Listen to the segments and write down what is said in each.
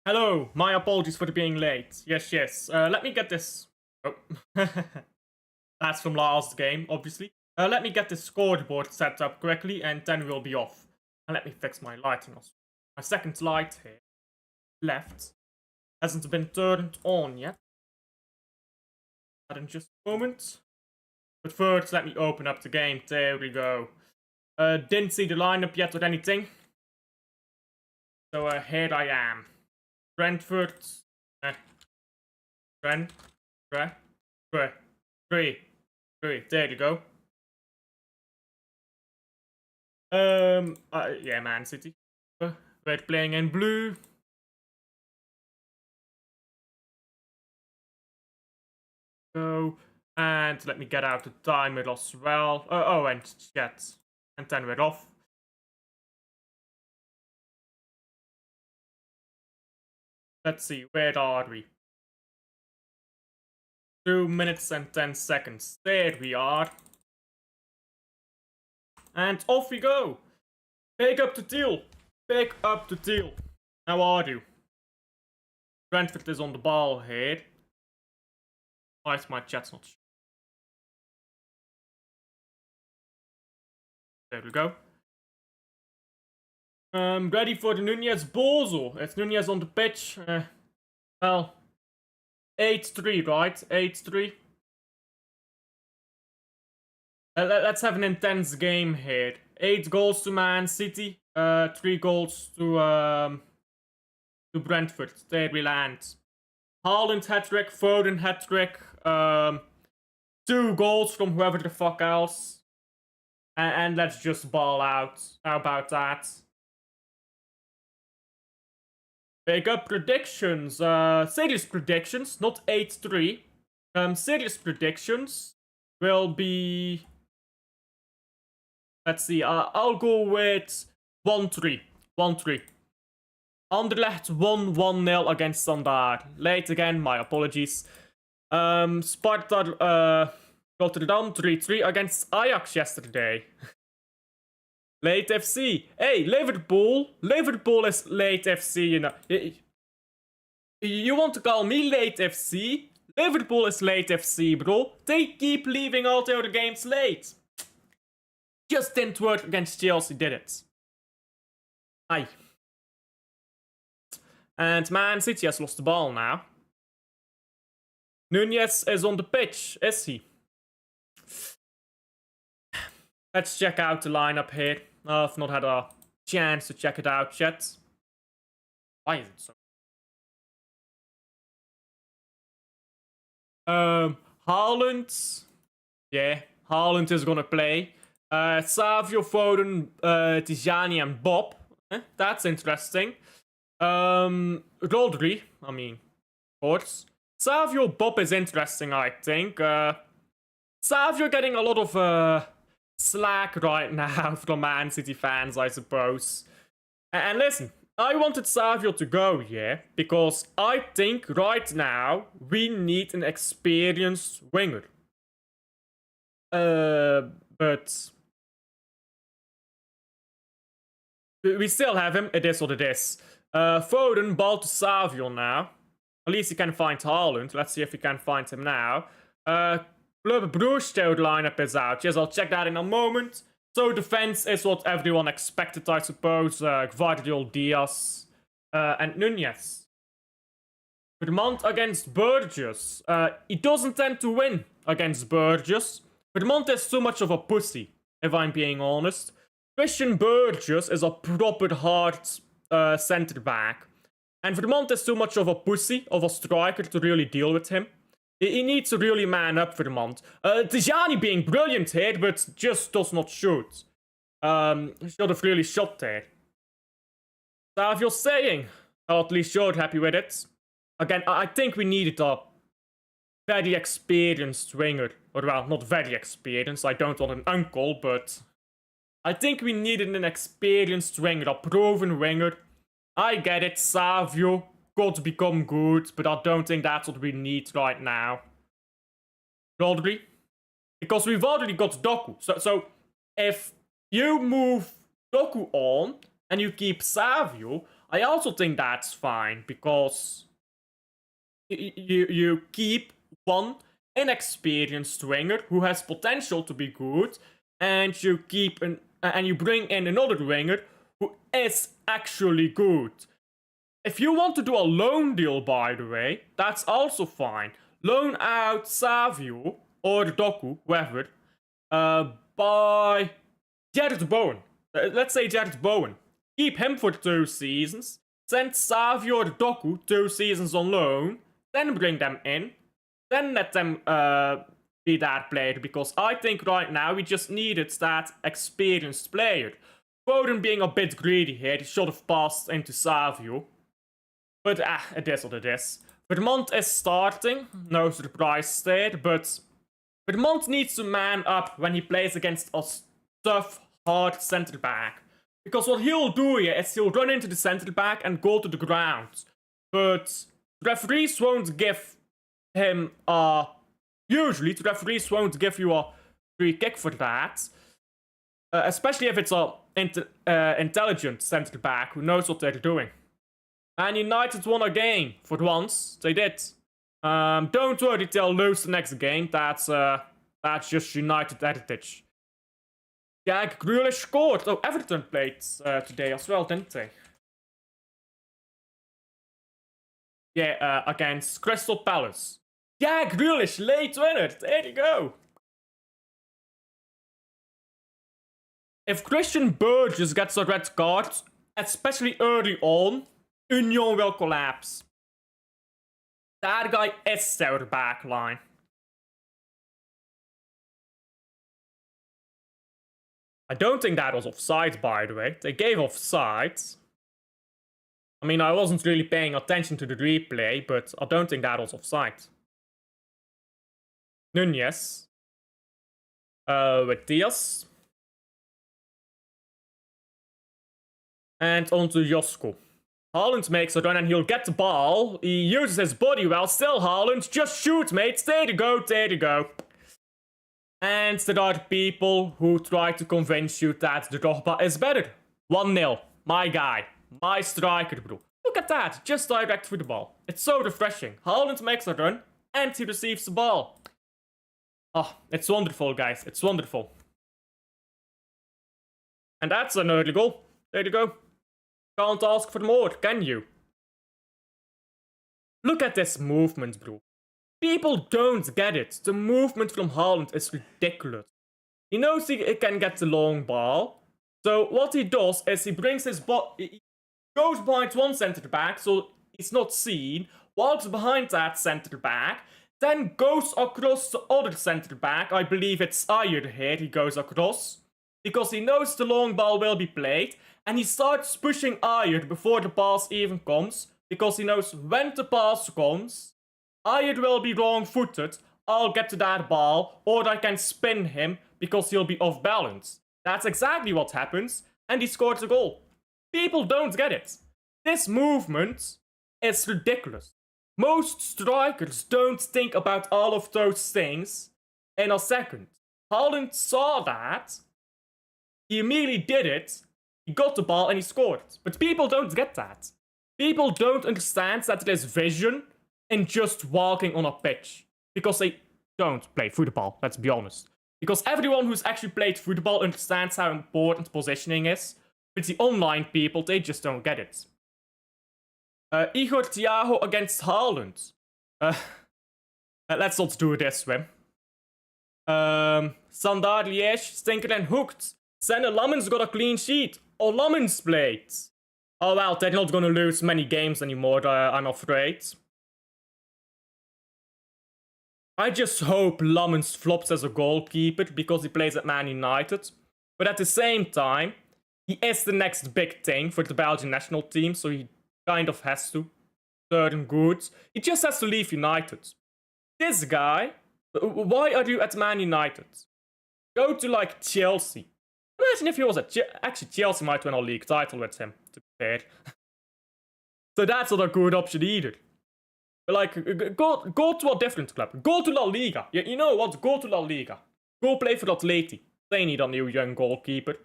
Hello, my apologies for being late. Yes. Let me get this. Oh. That's from last game, obviously. Let me get this scoreboard set up correctly, and then we'll be off. And let me fix my lighting also. My second light here, left, hasn't been turned on yet. That in just a moment. But first, let me open up the game. There we go. Didn't see the lineup yet or anything. So here I am. Brentford. Three. There you go. Yeah, Man City. Red playing in blue. Go. And let me get out the timer as well. Oh, and chat. And then we're off. Let's see, where are we? 2 minutes and 10 seconds. There we are. And off we go. Pick up the deal. How are you? Brentford is on the ball here. Why is my chat not? There we go. Ready for the Nunez Bozo. It's Nunez on the pitch. Well, 8-3, right? 8-3. Let's have an intense game here. 8 goals to Man City. 3 goals to Brentford. There we land. Haaland hat-trick, Foden hat-trick. 2 goals from whoever the fuck else. And let's just ball out. How about that? Big up predictions. Serious predictions, not 8-3. Serious predictions will be... Let's see, I'll go with 1-3. 1-3. Anderlecht won 1-0 against Standard. Late again, my apologies. Sparta Rotterdam 3-3 against Ajax yesterday. Late FC. Hey, Liverpool. Liverpool is late FC, you know. You want to call me late FC? Liverpool is late FC, bro. They keep leaving all the other games late. Just didn't work against Chelsea, did it? Aye. And Man City has lost the ball now. Nunez is on the pitch, is he? Let's check out the lineup here. I've not had a chance to check it out yet. Why is it so? Haaland. Yeah, Haaland is gonna play. Savio, Foden, Tijani and Bob. That's interesting. Rodri, I mean, of course. Savio, Bob is interesting, I think. Savio getting a lot of slack right now from Man City fans, I suppose. And listen, I wanted Savio to go, yeah, because I think right now we need an experienced winger. But we still have him. It is what it is. Foden, ball to Savio now. At least he can find Haaland. Let's see if we can find him now. Club Brugge lineup is out. Yes, I'll check that in a moment. So defense is what everyone expected, I suppose. Gvardiol, Diaz, and Nunez. Vermont against Burgess. He doesn't tend to win against Burgess. Vermont is too much of a pussy, if I'm being honest. Christian Burgess is a proper hard centre back. And Vermont is too much of a pussy, of a striker to really deal with him. He needs to really man up, Vermont. Tijani being brilliant here, but just does not shoot. Should have really shot there. So if you're saying, or at least you're happy with it. Again, I think we needed a very experienced winger. Or well, not very experienced, I don't want an uncle, but... I think we needed an experienced winger, a proven winger. I get it, Savio could become good, but I don't think that's what we need right now. Rodri? Because we've already got Doku. So if you move Doku on, and you keep Savio, I also think that's fine because you keep one inexperienced winger who has potential to be good, and you bring in another winger who is actually good. If you want to do a loan deal, by the way, that's also fine. Loan out Savio or Doku, whoever, by Jared Bowen. Let's say Jared Bowen. Keep him for 2 seasons. Send Savio or Doku 2 seasons on loan. Then bring them in. Then let them be that player. Because I think right now we just needed that experienced player. Foden being a bit greedy here. He should have passed into Savio. But it is what it is. Vermont is starting. No surprise there. But Vermont needs to man up when he plays against a tough, hard centre back. Because what he'll do here is he'll run into the centre back and go to the ground. But referees won't give him usually the referees won't give you a free kick for that. Especially if it's a intelligent centre back who knows what they're doing. And United won a game for once. They did. Don't worry, they'll lose the next game. That's just United heritage. Yeah, Grealish scored. Oh, Everton played today as well, didn't they? Yeah, against Crystal Palace. Yeah, Grealish, late winner. There you go. If Christian Burgess gets a red card, especially early on, Union will collapse. That guy is their backline. I don't think that was offside, by the way. They gave offside. I mean, I wasn't really paying attention to the replay, but I don't think that was offside. Nunez. With Diaz. And onto Josko. Haaland makes a run and he'll get the ball. He uses his body well. Still Haaland. Just shoot, mates. There you go. There you go. And there are people who try to convince you that the Drogba is better. 1-0. My guy. My striker, bro. Look at that. Just direct through the ball. It's so refreshing. Haaland makes a run and he receives the ball. Oh, it's wonderful, guys. It's wonderful. And that's an early goal. There you go. Can't ask for more, can you? Look at this movement, bro. People don't get it. The movement from Haaland is ridiculous. He knows he can get the long ball. So what he does is he brings his he goes behind one centre back, so he's not seen, walks behind that centre back, then goes across the other centre back. I believe it's Ayer here he goes across. Because he knows the long ball will be played. And he starts pushing Ayer before the pass even comes. Because he knows when the pass comes, Ayer will be wrong-footed. I'll get to that ball. Or I can spin him because he'll be off balance. That's exactly what happens. And he scores a goal. People don't get it. This movement is ridiculous. Most strikers don't think about all of those things in a second. Haaland saw that. He immediately did it. He got the ball and he scored. But people don't get that. People don't understand that there's vision in just walking on a pitch. Because they don't play football, let's be honest. Because everyone who's actually played football understands how important positioning is. But the online people, they just don't get it. Igor Thiago against Haaland. Let's not do it this way. Standard Liège, Stinker and Hooked. Senna Lammens got a clean sheet. Oh, Lammens played. Oh well, they're not gonna lose many games anymore, I'm afraid. I just hope Lammens flops as a goalkeeper because he plays at Man United. But at the same time, he is the next big thing for the Belgian national team, so he kind of has to turn good. He just has to leave United. This guy, why are you at Man United? Go to like Chelsea. Imagine if he was at actually Chelsea might win a league title with him, to be fair. So that's not a good option either. Like, go to a different club. Go to La Liga. You know what? Go to La Liga. Go play for Atleti. They need a new young goalkeeper.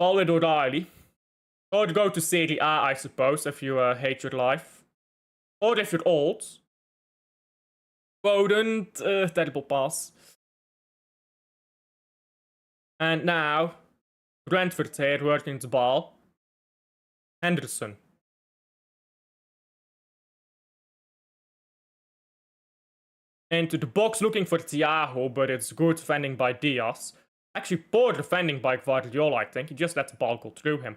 Call it O'Reilly. Or go to Serie A, I suppose, if you hate your life. Or if you're old. Foden, terrible pass. And now, Brentford here working the ball. Henderson. Into the box looking for Thiago, but it's good defending by Diaz. Actually, poor defending by Guardiola, I think. He just let the ball go through him.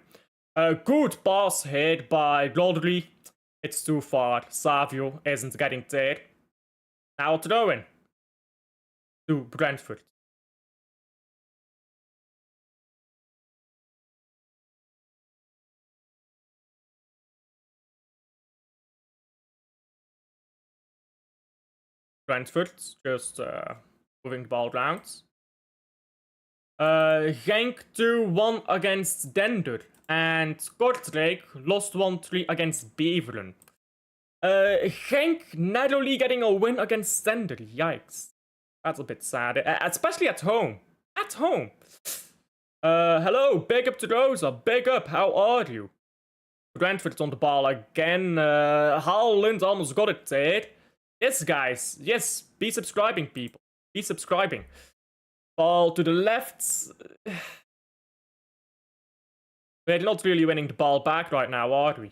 Good pass here by Rodri. It's too far. Savio isn't getting there. Now throw in to Brentford. Brentford just moving the ball around. Genk 2-1 against Dender. And Kortrijk lost 1-3 against Beveren. Genk narrowly getting a win against Dender. Yikes. That's a bit sad. Especially at home. At home. Hello. Big up to Rosa. Big up. How are you? Brentford on the ball again. Haaland almost got it there. Yes, guys. Yes. Be subscribing, people. Be subscribing. Ball to the left. We're not really winning the ball back right now, are we?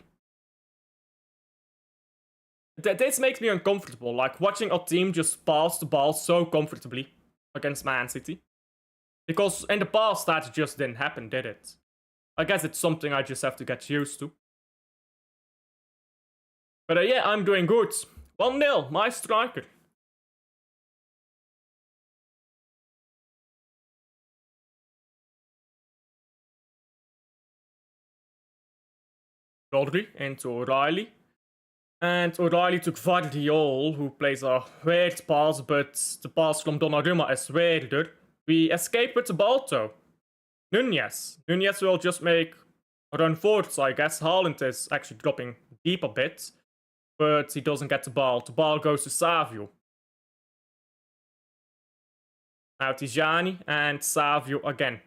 This makes me uncomfortable, like watching a team just pass the ball so comfortably against Man City. Because in the past that just didn't happen, did it? I guess it's something I just have to get used to. But yeah, I'm doing good. 1-0, my striker. Rodri into O'Reilly. And O'Reilly took Vardiol, who plays a weird pass, but the pass from Donnarumma is weirder. We escape with the ball though. Nunez. Nunez will just make a run forwards, I guess. Haaland is actually dropping deep a bit, but he doesn't get the ball. The ball goes to Savio. Now Tijani and Savio again.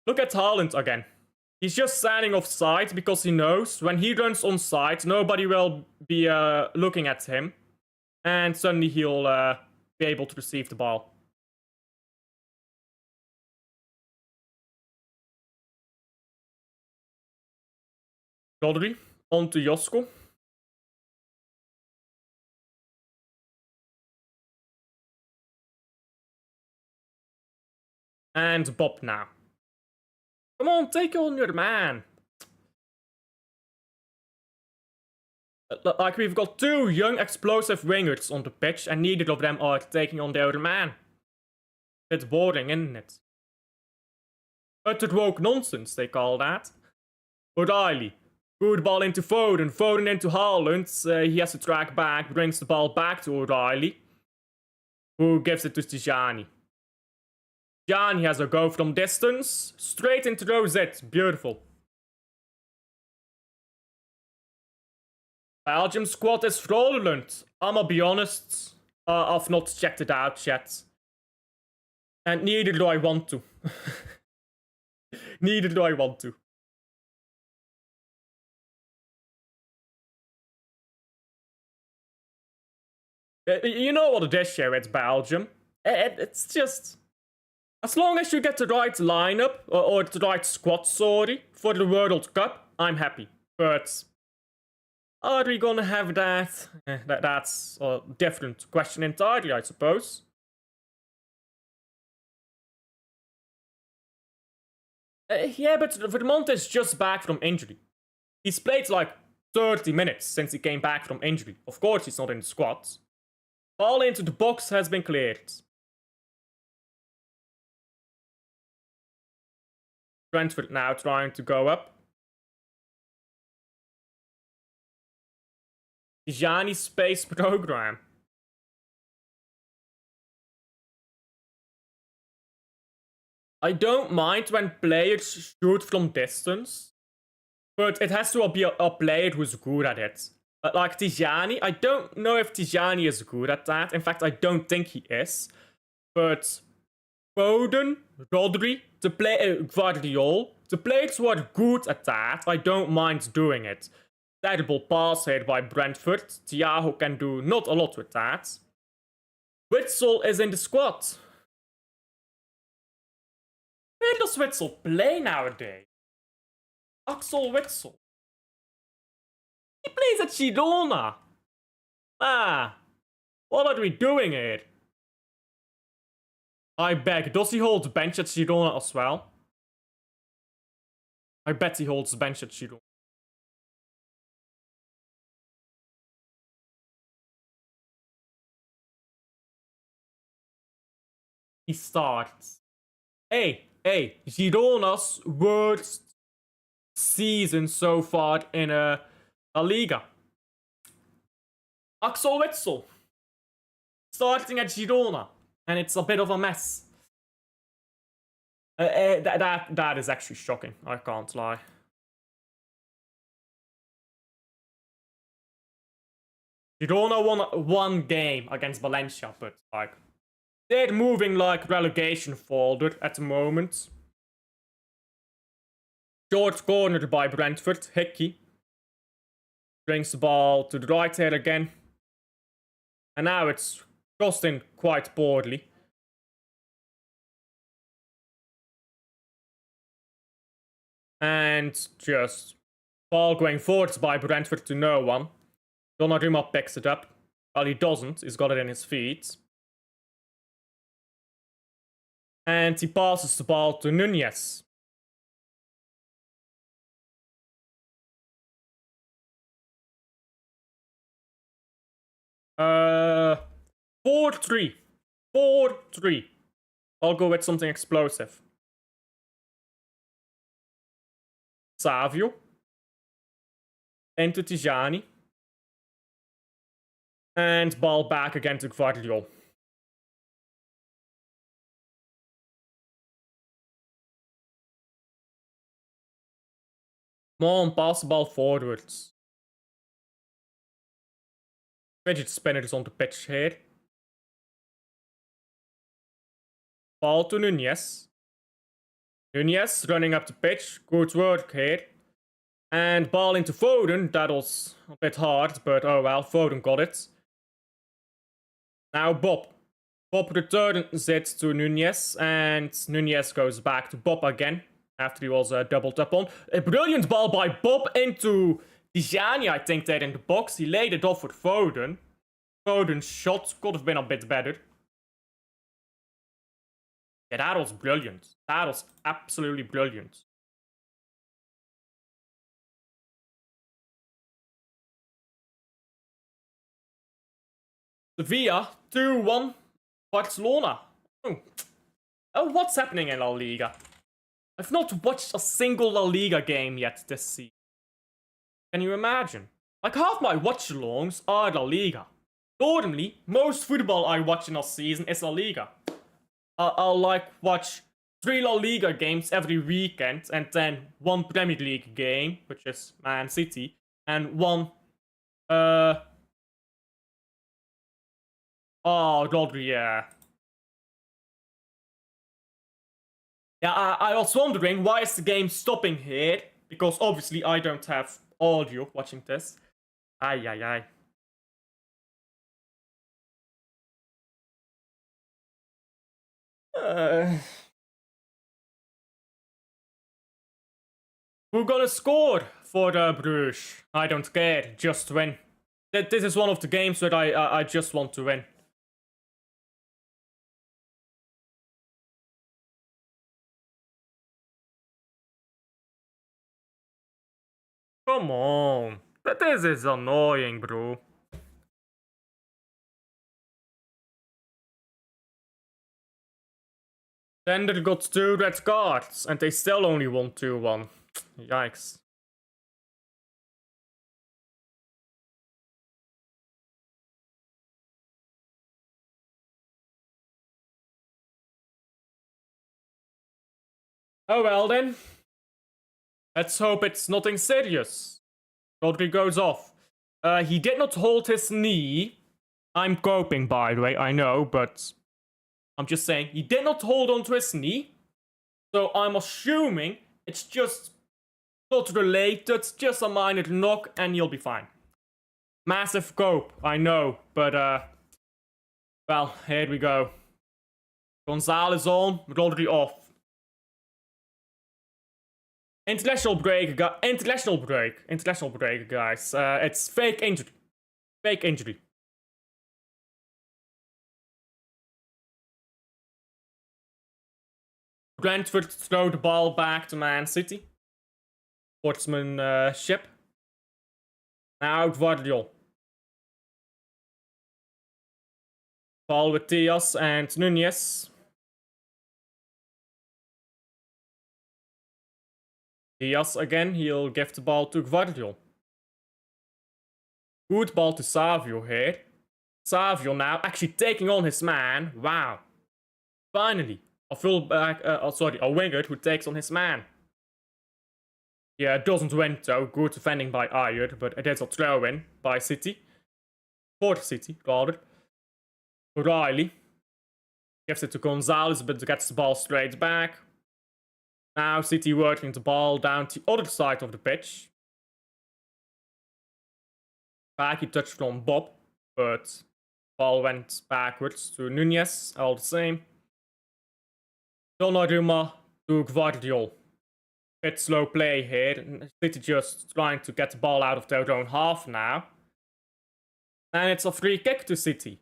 Look at Haaland again. He's just standing offside because he knows when he runs onside, nobody will be looking at him. And suddenly he'll be able to receive the ball. Rodri, on to Josko. And Bob now. Come on, take on your man. Like, we've got two young, explosive wingers on the pitch, and neither of them are taking on the other man. It's boring, isn't it? Utter woke nonsense, they call that. O'Reilly. Good ball into Foden. Foden into Haaland. He has to track back, brings the ball back to O'Reilly, who gives it to Tijani. Tijani has a go from distance. Straight into Rosette. Beautiful. Belgium squad is fraudulent. I'ma be honest. I've not checked it out yet. And neither do I want to. Neither do I want to. You know what it is here, it's Belgium. It's just... As long as you get the right lineup, or the right squad, sorry, for the World Cup, I'm happy. But... Are we gonna have that? That's a different question entirely, I suppose. Yeah, but Vermont is just back from injury. He's played like 30 minutes since he came back from injury. Of course he's not in the squad. Ball into the box has been cleared. Brentford now trying to go up. Tijani space program. I don't mind when players shoot from distance, but it has to be a player who's good at it. Like Tijani, I don't know if Tijani is good at that. In fact, I don't think he is. But Foden, Rodri, to play Guardiol. The players who are good at that, I don't mind doing it. Terrible pass here by Brentford. Thiago can do not a lot with that. Witsel is in the squad. Where does Witsel play nowadays? Axel Witsel. He plays at Girona. Ah, what are we doing here? I beg, does he hold bench at Girona as well? I bet he holds bench at Girona. He starts. Hey, Girona's worst season so far in La Liga. Axel Witsel starting at Girona, and it's a bit of a mess. That is actually shocking, I can't lie. Girona won one game against Valencia, but like they're moving like relegation folder at the moment. Short cornered by Brentford. Hickey brings the ball to the right here again. And now it's crossed in quite poorly. And just ball going forwards by Brentford to no one. Donnarumma picks it up. Well, he doesn't. He's got it in his feet. And he passes the ball to Nunez. Uh, 4-3. 4-3. I'll go with something explosive. Savio. Into Tijani. And ball back again to Guardiol. Come on, pass the ball forwards. Fidget spinner is on the pitch here. Ball to Nunez. Nunez running up the pitch. Good work here. And ball into Foden. That was a bit hard, but oh well, Foden got it. Now Bob. Bob returns it to Nunez, and Nunez goes back to Bob again after he was doubled up on. A brilliant ball by Bob into Tijani, I think, there in the box. He laid it off for Foden. Foden's shot could have been a bit better. Yeah, that was brilliant. That was absolutely brilliant. Sevilla, 2-1. Barcelona. Oh, what's happening in La Liga? I've not watched a single La Liga game yet this season. Can you imagine? Like, half my watch-alongs are La Liga. Normally, most football I watch in a season is La Liga. I'll like watch 3 La Liga games every weekend, and then 1 Premier League game, which is Man City, and 1 oh, Rodri, yeah. Yeah, I was wondering, why is the game stopping here? Because obviously I don't have audio watching this. Ay. Who's gonna score for Bruges? I don't care, just win. This is one of the games that I just want to win. Come on. This is annoying, bro. Then they got 2 red cards, and they still only won 2-1. Yikes. Oh well then. Let's hope it's nothing serious. Rodri goes off. He did not hold his knee. I'm coping, by the way, I know, but I'm just saying, he did not hold on to his knee. So I'm assuming it's just not related, just a minor knock, and you'll be fine. Massive cope, I know, but well, here we go. Gonzalez on, Rodri off. International break, guys. It's fake injury. Fake injury. Brentford throw the ball back to Man City. Sportsmanship. Now Guardiola. Ball with Diaz and Nunez. Diaz again, he'll give the ball to Guardiola. Good ball to Savio here. Savio now actually taking on his man. Wow. Finally. A fullback, a winger who takes on his man. Yeah, it doesn't win though. Good defending by Ayer, but it is a throw-in by City. For City, rather. O'Reilly gives it to Gonzalez, but gets the ball straight back. Now City working the ball down to the other side of the pitch. Back he touched from Bob, but ball went backwards to Nunez, all the same. Donnarumma to Guardiola. Bit slow play here. City just trying to get the ball out of their own half now. And it's a free kick to City.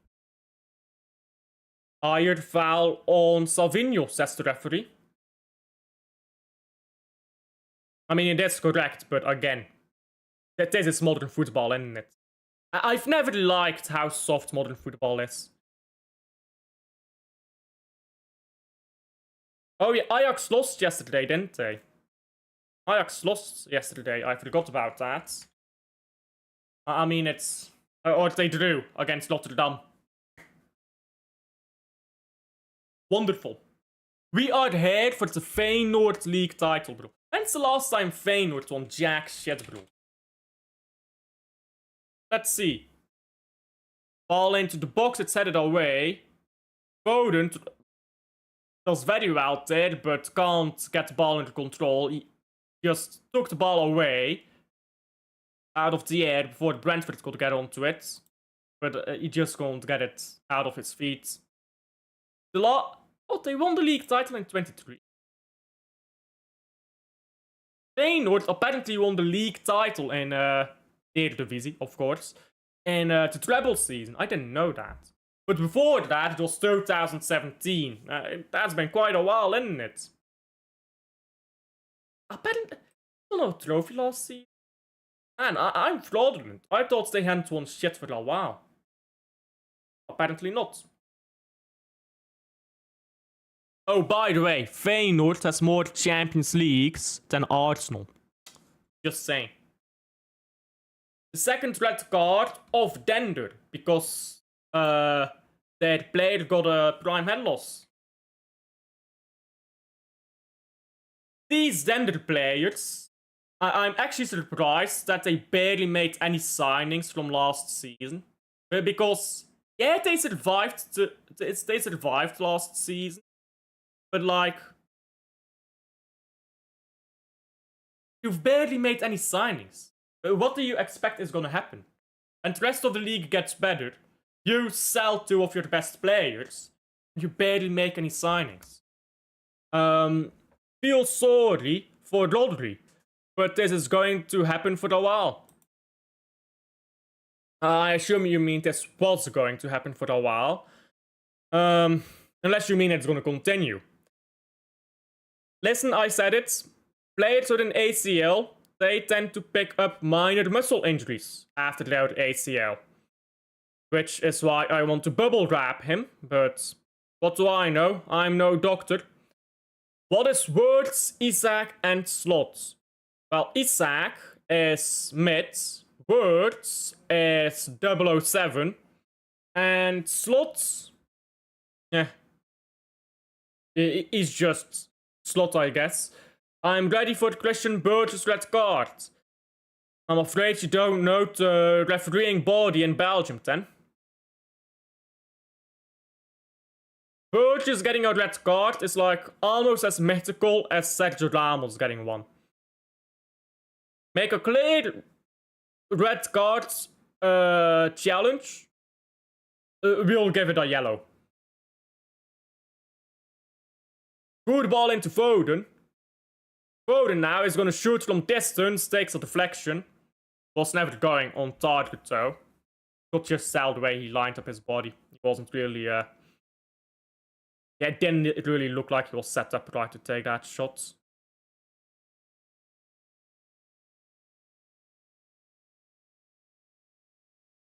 Hired foul on Salvinho, says the referee. I mean, it is correct, but again, this is modern football, isn't it? I've never liked how soft modern football is. Oh yeah, Ajax lost yesterday, didn't they? Ajax lost yesterday, I forgot about that. I mean, it's... Or they drew against Notre Dame. Wonderful. We are here for the Feyenoord League title, bro. When's the last time Feyenoord won jack shit, bro? Let's see. Ball into the box, it's headed away. Foden does very well there, but can't get the ball under control. He just took the ball away out of the air before Brentford could get onto it. But he just can't get it out of his feet. Oh, they won the league title in 23. Feyenoord apparently won the league title in Eredivisie, of course, in the treble season. I didn't know that. But before that, it was 2017. That's been quite a while, isn't it? Apparently, no trophy last season. Man, I'm fraudulent. I thought they hadn't won shit for a while. Apparently not. Oh, by the way, Feyenoord has more Champions Leagues than Arsenal. Just saying. The second red card of Dender, because their player got a prime head loss. These Dender players, I'm actually surprised that they barely made any signings from last season. Because, yeah, they survived last season. But like, you've barely made any signings. What do you expect is gonna happen? And the rest of the league gets better. You sell 2 of your best players. You barely make any signings. Feel sorry for Rodri, but this is going to happen for a while. I assume you mean this was going to happen for a while. Unless you mean it's gonna continue. Listen, I said it. Players with an ACL, they tend to pick up minor muscle injuries after their ACL. Which is why I want to bubble wrap him, but what do I know? I'm no doctor. What is Wirtz, Isaac, and Slot? Well, Isaac is mid, Wirtz is 007, and Slot, yeah, he's just Slot, I guess. I'm ready for Christian Burgess' red card. I'm afraid you don't know the refereeing body in Belgium, then. Burgess getting a red card is like almost as mythical as Sergio Ramos getting one. Make a clear red card challenge. We'll give it a yellow. Good ball into Foden. Foden now is gonna shoot from distance, takes a deflection. Was never going on target though. Could just tell the way he lined up his body. He wasn't really yeah, it didn't really look like he was set up right to take that shot.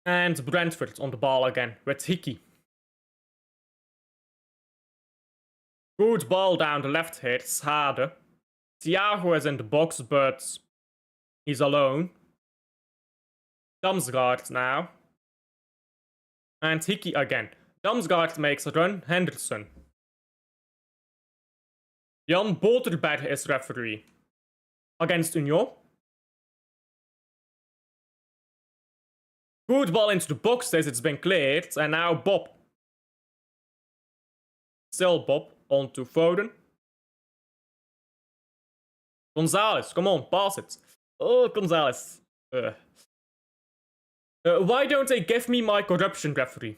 And Brentford on the ball again with Hickey. Good ball down the left here, Schade. Thiago is in the box, but he's alone. Damsgaard now. And Hickey again. Damsgaard makes a run, Henderson. Jan Boterberg is referee. Against Union. Good ball into the box, says it's been cleared. And now Bob. Still Bob. On to Foden. Gonzalez, come on, pass it. Oh, Gonzalez. Why don't they give me my corruption referee?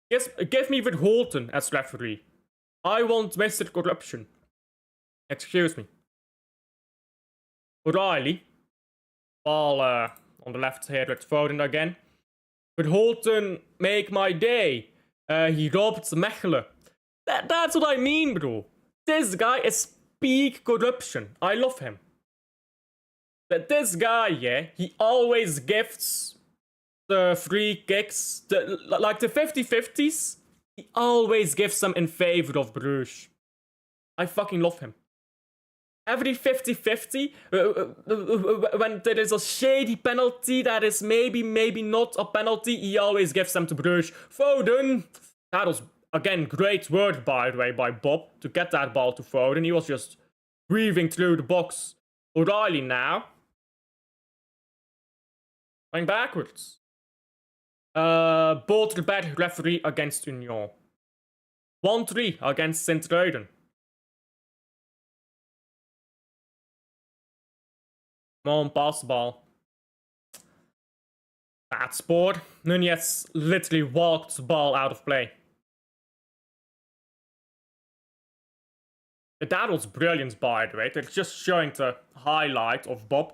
Yes, give me Verholten as referee. I want Mr. Corruption. Excuse me. O'Reilly. Ball on the left here with Foden again. Verholten, make my day. He robbed Mechelen. That's what I mean, bro. This guy is peak corruption. I love him. But this guy, yeah, he always gives the free kicks, like the 50-50s, he always gives them in favor of Bruges. I fucking love him. Every 50-50, when there is a shady penalty that is maybe not a penalty, he always gives them to Bruges. Foden, that was... Again, great work, by the way, by Bob to get that ball to Foden. He was just weaving through the box. O'Reilly now. Going backwards. Boterberg referee against Union. 1-3 against Sint-Truiden. Come on, pass the ball. Bad sport. Nunez literally walked the ball out of play. That was brilliant, by the way. They're just showing the highlight of Bob.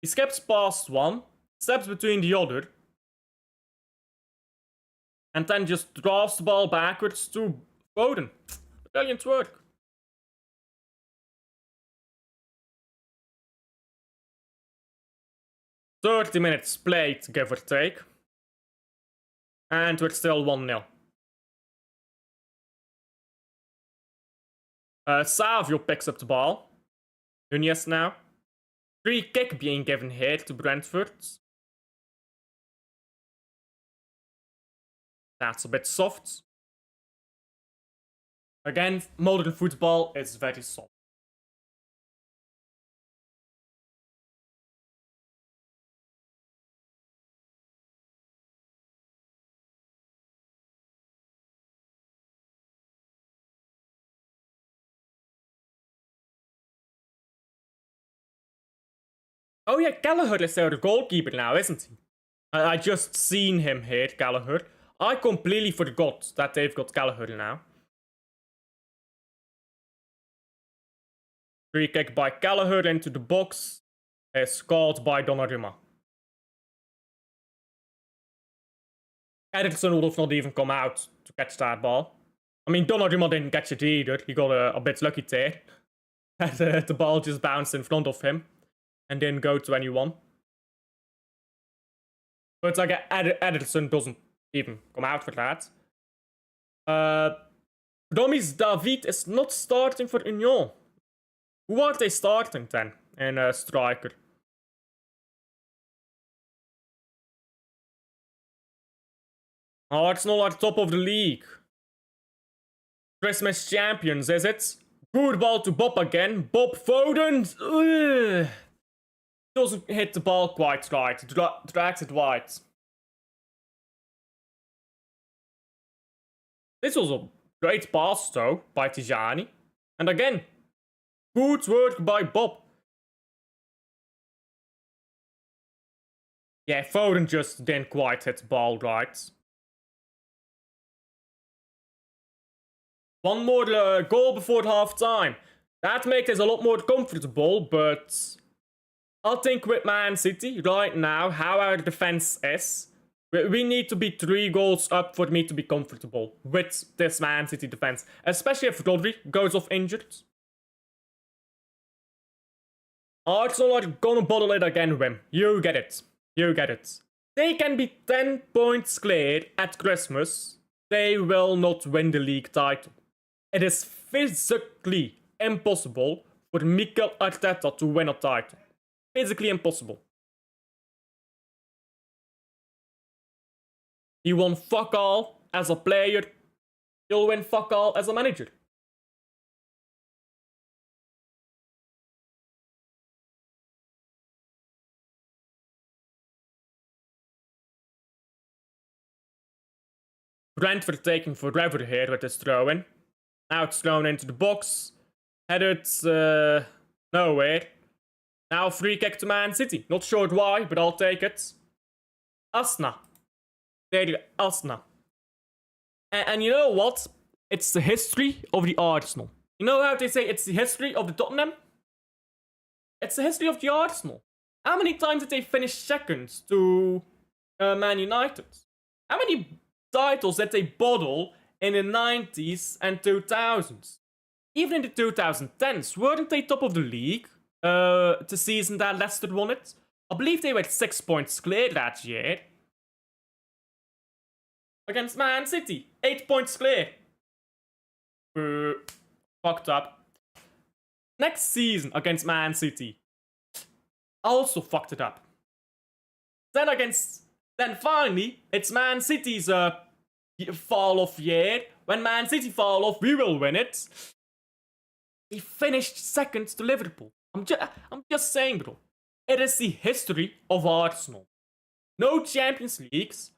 He skips past one, steps between the other, and then just draws the ball backwards to Foden. Brilliant work. "30 minutes played, give or take. And we're still 1-0. Savio picks up the ball. Nunez now. Free kick being given here to Brentford. That's a bit soft. Again, modern football is very soft. Oh yeah, Gallagher is the goalkeeper now, isn't he? I just seen him here, Gallagher. I completely forgot that they've got Gallagher now. Free kick by Gallagher into the box. Scored by Donnarumma. Ederson would have not even come out to catch that ball. I mean, Donnarumma didn't catch it either. He got a bit lucky there. The ball just bounced in front of him and didn't go to anyone. But it's like Ederson doesn't even come out for that. Promis David is not starting for Union. Who are they starting then in a striker? Oh, it's not at the top of the league. Christmas champions, is it? Good ball to Bob again. Bob Foden. Ugh. Doesn't hit the ball quite right. Drags it wide. This was a great pass, though, by Tijani. And again, good work by Bob. Yeah, Foden just didn't quite hit the ball right. One more goal before half time. That makes us a lot more comfortable, but I think with Man City right now, how our defense is, we need to be 3 goals up for me to be comfortable with this Man City defense, especially if Rodri goes off injured. Arsenal are gonna bottle it again, Wim. You get it. You get it. They can be 10 points clear at Christmas. They will not win the league title. It is physically impossible for Mikel Arteta to win a title. Physically impossible. He won fuck all as a player. He'll win fuck all as a manager. Brentford taking forever here with this throw-in. Now it's thrown into the box. Headed nowhere. Now free kick to Man City. Not sure why, but I'll take it. Asna. There you go, Asna. And you know what? It's the history of the Arsenal. You know how they say it's the history of the Tottenham? It's the history of the Arsenal. How many times did they finish second to Man United? How many titles did they bottle in the 90s and 2000s? Even in the 2010s, weren't they top of the league the season that Leicester won it? I believe they were 6 points clear that year. Against Man City, 8 points clear. Fucked up. Next season against Man City, also fucked it up. Then finally, it's Man City's fall off year. When Man City fall off, we will win it. He finished second to Liverpool. I'm just saying, bro. It is the history of Arsenal. No Champions Leagues,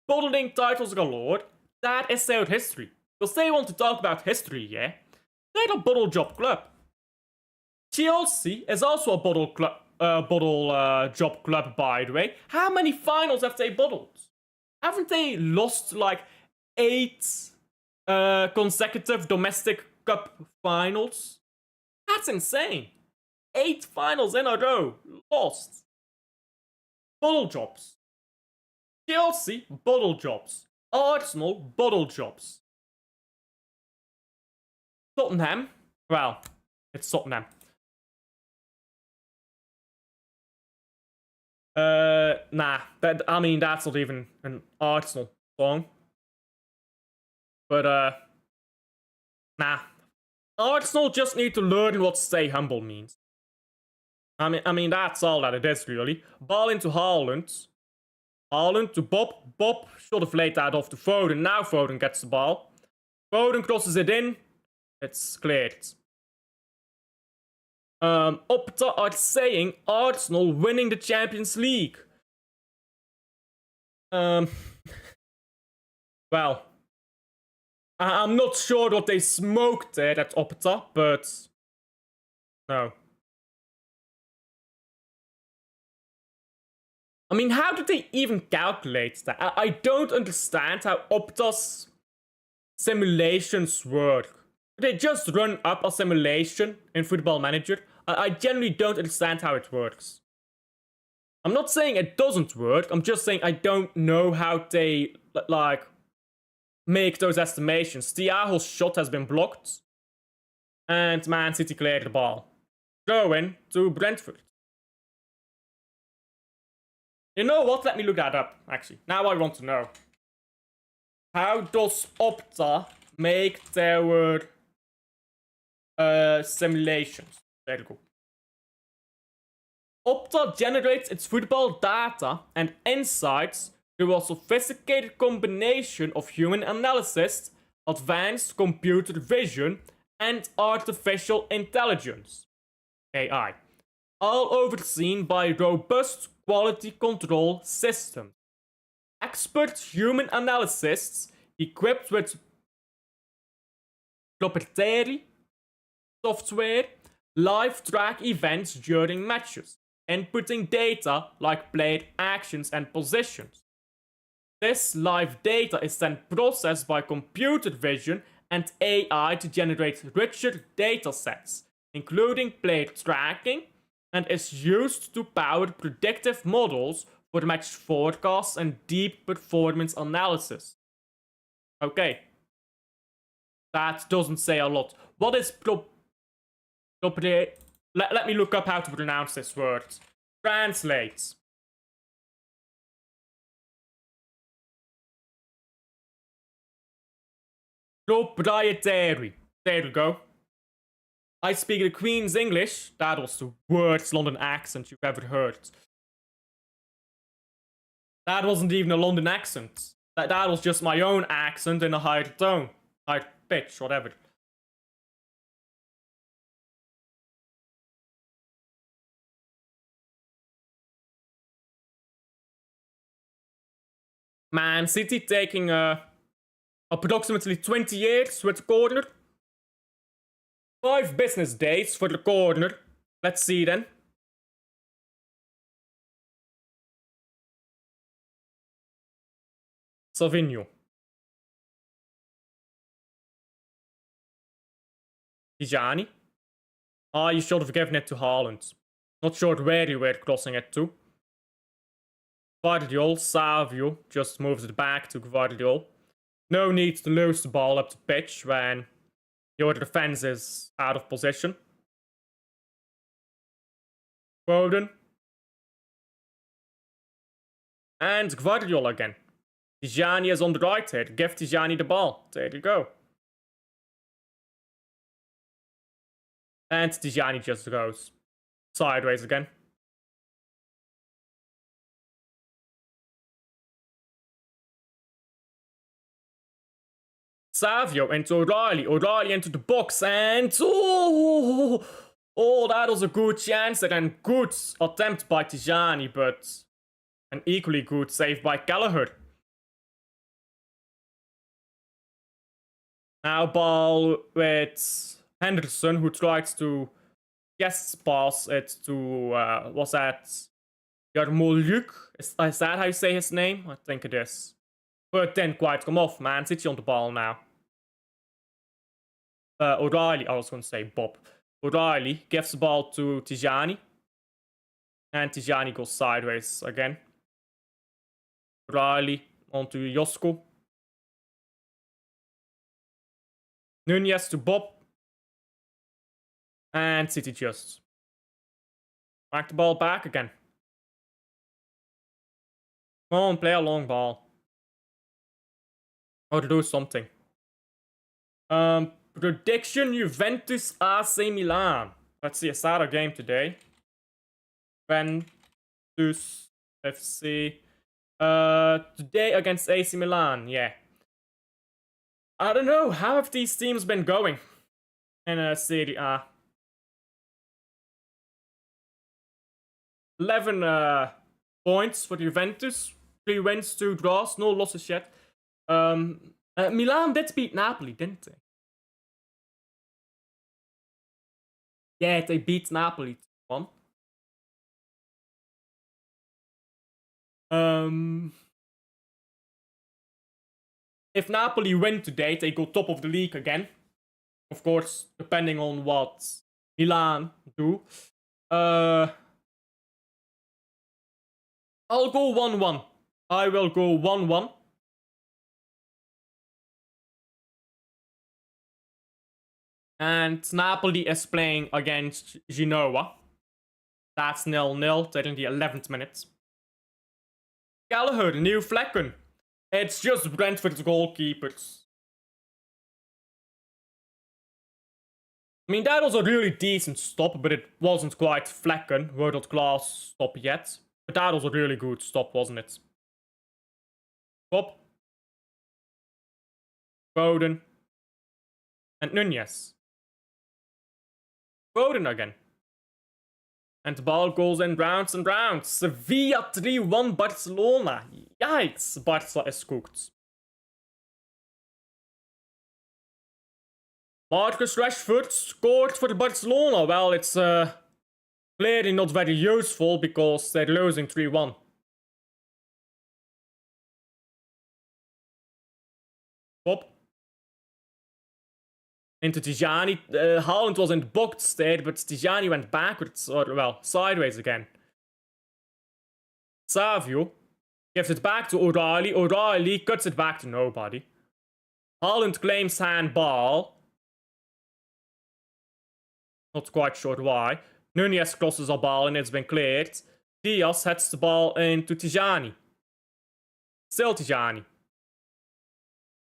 bottling titles galore. That is their history. Because they want to talk about history, yeah? They're a bottle job club. Chelsea is also a bottle job club, by the way. How many finals have they bottled? Haven't they lost like 8 consecutive domestic cup finals? That's insane. 8 finals in a row lost. Bottle jobs. Chelsea, bottle jobs. Arsenal, bottle jobs. Tottenham, well, it's Tottenham. Nah, that's not even an Arsenal song. But, nah. Arsenal just need to learn what stay humble means. I mean, that's all that it is, really. Ball into Haaland. Haaland to Bob. Bob should have laid that off to Foden. Now Foden gets the ball. Foden crosses it in. It's cleared. Opta are saying Arsenal winning the Champions League. Well, I'm not sure what they smoked there at Opta, but no. I mean, how did they even calculate that? I don't understand how Opta's simulations work. They just run up a simulation in Football Manager. I generally don't understand how it works. I'm not saying it doesn't work. I'm just saying I don't know how they, like, make those estimations. Thiago's shot has been blocked. And Man City cleared the ball. Throw in to Brentford. You know what? Let me look that up, actually. Now I want to know. How does Opta make their simulations? There you go. Opta generates its football data and insights through a sophisticated combination of human analysis, advanced computer vision, and artificial intelligence, AI, all overseen by robust quality control systems. Expert human analysts equipped with proprietary software, live track events during matches, inputting data like player actions and positions. This live data is then processed by computer vision and AI to generate richer datasets, including player tracking, and is used to power predictive models for match forecasts and deep performance analysis. Okay. That doesn't say a lot. What is let me look up how to pronounce this word. Translate. Proprietary. There we go. I speak the Queen's English. That was the worst London accent you've ever heard. That wasn't even a London accent. That was just my own accent in a higher tone. Higher pitch, whatever. Man City taking approximately 20 years with the corner. 5 business days for the corner. Let's see then. Savinho. Tijani. Ah, you should have given it to Haaland. Not sure where you were crossing it to. Guardiol, Savio just moves it back to Guardiol. No need to lose the ball up the pitch when your defense is out of position. Foden. And Guardiol again. Tijani is on the right here. Give Tijani the ball. There you go. And Tijani just goes sideways again. Savio into O'Reilly. O'Reilly into the box and... Oh, that was a good chance and good attempt by Tijani, but an equally good save by Gallagher. Now ball with Henderson, who tried to pass it to, was that Yarmolyuk? Is that how you say his name? I think it is. But it didn't quite come off, man. City on the ball now. O'Reilly, I was going to say Bob. O'Reilly gives the ball to Tijani. And Tijani goes sideways again. O'Reilly onto Josko. Nunez to Bob. And City just back the ball back again. Come on, play a long ball. Or to do something. Prediction Juventus AC Milan. Let's see, is that a game today? Juventus FC. Today against AC Milan, yeah. I don't know, how have these teams been going in Serie A? 11 points for Juventus. 3 wins, 2 draws, no losses yet. Milan did beat Napoli, didn't they? Yeah, they beat Napoli 1. If Napoli win today, they go top of the league again. Of course, depending on what Milan do. I'll go 1-1. I will go 1-1. And Napoli is playing against Genoa. That's 0-0. They're in the 11th minute. Gallagher, new Flecken. It's just Brentford's goalkeepers. I mean, that was a really decent stop, but it wasn't quite Flecken, world-class stop yet. But that was a really good stop, wasn't it? Bob. Foden. And Nunez. Foden again. And the ball goes in rounds and rounds. Sevilla 3-1 Barcelona. Yikes, Barca is cooked. Marcus Rashford scored for the Barcelona. Well, it's clearly not very useful because they're losing 3-1. Pop. Into Tijani. Haaland was in the box there, but Tijani went backwards, or well, sideways again. Savio gives it back to O'Reilly. O'Reilly cuts it back to nobody. Haaland claims handball. Not quite sure why. Nunez crosses a ball and it's been cleared. Diaz heads the ball into Tijani. Still Tijani.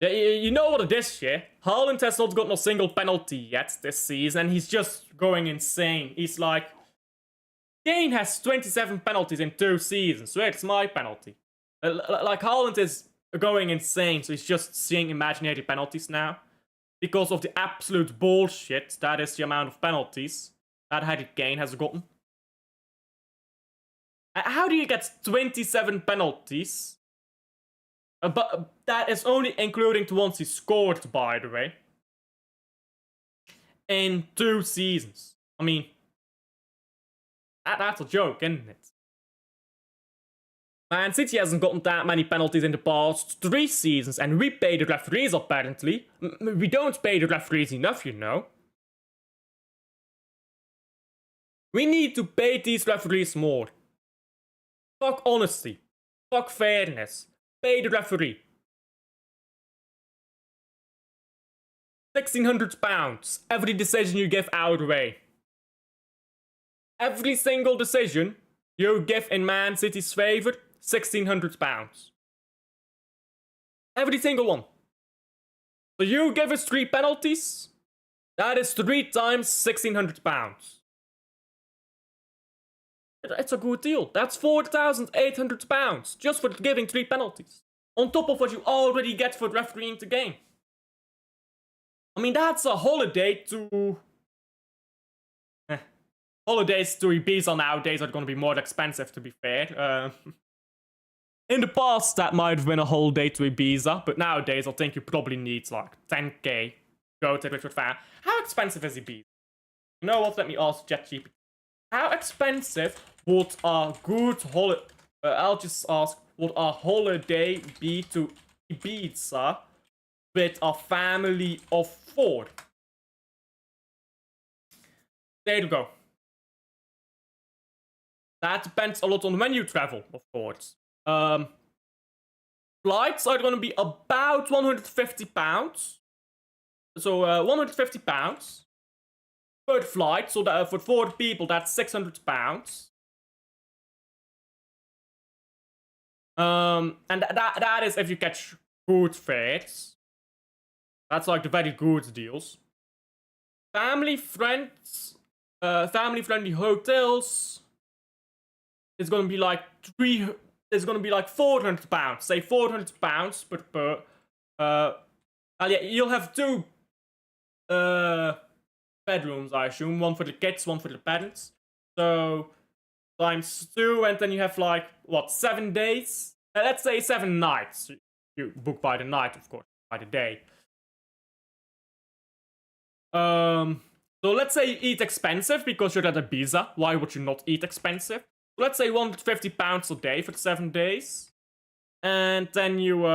Yeah, you know what it is, yeah? Haaland has not gotten a single penalty yet this season, and he's just going insane. He's like... Kane has 27 penalties in 2 seasons, so it's my penalty. Like, Haaland is going insane, so he's just seeing imaginary penalties now. Because of the absolute bullshit that is the amount of penalties that Harry Kane has gotten. How do you get 27 penalties? But that is only including the ones he scored, by the way. In 2 seasons. I mean, that's a joke, isn't it? Man City hasn't gotten that many penalties in the past 3 seasons, and we pay the referees apparently. We don't pay the referees enough, you know. We need to pay these referees more. Fuck honesty. Fuck fairness. Pay the referee. £1,600 every decision you give our way. Every single decision you give in Man City's favour, £1,600. Every single one. So you give us 3 penalties, that is 3 times £1,600. It's a good deal. That's £4,800 just for giving 3 penalties. On top of what you already get for refereeing the game. I mean, that's a holiday to... Holidays to Ibiza nowadays are going to be more expensive, to be fair. In the past, that might have been a holiday to Ibiza, but nowadays I think you probably need like 10k to go to Richard Fan. How expensive is Ibiza? You know what? Let me ask ChatGPT. How expensive would a good holiday... I'll just ask, would a holiday be to Ibiza with a family of 4? There you go. That depends a lot on when you travel, of course. Flights are going to be about £150. So, £150 per flight. So, that, for 4 people, that's £600. And that is if you catch good fares. That's like the very good deals. Family friends, family-friendly hotels. It's gonna be like It's gonna be like £400. Say £400 per. Yeah, you'll have 2 bedrooms, I assume. One for the kids, one for the parents. So times 2, and then you have like what, 7 days? Let's say 7 nights. You book by the night, of course, by the day. So let's say you eat expensive because you're at Ibiza. Why would you not eat expensive? Let's say £150 a day for 7 days. And then you,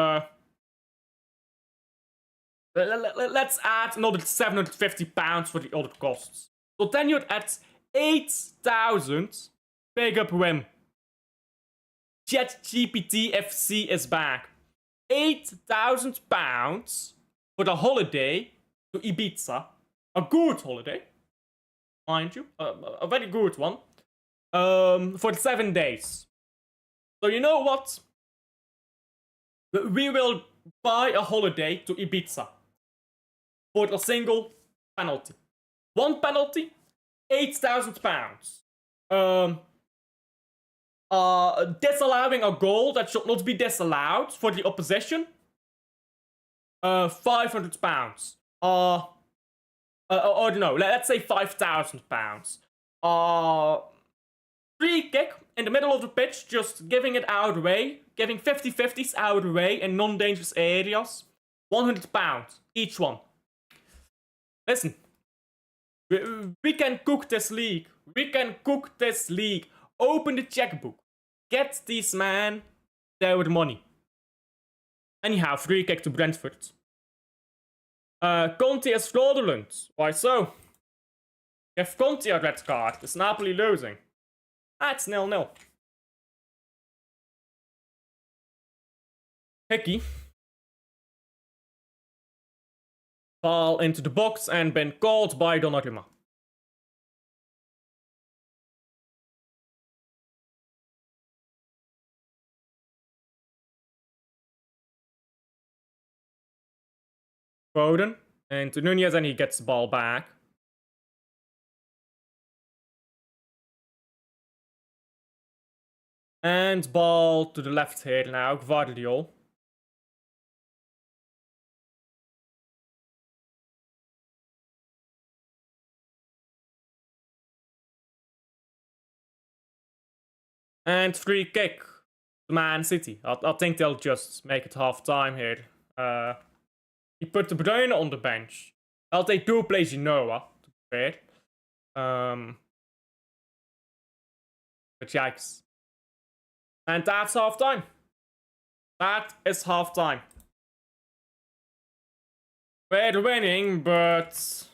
let's add another £750 for the other costs. So then you're at 8,000. Big up Wim. ChatGPT FC is back. £8,000 for the holiday to Ibiza. A good holiday, mind you. A very good one. For 7 days. So you know what? We will buy a holiday to Ibiza. For a single penalty. 1 penalty, £8,000. Disallowing a goal that should not be disallowed for the opposition. £500. Or no, let's say £5,000. Free kick in the middle of the pitch, just giving it our way, giving 50-50s our way in non-dangerous areas. £100 each one. Listen. We can cook this league. We can cook this league. Open the checkbook. Get these man their money. Anyhow, free kick to Brentford. Conte is fraudulent. Why so? If Conte a red card, is Napoli losing? That's 0-0. Hickey. Ball into the box and been called by Donnarumma. Foden into Nunez and he gets the ball back. And ball to the left here now, Gvardiol. And free kick to Man City. I think they'll just make it half time here. He put De Bruyne on the bench. I'll take 2 plays Genoa, to be fair. But yikes. And that's half time. That is half time. We're winning, but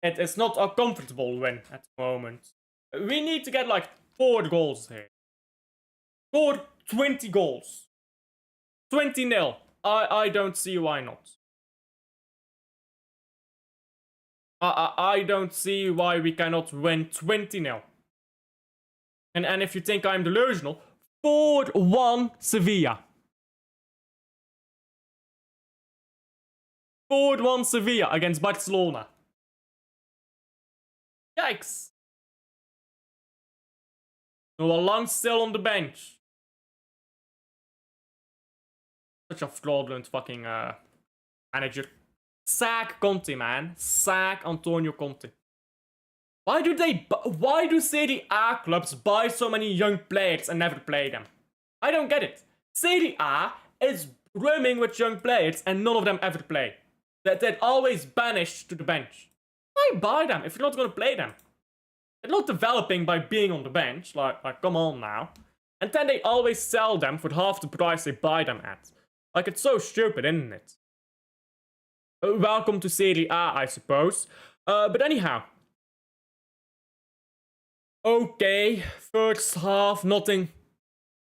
it is not a comfortable win at the moment. We need to get like 4 goals here. Score 20 goals. 20-0. I don't see why not. I don't see why we cannot win 20-0. And if you think I'm delusional, 4-1 Sevilla. 4-1 Sevilla against Barcelona. Yikes. Noah Long still on the bench. Such a fraudulent fucking manager. Sack Conte, man. Sack Antonio Conte. Why do Serie A clubs buy so many young players and never play them? I don't get it. Serie A is brimming with young players and none of them ever play. They're always banished to the bench. Why buy them if you're not going to play them? They're not developing by being on the bench. Like, come on now. And then they always sell them for half the price they buy them at. Like, it's so stupid, isn't it? Welcome to Serie A, I suppose. But anyhow. Okay, first half, nothing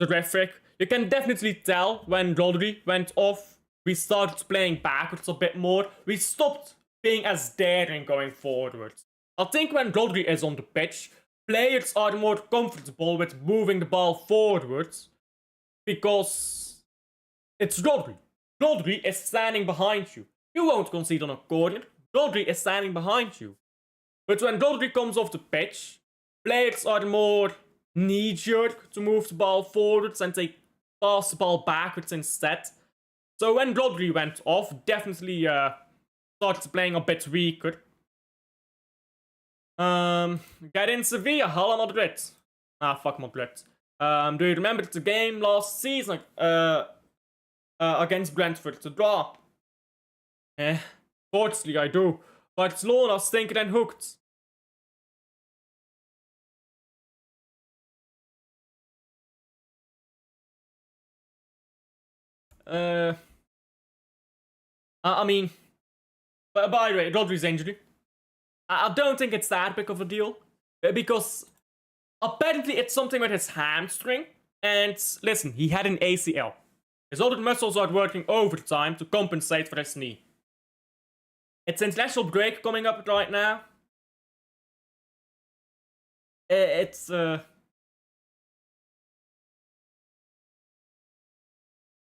terrific. You can definitely tell when Rodri went off, we started playing backwards a bit more. We stopped being as daring going forwards. I think when Rodri is on the pitch, players are more comfortable with moving the ball forwards because it's Rodri. Rodri is standing behind you. You won't concede on a corner. Rodri is standing behind you. But when Rodri comes off the pitch, players are more knee-jerk to move the ball forwards and they pass the ball backwards instead. So when Rodri went off, definitely started playing a bit weaker. Get in Sevilla, Hala Madrid. Ah, fuck Madrid. Do you remember the game last season against Brentford to draw? Fortunately I do. Barcelona stinking and hooked. I mean, by the way, Rodri's injury. I don't think it's that big of a deal. Because apparently it's something with his hamstring. And listen, he had an ACL. His other muscles are working overtime to compensate for his knee. It's international break coming up right now.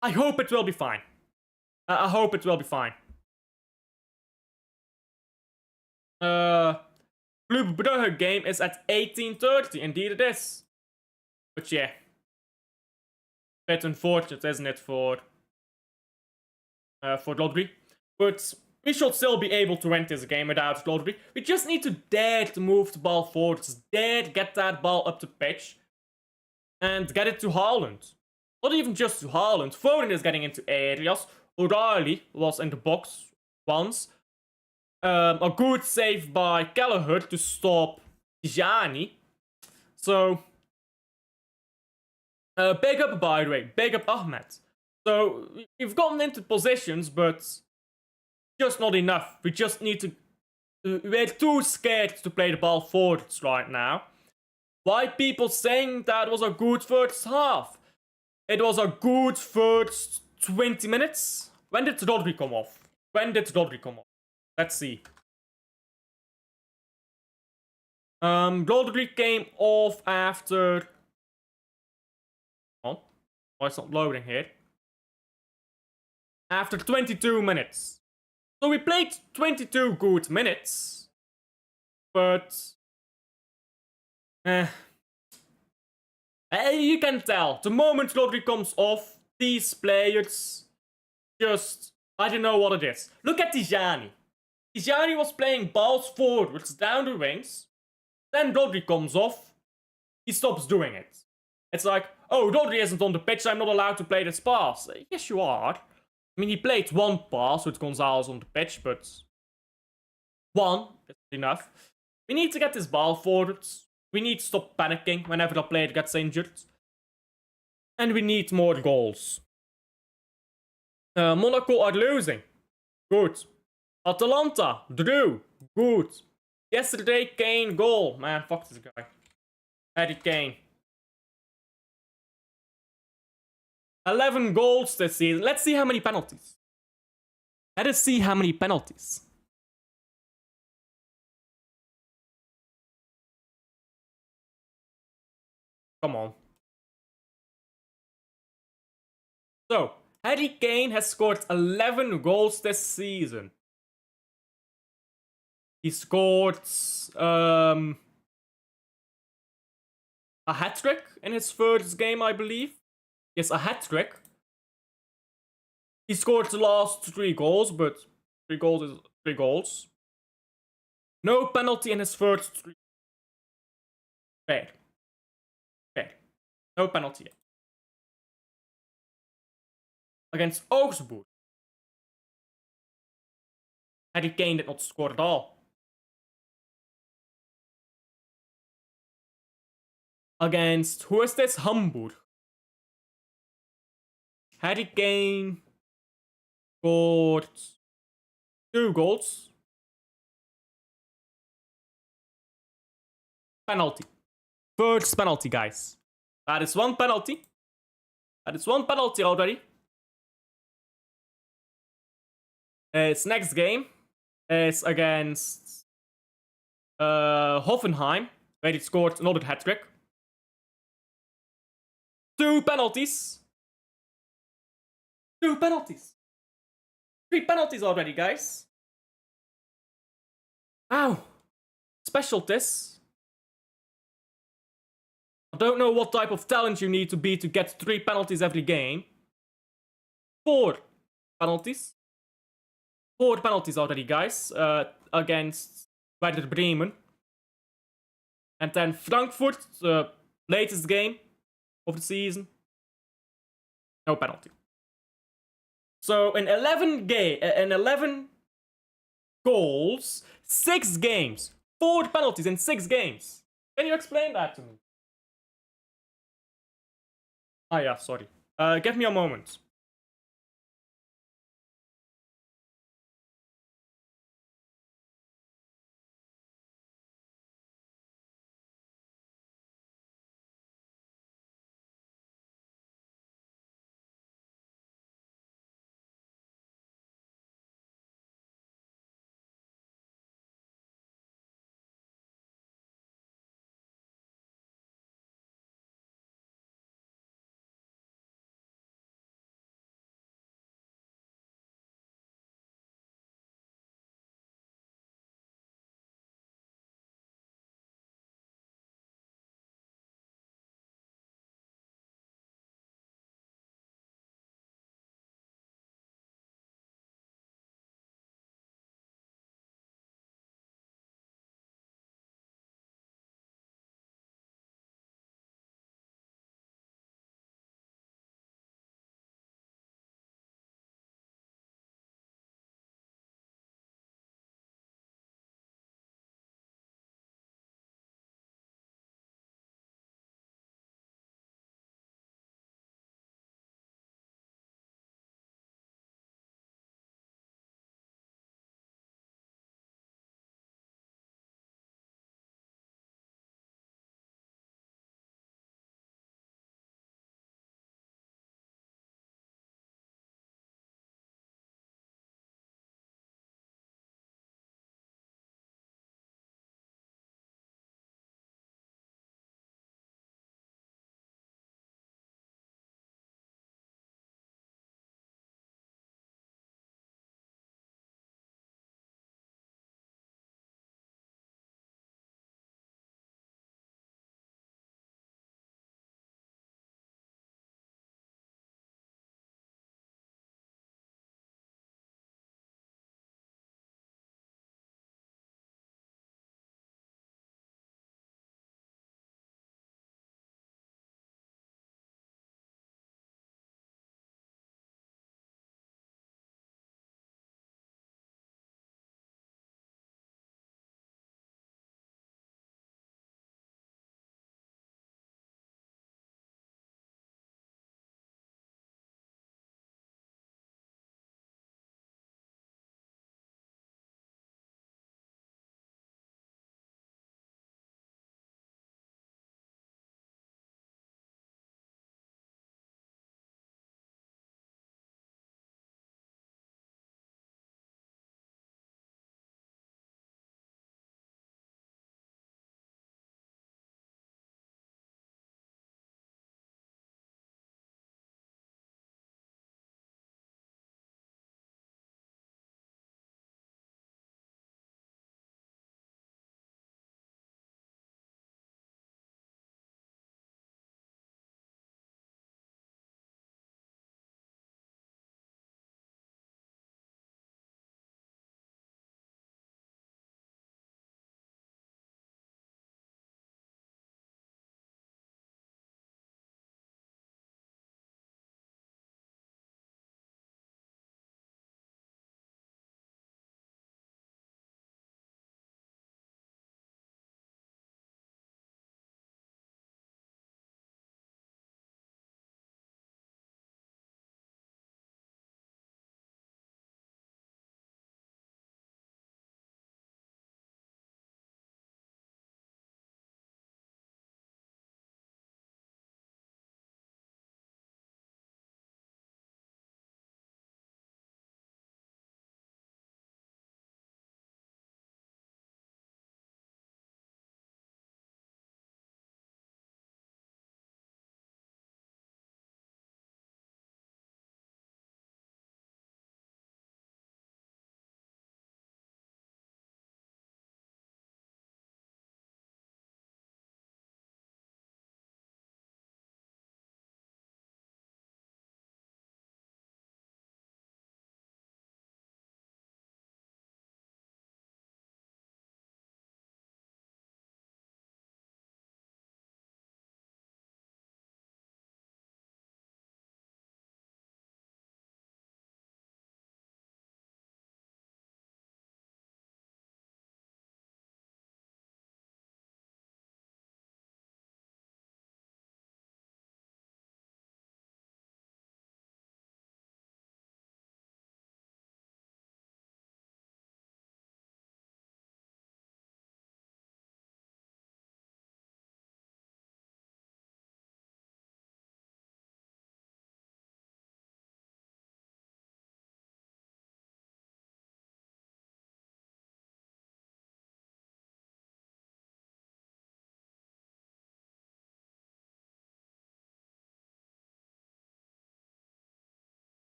I hope it will be fine. I hope it will be fine. Club Brugge game is at 18:30. Indeed it is. But yeah. Bit unfortunate, isn't it, for Rodri. But we should still be able to win this game without Rodri. We just need to dare to move the ball forward. Just dare to get that ball up the pitch. And get it to Haaland. Not even just to Haaland. Foden is getting into areas. O'Reilly was in the box once. A good save by Kelleher to stop Tijani. So, big up, by the way. Big up Ahmed. So, we've gotten into positions, but just not enough. We just need to... we're too scared to play the ball forwards right now. Why people saying that was a good first half? It was a good first 20 minutes. When did Rodri come off? Let's see. Rodri came off after... Oh, why it's not loading here? After 22 minutes. So we played 22 good minutes. But... you can tell. The moment Rodri comes off, these players just... I don't know what it is. Look at Tijani. Tijani was playing balls forwards down the wings. Then Rodri comes off. He stops doing it. It's like, oh, Rodri isn't on the pitch, I'm not allowed to play this pass. Yes, you are. I mean, he played one pass with Gonzalez on the pitch, but... one is enough. We need to get this ball forwards. We need to stop panicking whenever a player gets injured. And we need more goals. Monaco are losing. Good. Atalanta, drew. Good. Yesterday, Kane, goal. Man, fuck this guy. Harry Kane. 11 goals this season. Let's see how many penalties. Let us see how many penalties. Come on. So, Harry Kane has scored 11 goals this season. He scored a hat-trick in his first game, I believe. Yes, a hat-trick. He scored the last 3 goals, but 3 goals is 3 goals. No penalty in his first 3. Fair. Fair. No penalty yet. Against Augsburg, Harry Kane did not score at all. Against, who is this? Hamburg. Harry Kane scored 2 goals. Penalty. First penalty, guys. That is 1 penalty. That is 1 penalty already. His next game is against Hoffenheim, where he scored another hat-trick. 2 penalties. 2 penalties. 3 penalties already, guys. Ow. Special this. I don't know what type of talent you need to be to get 3 penalties every game. 4 penalties. 4 penalties already, guys. Against Werder Bremen. And then Frankfurt, the latest game of the season. No penalty. So in 11 goals, 6 games. 4 penalties in 6 games. Can you explain that to me? Ah, yeah, sorry. Give me a moment.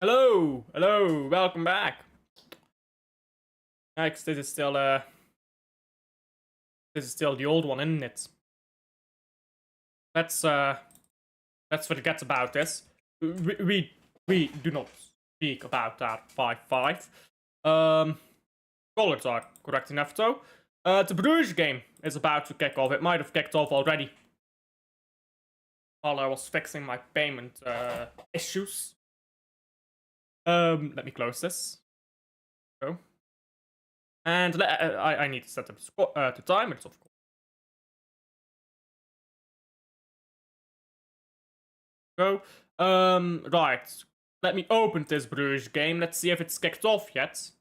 Hello, hello, welcome back. Yikes, this is still the old one, isn't it? Let's forget about this. We do not speak about that 5-5. Colors are correct enough though. The Bruges game is about to kick off. It might have kicked off already while I was fixing my payment issues. Let me close this. Go. And I need to set up the timers, of course. Go. Right. Let me open this Bruges game. Let's see if it's kicked off yet.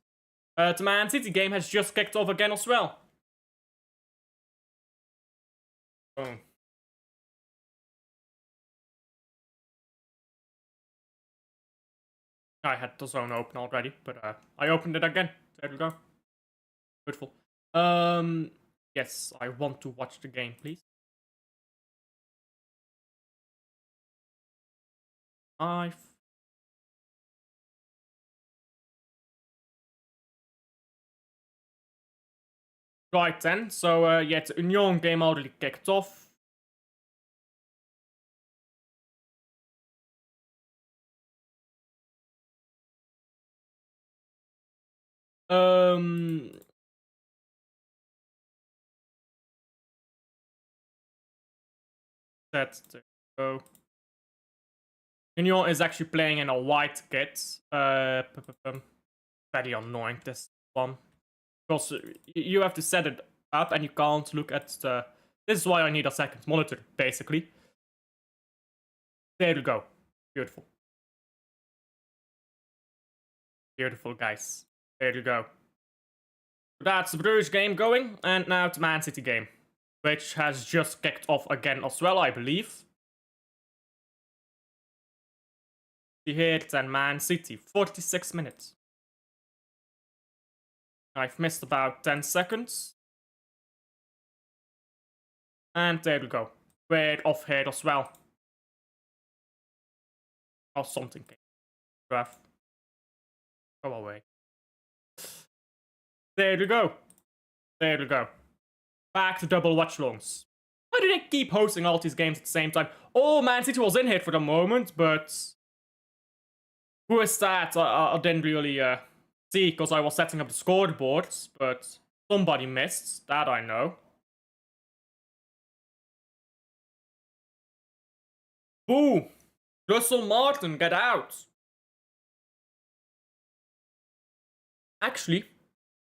The Man City game has just kicked off again as well. Oh. I had the zone open already, but I opened it again. There we go. Beautiful. Yes, I want to watch the game, please. Right then, so yeah, the Union game already kicked off. That's the go. Union is actually playing in a white kit. Very annoying, this one. Because you have to set it up and you can't look at the... This is why I need a second monitor, basically. There you go. Beautiful. Beautiful, guys. There you go. That's the Bruges game going, and now the Man City game, which has just kicked off again as well, I believe. Here then Man City, 46 minutes. I've missed about 10 seconds. And there we go. We're off here as well. Or something. Graph. Go away. There we go. There we go. Back to double watchalongs. Why do they keep hosting all these games at the same time? Oh, Man City was in here for the moment, but... Who is that? I didn't really see, because I was setting up the scoreboards, but somebody missed. That I know. Boo! Russell Martin, get out! Actually,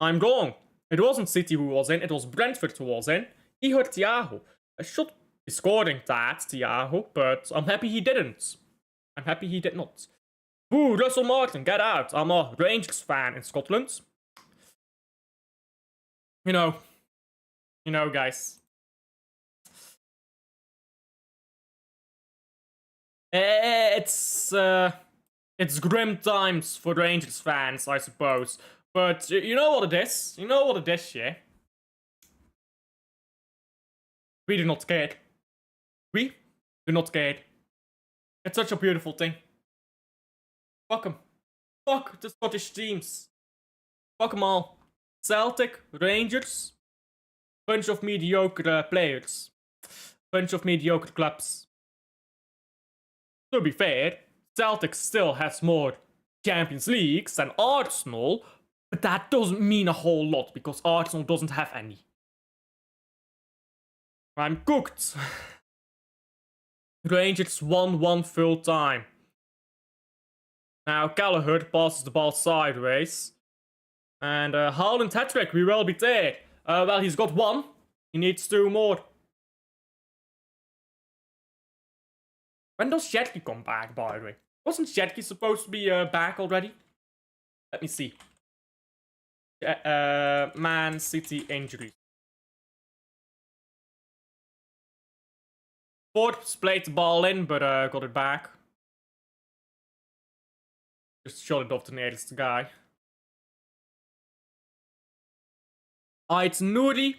I'm wrong. It wasn't City who was in, it was Brentford who was in. He hurt Thiago. I should be scoring that, Thiago, but I'm happy he didn't. I'm happy he did not. Boo, Russell Martin, get out. I'm a Rangers fan in Scotland. You know, guys. It's grim times for Rangers fans, I suppose. But you know what it is? You know what it is, yeah? We do not care. We do not care. It's such a beautiful thing. Fuck them. Fuck the Scottish teams. Fuck them all. Celtic, Rangers, bunch of mediocre players. Bunch of mediocre clubs. To be fair, Celtic still has more Champions Leagues than Arsenal, but that doesn't mean a whole lot, because Arsenal doesn't have any. I'm cooked. Rangers 1-1 full time. Now Gallagher passes the ball sideways. And Haaland hat-trick, we will be there. Well, he's got one. He needs two more. When does Shetty come back, by the way? Wasn't Shetty supposed to be back already? Let me see. Man City injuries. Forbes played the ball in, but got it back. Just shot it off the nearest guy. Ait Nouri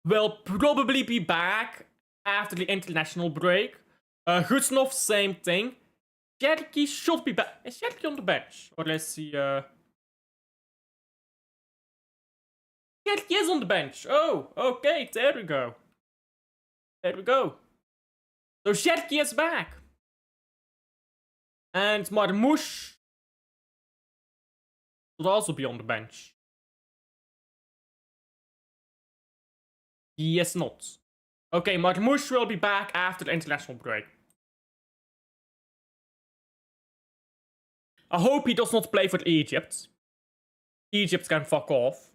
will probably be back after the international break. Gusnov, same thing. Sherky should be back. Is Sherky on the bench? Or let's see, Sherky is on the bench. Oh, okay, there we go. There we go. So Sherky is back. And Marmouche should also be on the bench. He is not. Okay, Marmouche will be back after the international break. I hope he does not play for Egypt. Egypt can fuck off.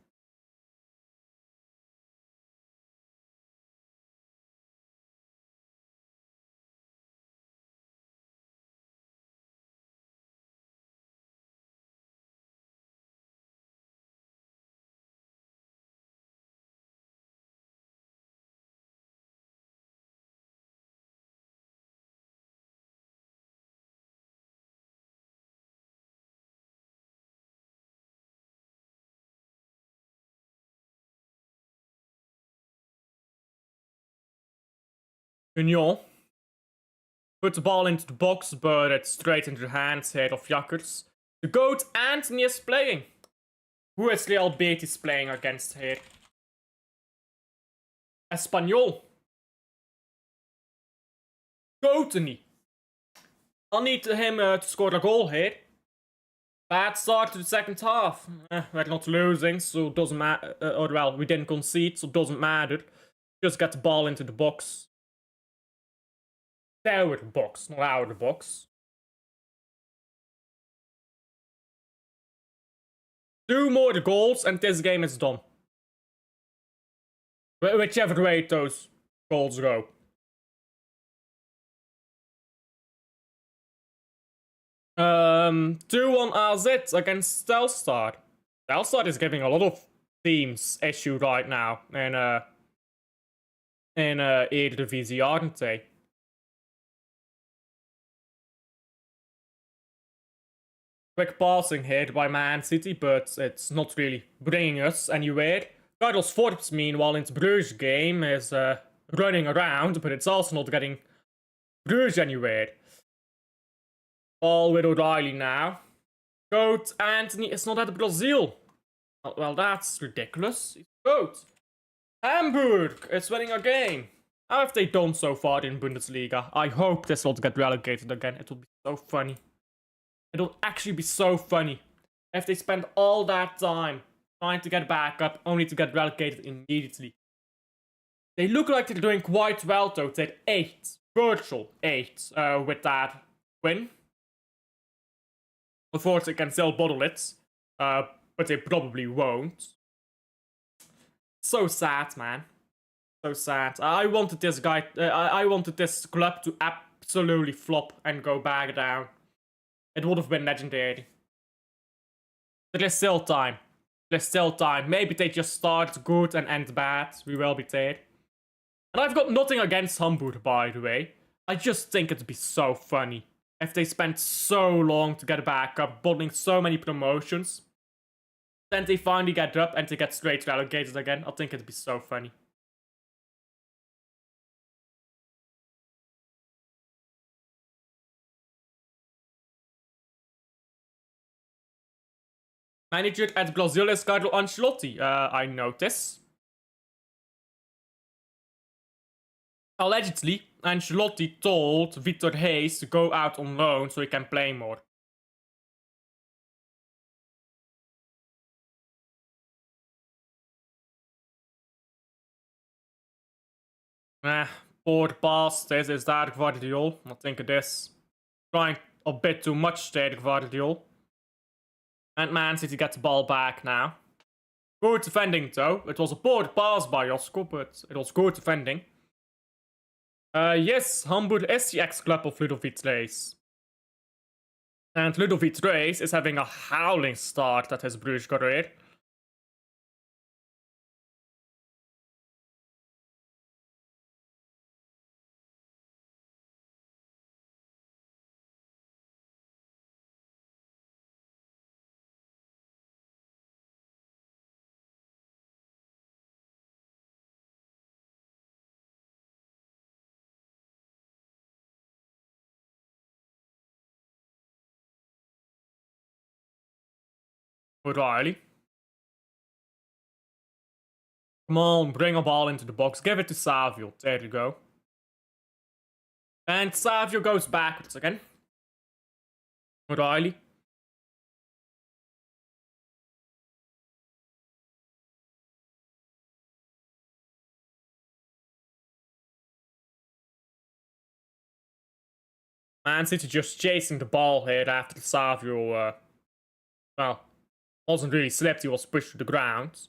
Union. Put the ball into the box, but it's straight into the hands here of Jakkers. The GOAT Anthony is playing. Who is Real Betis playing against here? Espanyol. Anthony. I need him to score a goal here. Bad start to the second half. We're not losing, so it doesn't matter. Or well, we didn't concede, so it doesn't matter. Just get the ball into the box. There with the box, not out of the box. 2 more goals and this game is done. Whichever way those goals go. 2-1 AZ against Telstar. Telstar is giving a lot of teams issue right now in Eredivisie, aren't they? Quick passing here by Man City, but it's not really bringing us anywhere. Carlos Forbes, meanwhile, in the Bruges game is running around, but it's also not getting Bruges anywhere. Ball with O'Reilly now. GOAT Anthony is not at Brazil. Well, that's ridiculous. He's GOAT. Hamburg is winning a game. How have they done so far in Bundesliga? I hope this will get relegated again. It will be so funny. It'll actually be so funny if they spend all that time trying to get back up, only to get relegated immediately. They look like they're doing quite well though. They're 8, virtual 8, with that win. Of course, they can still bottle it, but they probably won't. So sad, man. So sad. I wanted this guy. I wanted this club to absolutely flop and go back down. It would have been legendary. There is still time. There's still time. Maybe they just start good and end bad. We will be there. And I've got nothing against Hamburg, by the way. I just think it'd be so funny if they spent so long to get back up, bottling so many promotions. Then they finally get up and they get straight relegated again. I think it'd be so funny. Manager at Brazil is Carlo Ancelotti, I notice. Allegedly, Ancelotti told Vitor Hayes to go out on loan so he can play more. Poor pass, this is that Guardiol. I think it is. Trying a bit too much there, Guardiol. And Man City gets the ball back now. Good defending though. It was a poor pass by Josko, but it was good defending. Yes, Hamburg is the ex-club of Ludovic Reis. And Ludovic Reis is having a howling start at his Bruges career. O'Reilly. Come on, bring a ball into the box. Give it to Savio. There you go. And Savio goes backwards again. O'Reilly. Man City just chasing the ball here after Savio, well, wasn't really slipped, he was pushed to the ground.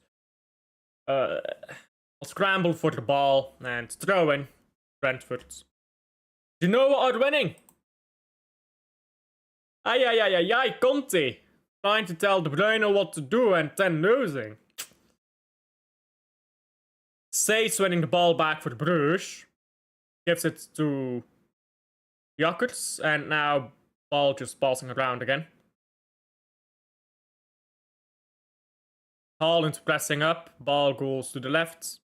Scramble for the ball and throw in Brentford. You know what are winning? Ay, Conte. Trying to tell De Bruyne what to do and then losing. Says winning the ball back for Bruges. Gives it to Jakkers, and now ball just passing around again. Haaland pressing up, ball goes to the left.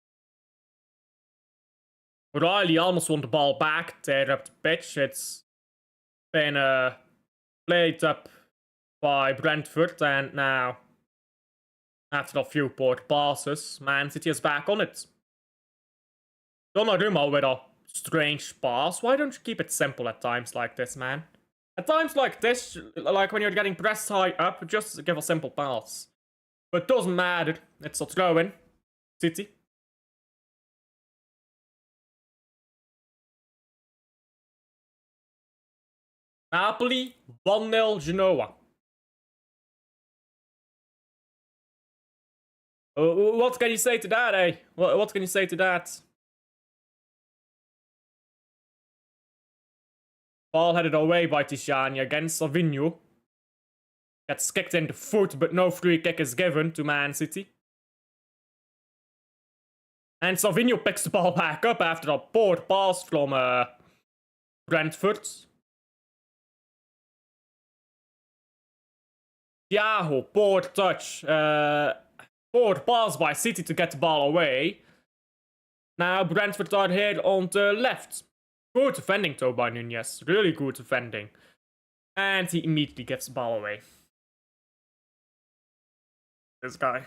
O'Reilly almost won the ball back there up the pitch. It's been played up by Brentford, and now, after a few poor passes, Man City is back on it. Donnarumma with a strange pass. Why don't you keep it simple at times like this, man? At times like this, like when you're getting pressed high up, just give a simple pass. But it doesn't matter. It's a throw-in. City. Napoli, 1-0 Genoa. What can you say to that, eh? What can you say to that? Ball headed away by Tishani against Savinho. Gets kicked in the foot, but no free kick is given to Man City. And Savinho picks the ball back up after a poor pass from Brentford. Thiago, poor touch. Poor pass by City to get the ball away. Now Brentford are here on the left. Good defending though by Nunez. Really good defending. And he immediately gives the ball away. This guy.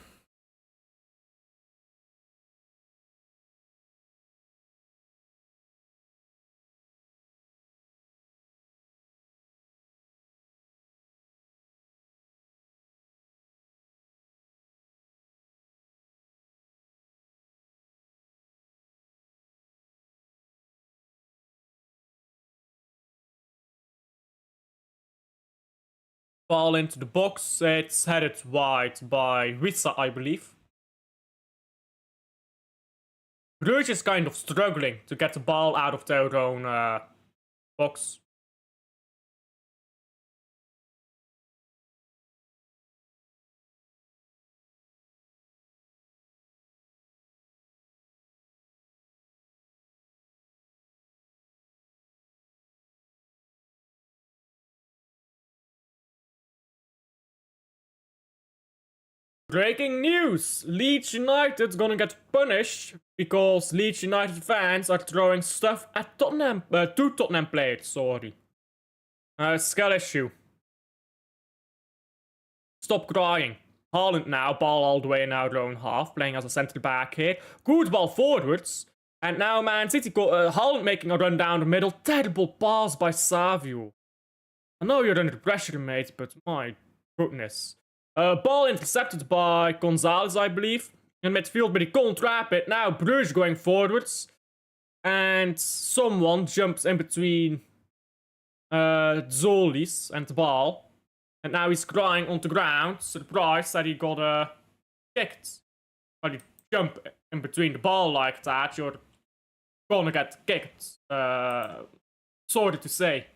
Ball into the box. It's headed wide by Wissa, I believe. Bruges is kind of struggling to get the ball out of their own box. Breaking news! Leeds United gonna get punished because Leeds United fans are throwing stuff at Tottenham, two Tottenham players, sorry. Skill issue. Stop crying. Haaland now, ball all the way in our own half, playing as a centre back here. Good ball forwards. And now Man City, Haaland making a run down the middle. Terrible pass by Savio. I know you're under pressure, mate, but my goodness. Ball intercepted by Gonzalez, I believe. In midfield, but he can't trap it. Now Bruges going forwards. And someone jumps in between Zolis and the ball. And now he's crying on the ground. Surprised that he got kicked. When you jump in between the ball like that, you're gonna get kicked. Sorry to say.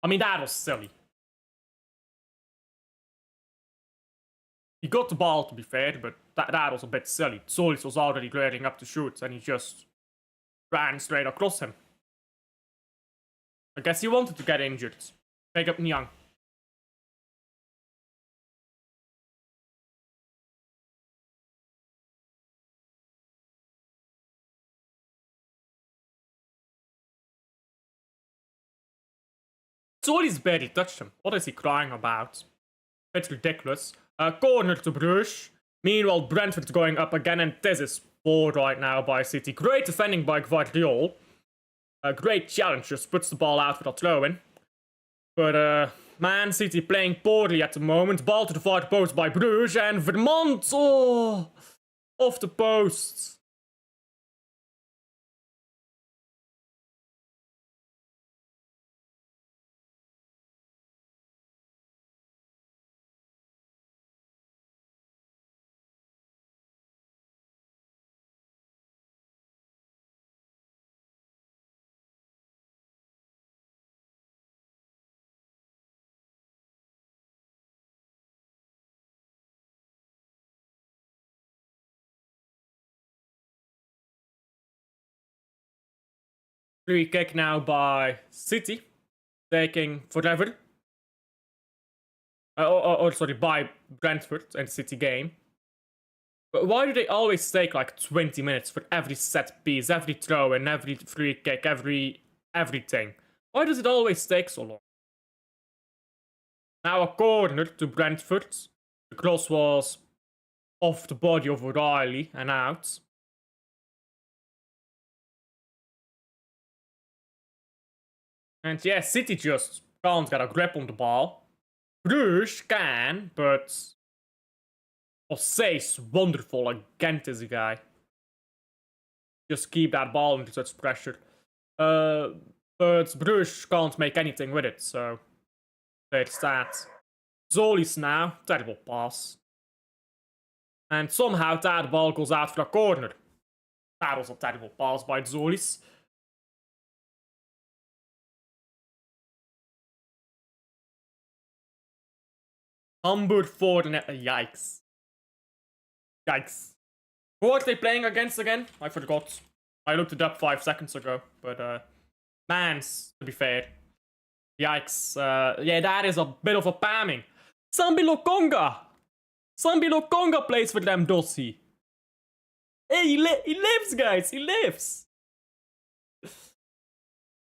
I mean, that was silly. He got the ball, to be fair, but that was a bit silly. Solis was already gearing up to shoot, and he just ran straight across him. I guess he wanted to get injured. Pick up Nyang. Zolis barely touched him. What is he crying about? It's ridiculous. Corner to Bruges. Meanwhile, Brentford going up again, and this is bored right now by City. Great defending by Guardiol. A great challenge, just puts the ball out without throwing. But Man City playing poorly at the moment. Ball to the far post by Bruges, and Vermont, oh, off the post. Free kick now by City, taking forever. Sorry, by Brentford and City game. But why do they always take like 20 minutes for every set piece, every throw in, every free kick, everything? Why does it always take so long? Now a corner to Brentford. The cross was off the body of O'Reilly and out. And yeah, City just can't get a grip on the ball. Bruges can, but Osse's wonderful against this guy. Just keep that ball under such pressure. But Bruges can't make anything with it, so there's that. Zolis now, terrible pass. And somehow that ball goes out for a corner. That was a terrible pass by Zolis. Hamburg for the net. Yikes. Yikes. Who are they playing against again? I forgot. I looked it up 5 seconds ago. But, Mans, to be fair. Yikes. Yeah, that is a bit of a pamming. Sambi Lokonga! Sambi Lokonga plays for them, does he? Hey, he lives, guys! He lives!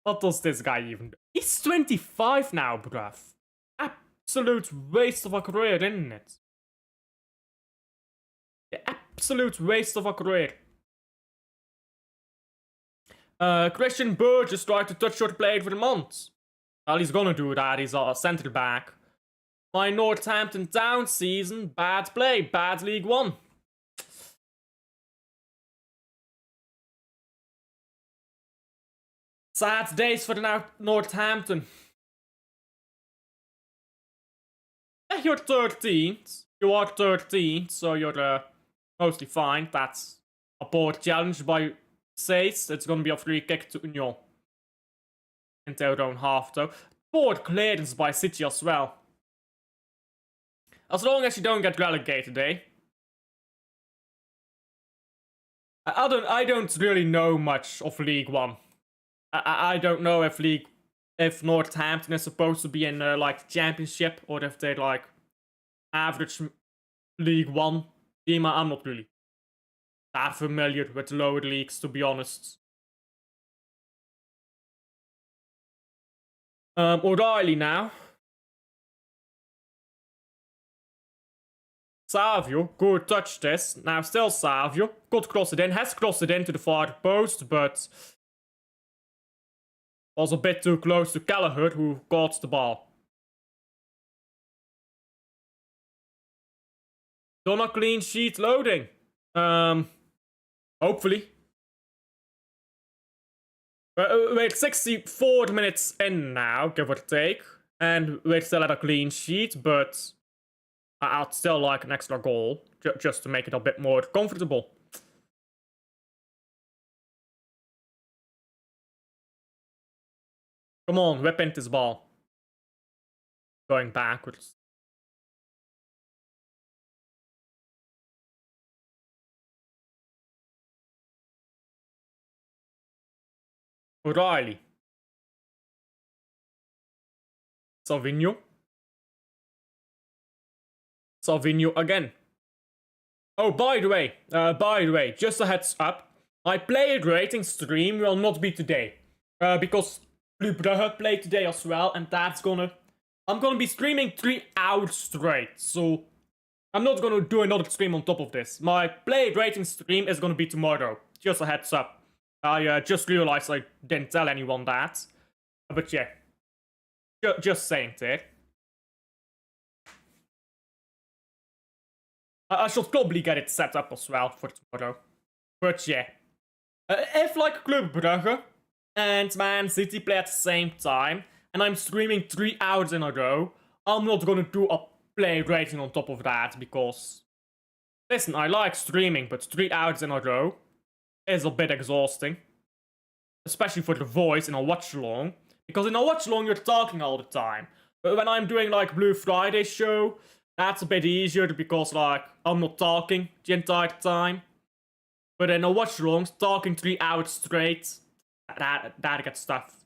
What does this guy even do? He's 25 now, bruv. Absolute waste of a career, isn't it? The absolute waste of a career. Christian Burgess tried to touch short play for Vermont. Well, he's gonna do that. He's a centre back. My Northampton Town season, bad play, bad League One. Sad days for the Northampton. You're 13th. You are 13th, so you're mostly fine. That's a poor challenge by Sace. It's gonna be a free kick to Union. Into their own half, though. Poor clearance by City as well. As long as you don't get relegated, eh? I don't really know much of League One. I don't know if Northampton is supposed to be in like Championship, or if they're like average League One team. I'm not really that familiar with the lower leagues, to be honest. O'Reilly now. Savio, good touch this. Now still Savio. Could cross it in, has crossed it into the far post, but was a bit too close to Kelleher, who caught the ball. Done a clean sheet loading. Hopefully. We're 64 minutes in now, give or take. And we're still at a clean sheet, but I'd still like an extra goal, just to make it a bit more comfortable. Come on, whip into this ball. Going backwards. O'Reilly. Savinho. Savinho again. Oh, by the way, just a heads up. My player rating stream will not be today. Because Blue Brugge played today as well, and I'm gonna be streaming 3 hours straight, so I'm not gonna do another stream on top of this. My play rating stream is gonna be tomorrow. Just a heads up. I just realized I didn't tell anyone that. But yeah. Just saying it. I should probably get it set up as well for tomorrow. But yeah. If like Club Brugge and Man City play at the same time, and I'm streaming 3 hours in a row, I'm not gonna do a play rating on top of that, because... Listen, I like streaming, but 3 hours in a row is a bit exhausting. Especially for the voice in a watch-along. Because in a watch-along, you're talking all the time. But when I'm doing, like, Blue Friday show, that's a bit easier, because, like, I'm not talking the entire time. But in a watch-along, talking 3 hours straight, that gets tough.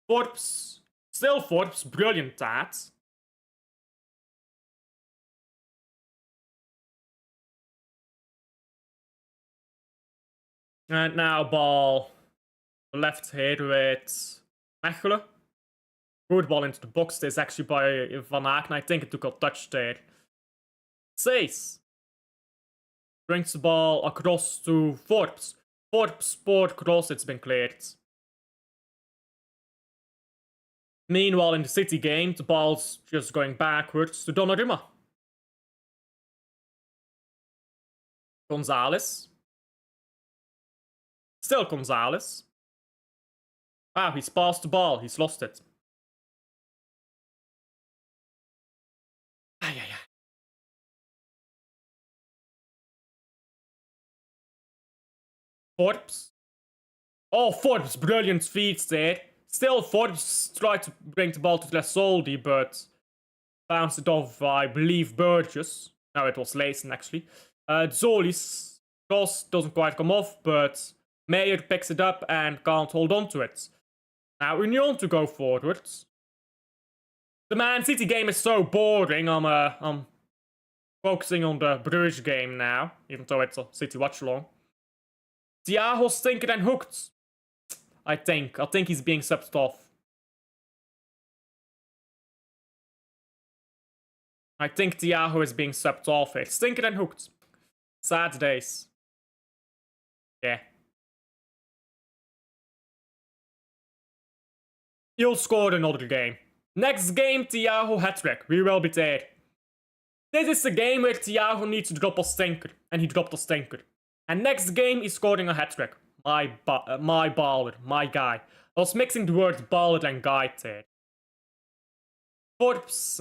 Forbes. Still Forbes, brilliant at. And now ball left here with Mechelen. Good ball into the box. This actually by Van Aken. I think it took a touch there. Says. Brings the ball across to Forbes. Forbes sport cross. It's been cleared. Meanwhile, in the City game, the ball's just going backwards to Donnarumma. Gonzalez. Still Gonzalez. Wow, he's passed the ball. He's lost it. Forbes. Oh, Forbes, brilliant feeds there. Still, Forbes tried to bring the ball to Lesoldi, but bounced it off, I believe, Burgess. No, it was Layson, actually. Zoli's cross doesn't quite come off, but Meyer picks it up and can't hold on to it. Now, Union to go forwards. The Man City game is so boring, I'm focusing on the Bruges game now, even though it's a City watch-along. Thiago's thinking and hooked. I think he's being subbed off. I think Thiago is being subbed off here. Stinker and hooked. Sad days. Yeah. He'll score another game. Next game, Thiago hat-trick. We will be there. This is the game where Thiago needs to drop a stinker. And he dropped a stinker. And next game, he's scoring a hat-trick. My baller. My guy. I was mixing the words baller and guy there. Forbes.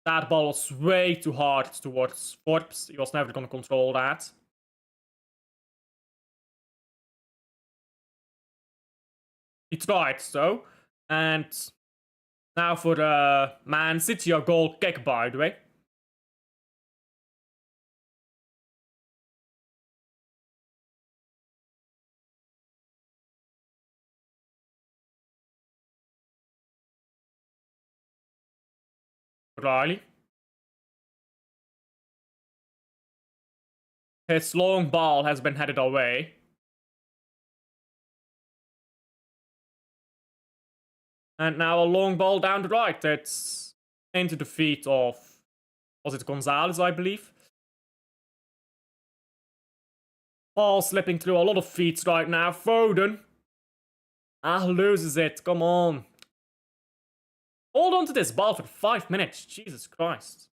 That ball was way too hard towards Forbes. He was never going to control that. He tried, so. And now for the Man City, a goal kick, by the way. Riley. His long ball has been headed away. And now a long ball down the right. It's into the feet of... Was it Gonzalez, I believe? Ball slipping through a lot of feet right now. Foden. Loses it. Come on. Hold on to this ball for 5 minutes. Jesus Christ.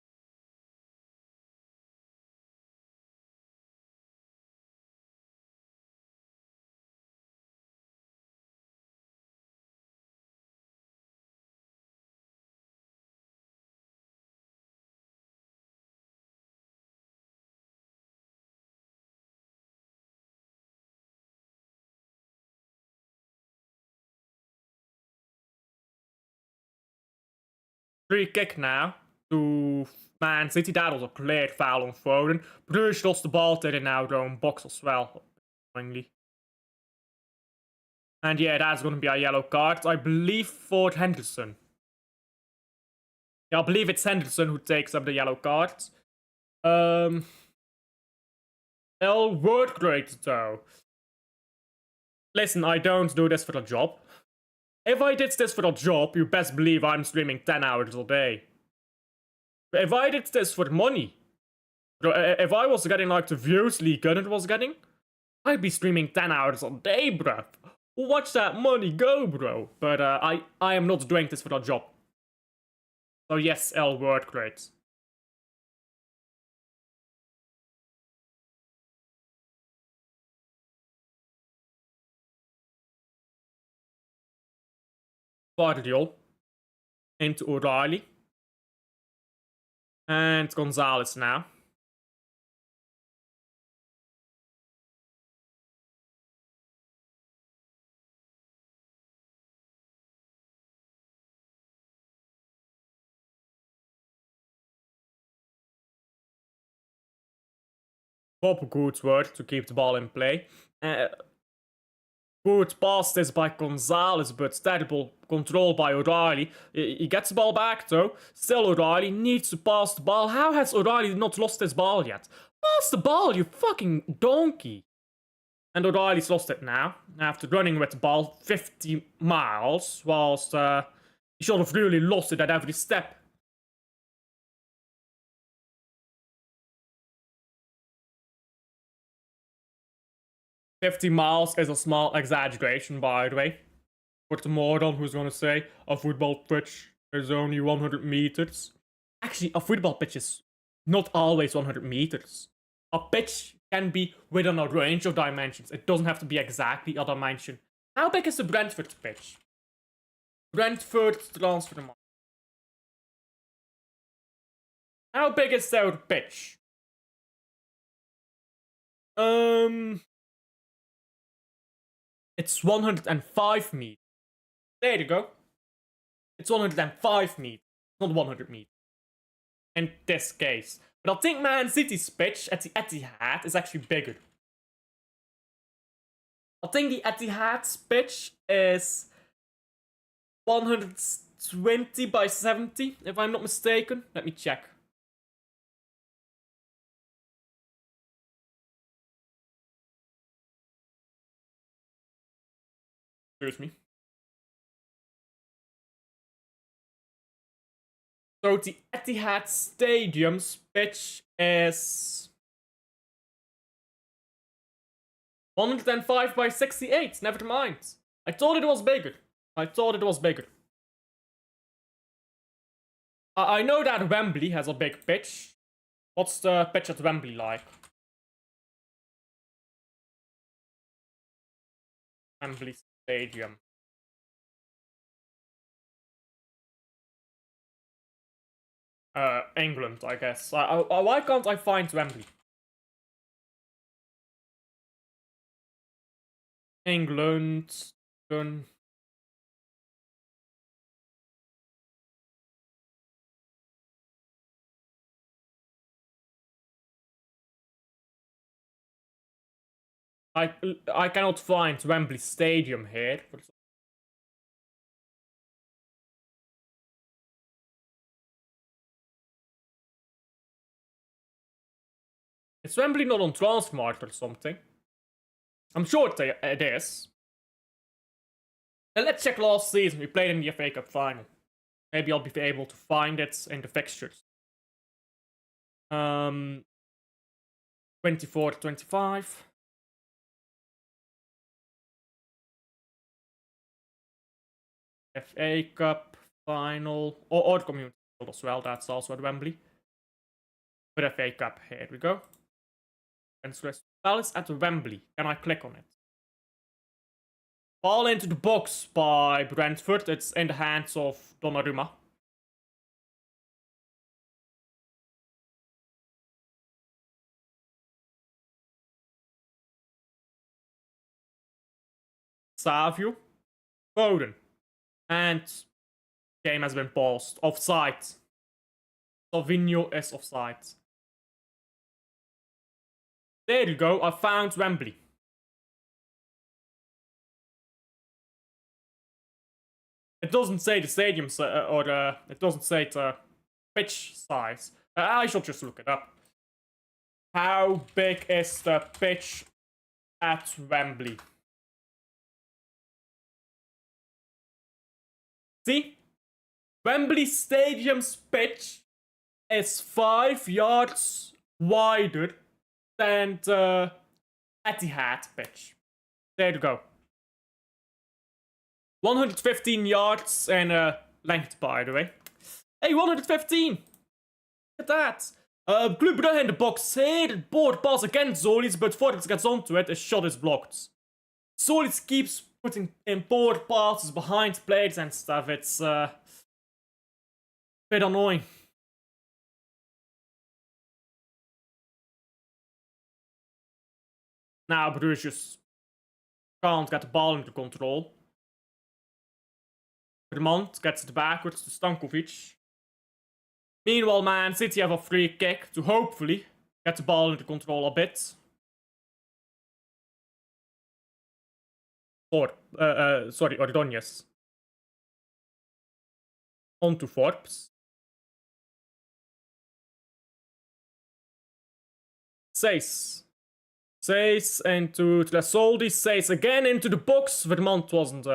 Free kick now to Man City. That was a clear foul on Foden. Bruges lost the ball to now their own box as well. And yeah, that's going to be a yellow card, I believe, for Henderson. Yeah, I believe it's Henderson who takes up the yellow card. Word great though. Listen, I don't do this for the job. If I did this for the job, you best believe I'm streaming 10 hours a day. If I did this for money, if I was getting like the views Lee Gunner was getting, I'd be streaming 10 hours a day, bruv. Watch that money go, bro. But I am not doing this for the job. So yes, L word grades. Guardiol into O'Reilly. And Gonzalez now. Bob good work to keep the ball in play. Good pass this by Gonzalez, but terrible control by O'Reilly. He gets the ball back though. Still O'Reilly needs to pass the ball. How has O'Reilly not lost this ball yet? Pass the ball, you fucking donkey. And O'Reilly's lost it now, after running with the ball 50 miles, whilst he should have really lost it at every step. "50 miles is a small exaggeration, by the way. For the moron who's gonna say a football pitch is only 100 meters. Actually, a football pitch is not always 100 meters. A pitch can be within a range of dimensions. It doesn't have to be exactly a dimension. How big is the Brentford pitch? Brentford transfer market. How big is their pitch? It's 105 meters. There you go. It's 105 meters, not 100 meters. In this case. But I think Man City's pitch at the Etihad is actually bigger. I think the Etihad's pitch is 120 by 70, if I'm not mistaken. Let me check. Excuse me. So the Etihad Stadium's pitch is 105 by 68. Never mind. I thought it was bigger. I know that Wembley has a big pitch. What's the pitch at Wembley like? Wembley Stadium. England, I guess. Why can't I find Wembley? England. I cannot find Wembley Stadium here. Is Wembley not on Transmart or something? I'm sure it is. And let's check last season. We played in the FA Cup final. Maybe I'll be able to find it in the fixtures. 24-25. FA Cup final. Or Community Shield as well. That's also at Wembley. But FA Cup. Here we go. And Crystal Palace at Wembley. Can I click on it? Ball into the box by Brentford. It's in the hands of Donnarumma. Savio. Foden. And game has been paused. Offside. Salvinho is offside. There you go. I found Wembley. It doesn't say the stadium it doesn't say the pitch size. I should just look it up. How big is the pitch at Wembley? See? Wembley Stadium's pitch is 5 yards wider than the Etihad pitch. There you go. 115 yards and length, by the way. Hey, 115! Look at that. Club Brugge in the box here. Board pass against Zolis, but before it gets onto it, a shot is blocked. Zolis keeps putting in board passes behind players and stuff. It's a bit annoying. Now Bruges just can't get the ball under control. Vermont gets it backwards to Stankovic. Meanwhile, Man City have a free kick to hopefully get the ball under control a bit. Ordonez. On to Forbes. Says into Tlasoldi. Says again into the box. Vermont wasn't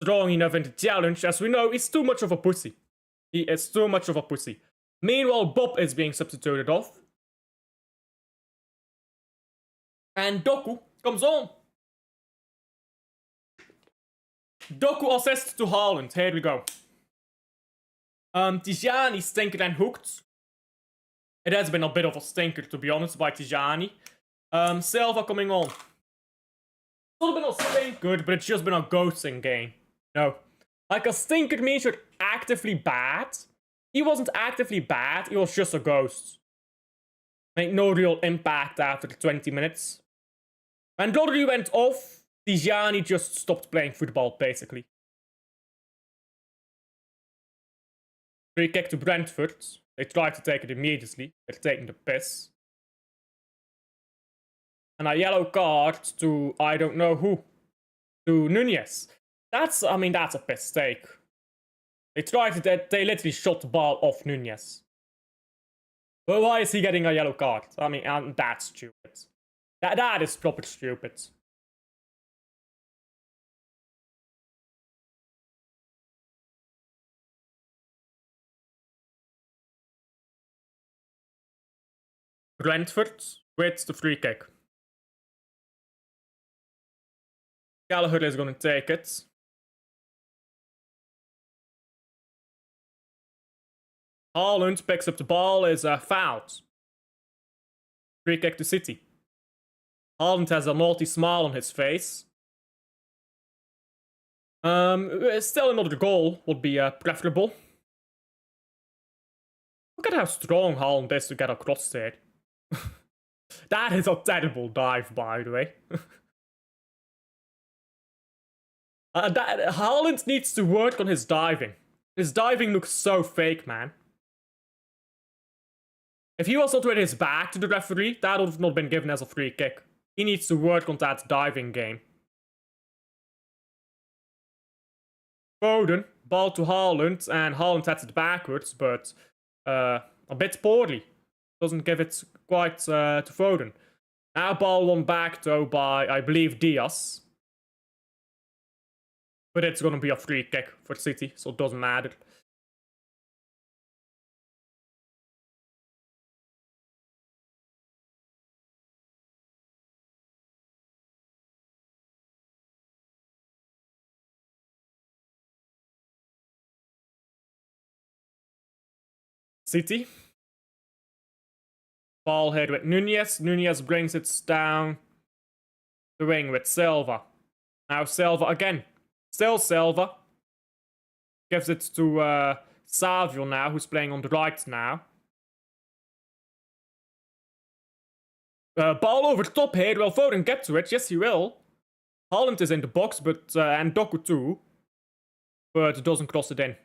strong enough in the challenge. As we know, he's too much of a pussy. He is too much of a pussy. Meanwhile, Bob is being substituted off. And Doku comes on. Doku assist to Haaland. Here we go. Tijani stinker and hooked. It has been a bit of a stinker, to be honest, by Tijani. Silva coming on. It's not been a stinker, but it's just been a ghosting game. No. Like, a stinker means you're actively bad. He wasn't actively bad, he was just a ghost. Made no real impact after the 20 minutes. When Rodri went off, Tijani just stopped playing football, basically. Free kick to Brentford. They tried to take it immediately. They're taking the piss. And a yellow card to I don't know who. To Nunez. That's a mistake. They literally shot the ball off Nunez. But why is he getting a yellow card? That's stupid. That is proper stupid. Brentford with the free kick. Gallagher is going to take it. Haaland picks up the ball, is fouled. Free kick to City. Haaland has a naughty smile on his face. Still another goal would be preferable. Look at how strong Haaland is to get across there. That is a terrible dive, by the way. Haaland needs to work on his diving. His diving looks so fake, man. If he was not with his back to the referee, that would have not been given as a free kick. He needs to work on that diving game. Foden, ball to Haaland, and Haaland heads it backwards, but a bit poorly. Doesn't give it quite to Foden. Now ball won back though by, I believe, Diaz. But it's gonna be a free kick for City, so it doesn't matter. City. Ball here with Nunez. Nunez brings it down the wing with Silva. Now Silva again. Still Silva. Gives it to Savio now, who's playing on the right now. Ball over the top here. Will Foden get to it? Yes, he will. Haaland is in the box, but and Doku too. But it doesn't cross it in.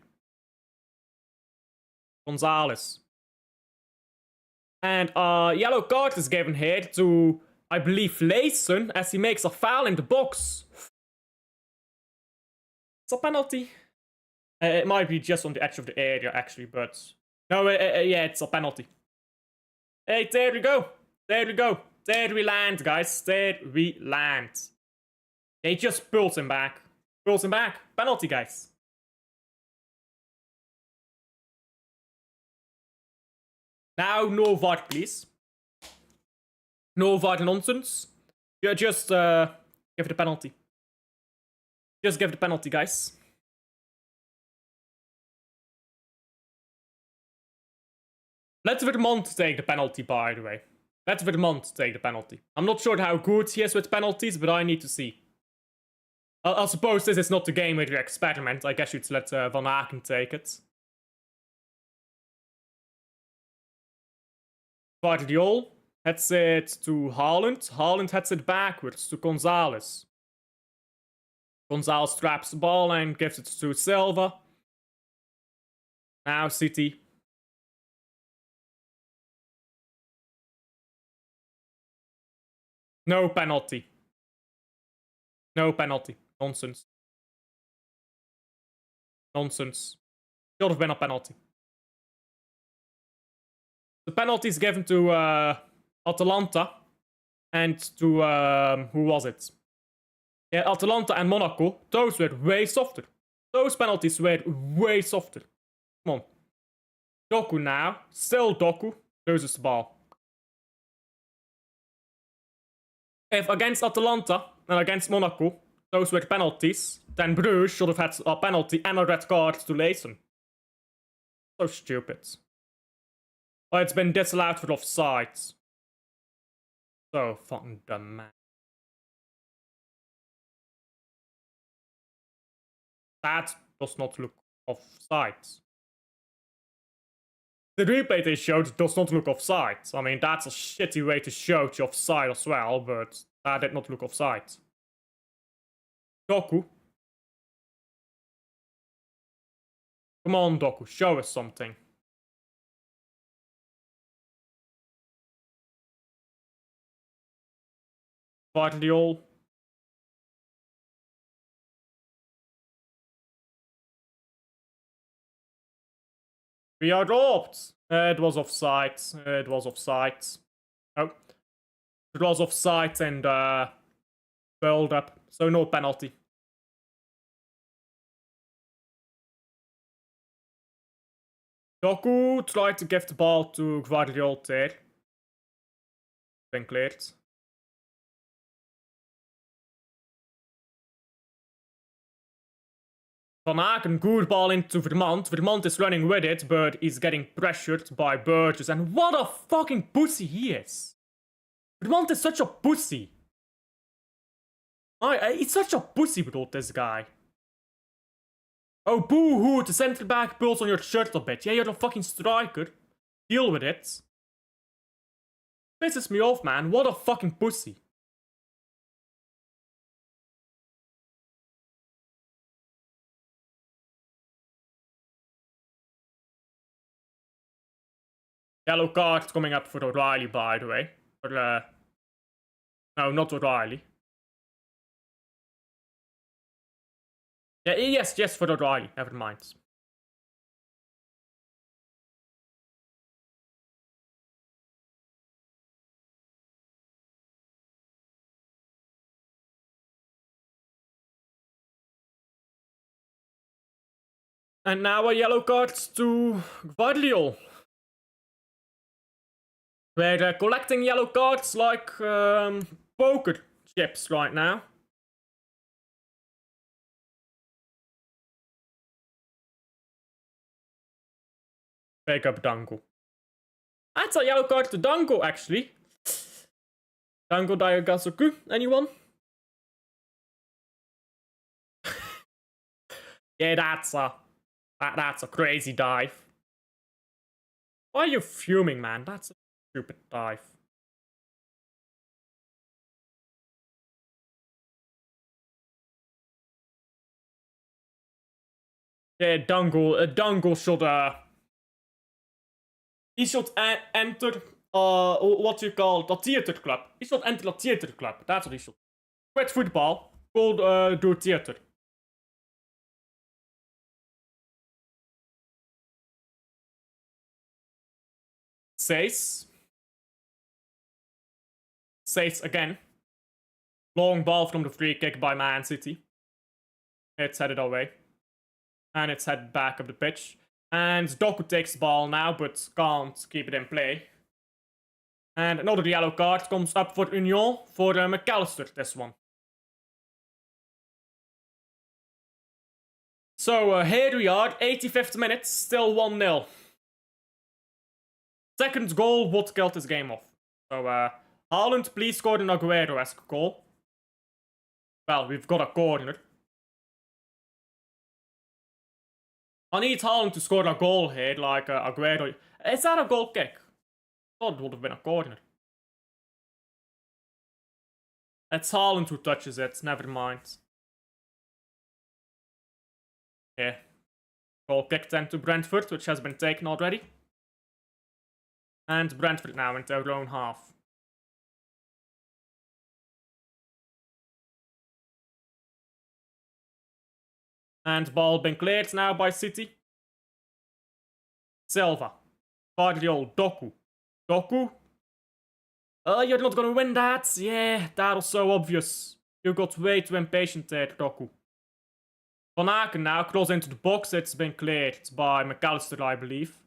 Gonzalez. And yellow card is given here to, I believe, Leeson, as he makes a foul in the box. It's a penalty. It might be just on the edge of the area, actually, but... No, yeah, it's a penalty. Hey, there we go. There we go. There we land, guys. There we land. They just pulls him back. Pulls him back. Penalty, guys. Now, no VAR, please. No VAR nonsense. Just give the penalty. Just give the penalty, guys. Let Vermont take the penalty, by the way. Let Vermont take the penalty. I'm not sure how good he is with penalties, but I need to see. I suppose this is not the game with your experiment. I guess you'd let Van Aken take it. Guardiol heads it to Haaland. Haaland heads it backwards to Gonzalez. Gonzalez traps the ball and gives it to Silva. Now City. No penalty. No penalty. Nonsense. Nonsense. Should have been a penalty. The penalty is given to Atalanta and to who was it? Yeah, Atalanta and Monaco. Those were way softer. Those penalties were way softer. Come on. Doku now. Still Doku. Loses the ball. If against Atalanta and against Monaco, those were penalties, then Bruges should have had a penalty and a red card to Leeson. So stupid. Oh, it's been disallowed for offside. So fucking dumb, man. That does not look offside. The replay they showed does not look offside. I mean, that's a shitty way to show the offside as well, but that did not look offside. Doku. Come on, Doku, show us something. Guardiol. We are dropped. It was offside. It was offside. Oh. It was offside and build up. So no penalty. Doku tried to give the ball to Guardiol there. Been cleared. Van Aken, good ball into Vermont. Vermont is running with it, but he's getting pressured by Burgess. And what a fucking pussy he is. Vermont is such a pussy. He's such a pussy, bro, this guy. Oh, boo-hoo, the centre back pulls on your shirt a bit. Yeah, you're a fucking striker. Deal with it. Pisses me off, man. What a fucking pussy. Yellow card coming up for O'Reilly, by the way. Or, no, not O'Reilly. Yeah, yes, for O'Reilly. Never mind. And now a yellow card to Guardiol. We're collecting yellow cards like poker chips right now. Pick up Dango. That's a yellow card to Dango, actually. Dango Daigasoku, anyone? Yeah, that's a crazy dive. Why are you fuming, man? That's a stupid dive. Yeah, Dango should he should enter what you call a theater club. He should enter a theater club. That's what he should. Quit football. Go do theater. Says again. Long ball from the free kick by Man City. It's headed away. And it's headed back up the pitch. And Doku takes the ball now, but can't keep it in play. And another yellow card comes up for Union, for McAllister, this one. So here we are, 85th minute, still 1-0. Second goal would kill this game off. So Haaland, please score an Aguero-esque goal. Well, we've got a corner. I need Haaland to score a goal here, like Aguero. Is that a goal kick? I thought it would have been a corner. It's Haaland who touches it, never mind. Yeah. Goal kicked into Brentford, which has been taken already. And Brentford now into their own half. And ball being cleared now by City. Silva. Guardiola. Doku. Doku. You're not gonna win that. Yeah, that was so obvious. You got way too impatient there, Doku. Van Aken now, close into the box. It's been cleared by McAllister, I believe.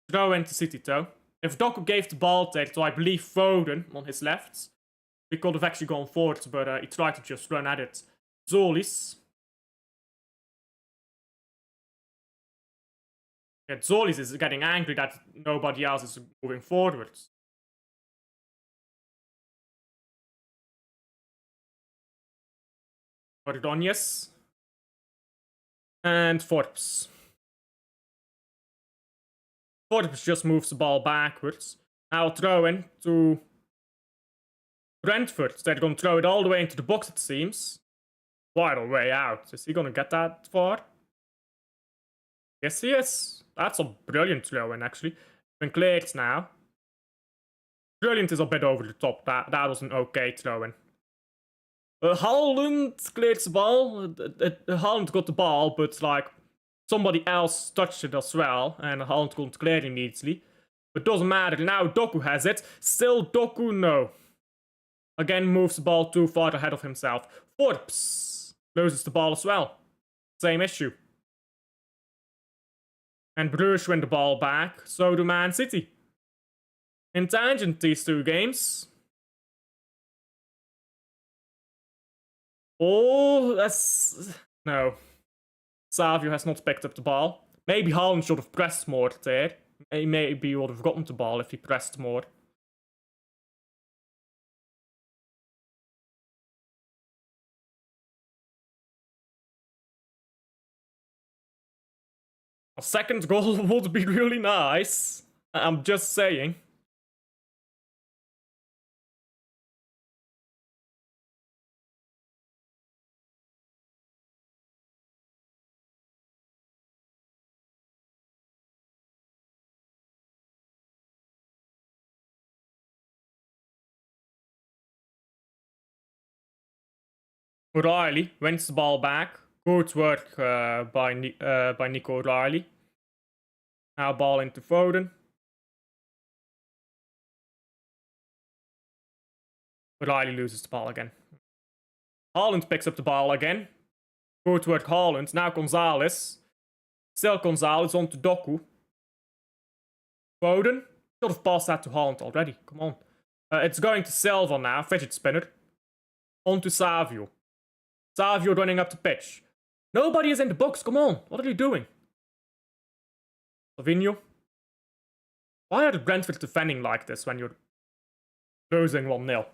Throw into City, though. If Doku gave the ball there to, I believe, Foden on his left, we could have actually gone forward, but he tried to just run at it. Zolis. Yeah, Zolis is getting angry that nobody else is moving forwards. Ordonez. And Forbes. Forbes just moves the ball backwards. Now throw in to Brentford. They're going to throw it all the way into the box, it seems. Quite a way out. Is he going to get that far? Yes, he is. That's a brilliant throw in, actually. Been cleared now. Brilliant is a bit over the top. That was an okay throw in. Haaland cleared the ball. Haaland got the ball, but like somebody else touched it as well, and Haaland couldn't clear it immediately. But doesn't matter. Now Doku has it. Still Doku, no. Again, moves the ball too far ahead of himself. Forbes loses the ball as well. Same issue. And Bruges win the ball back. So do Man City. In tangent, these two games. Oh, that's... No. Savio has not picked up the ball. Maybe Haaland should have pressed more there. Maybe he would have gotten the ball if he pressed more. A second goal would be really nice. I'm just saying. O'Reilly wins the ball back. Good work by Nico O'Reilly. Now ball into Foden. O'Reilly loses the ball again. Haaland picks up the ball again. Good work, Haaland. Now Gonzalez. Still Gonzalez on to Doku. Foden. Should have passed that to Haaland already. Come on. It's going to Silva now. Fidget spinner. On to Savio. Savio running up the pitch. Nobody is in the box. Come on. What are you doing? Savinho. Why are the Brentford defending like this when you're losing 1-0?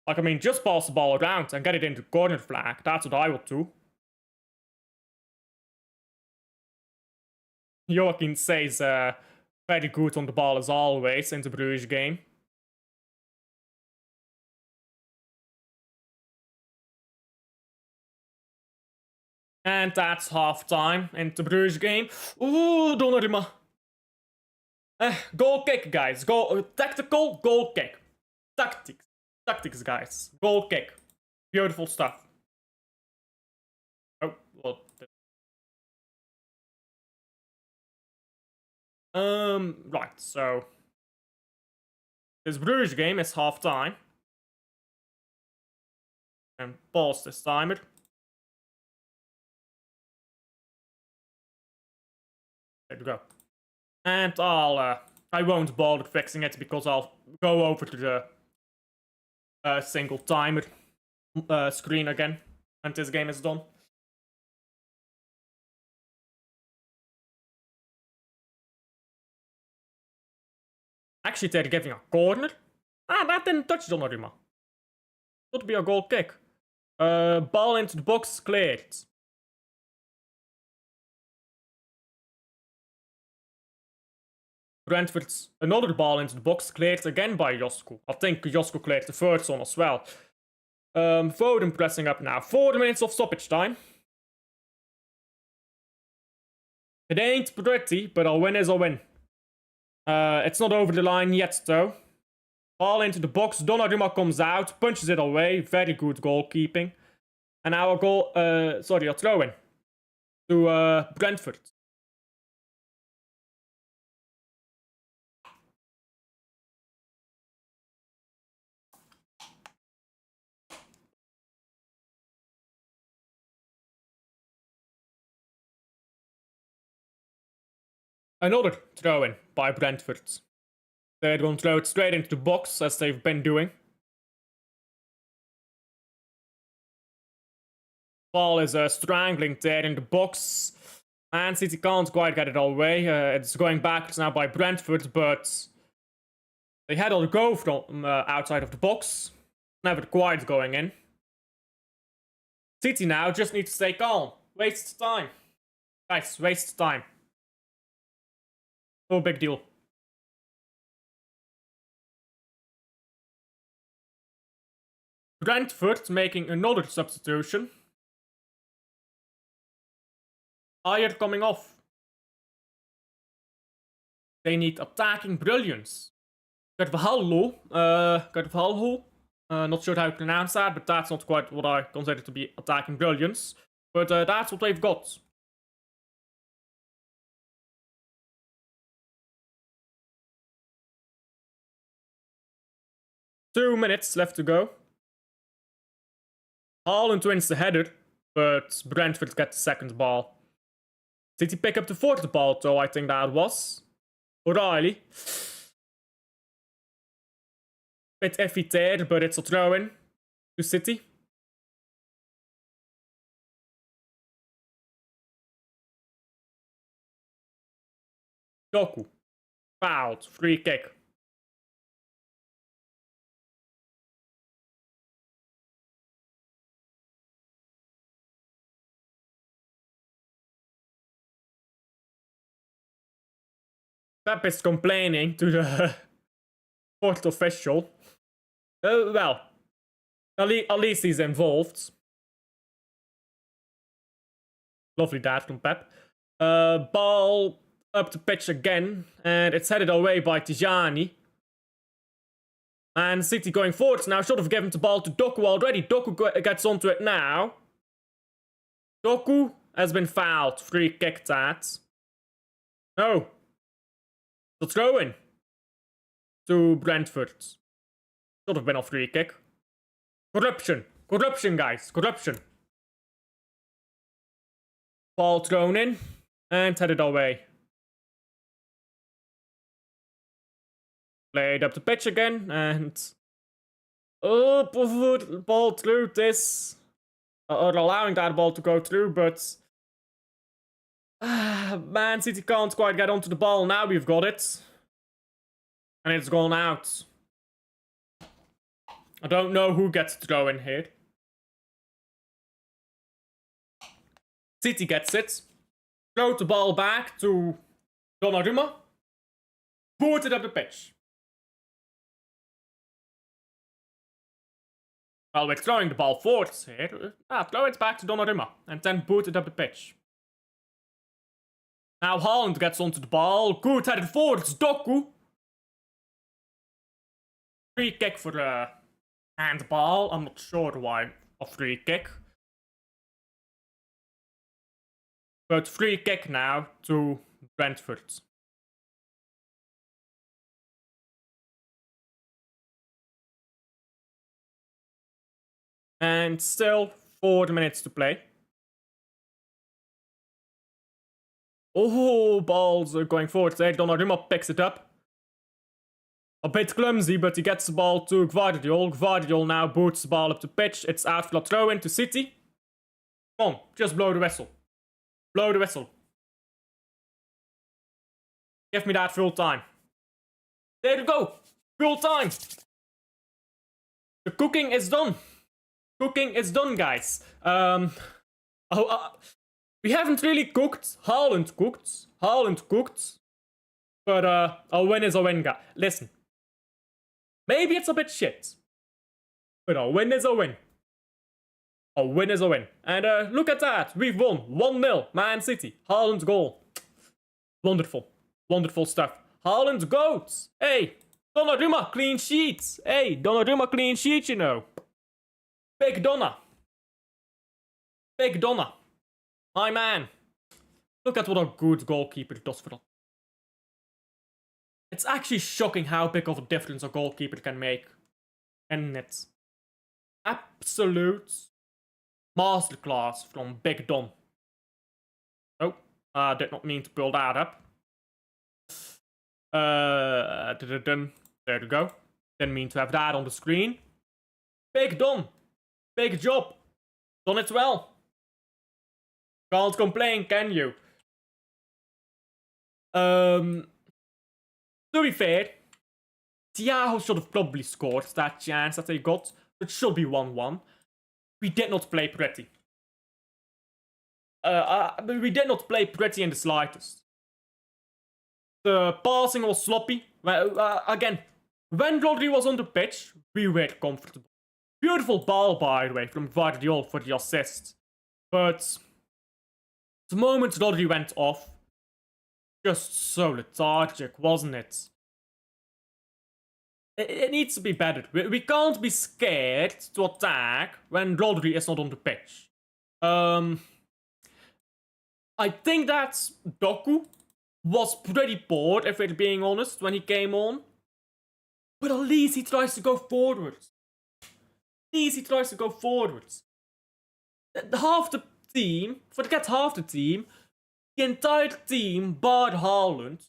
Like, I mean, just pass the ball around and get it into corner flag. That's what I would do. Joaquin says, very good on the ball as always in the Bruges game. And that's half-time in the Bruges game. Ooh, Donnarumma. Goal kick, guys. Tactical goal kick. Tactics, guys. Goal kick. Beautiful stuff. Oh, well. Right, so this Bruges game is half-time. And pause this timer. There we go. And I won't bother fixing it because I'll go over to the single timer screen again when this game is done. Actually, they're giving a corner. That didn't touch Donnarumma. Could be a goal kick. Ball into the box, cleared. Brentford's another ball into the box, cleared again by Josko. I think Josko cleared the first one as well. Foden pressing up now. 4 minutes of stoppage time. It ain't pretty, but a win is a win. It's not over the line yet, though. Ball into the box. Donnarumma comes out, punches it away. Very good goalkeeping. And now a throw-in to Brentford. Another throw-in by Brentford. They're going to throw it straight into the box, as they've been doing. Ball is strangling there in the box. Man City can't quite get it all away. It's going backwards now by Brentford, but they had a go from outside of the box. Never quite going in. City now just need to stay calm. Waste time. Guys, waste time. No big deal. Brentford making another substitution. Ayer coming off. They need attacking brilliance. Carvalho. Not sure how to pronounce that, but that's not quite what I consider to be attacking brilliance. But that's what they've got. Two minutes left to go. Haaland wins the header, but Brentford get the second ball. City pick up the fourth ball, though, I think that was. O'Reilly. Bit iffy there, but it's a throw-in to City. Doku. Fouled. Free kick. Pep is complaining to the fourth official. Well, at least he's involved. Lovely that from Pep. Ball up the pitch again, and it's headed away by Tijani. And City going forwards now. Should have given the ball to Doku already. Doku gets onto it now. Doku has been fouled. Free kick that. No. The throw-in to Brentford. Should have been a free kick. Corruption. Corruption, guys. Corruption. Ball thrown in and headed away. Played up the pitch again and... Oh, ball through this. Or allowing that ball to go through, but... Man City can't quite get onto the ball. Now we've got it. And it's gone out. I don't know who gets to throw in here. City gets it. Throw the ball back to Donnarumma. Boot it up the pitch. Well, we're throwing the ball forwards here. Throw it back to Donnarumma. And then boot it up the pitch. Now Haaland gets onto the ball. Good headed forwards. Doku. Free kick for the handball. I'm not sure why a free kick. But free kick now to Brentford. And still 4 minutes to play. Oh, balls are going forward. Donnarumma picks it up. A bit clumsy, but he gets the ball to Gvardiol. Gvardiol now boots the ball up the pitch. It's out for a throw in to City. Come on, just blow the whistle. Blow the whistle. Give me that full time. There you go. Full time. The cooking is done. Cooking is done, guys. We haven't really cooked. Haaland cooked. Haaland cooked. But a win is a win, guy. Listen. Maybe it's a bit shit. But a win is a win. A win is a win. And look at that. We've won. 1-0. Man City. Haaland's goal. Wonderful. Wonderful stuff. Haaland goats. Hey. Donnarumma clean sheets. Hey. Donnarumma clean sheets, you know. Big Donna. Big Donna. My man. Look at what a good goalkeeper does for us. It's actually shocking how big of a difference a goalkeeper can make. And it's absolute masterclass from Big Don. Oh, I did not mean to pull that up. There we go. Didn't mean to have that on the screen. Big Don. Big job. Done it well. Can't complain, can you? To be fair, Thiago should have probably scored that chance that they got. It should be 1-1. We did not play pretty. We did not play pretty in the slightest. The passing was sloppy. Again, when Rodri was on the pitch, we were comfortable. Beautiful ball, by the way, from Gvardiol for the assist. But the moment Rodri went off, just so lethargic, wasn't it? It needs to be better. We can't be scared to attack when Rodri is not on the pitch. I think that Doku was pretty bored, if we're being honest, when he came on. But at least he tries to go forwards. At least he tries to go forwards. Half the team, forget half the team, the entire team, bar Haaland,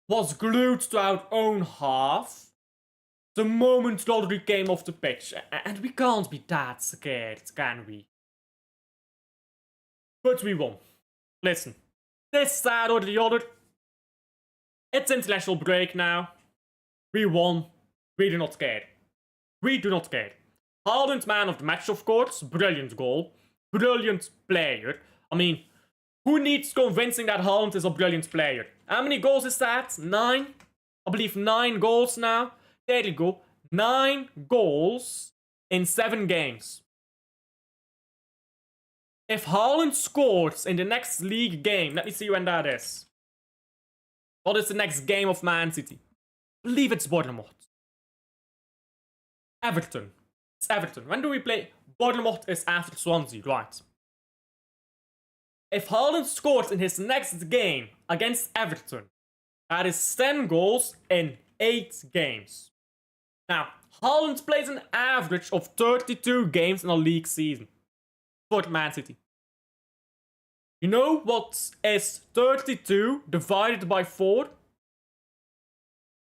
was glued to our own half the moment Rodri came off the pitch. And we can't be that scared, can we? But we won. Listen, this side or the other, it's international break now. We won. We do not care. We do not care. Haaland, man of the match, of course. Brilliant goal. Brilliant player. I mean, who needs convincing that Haaland is a brilliant player? How many goals is that? 9? I believe 9 goals now. There you go. 9 goals in 7 games. If Haaland scores in the next league game, let me see when that is. What is the next game of Man City? I believe it's Bournemouth. Everton. It's Everton. When do we play? Bournemouth is after Swansea, right? If Haaland scores in his next game against Everton, that is 10 goals in 8 games. Now, Haaland plays an average of 32 games in a league season for Man City. You know what is 32 divided by 4?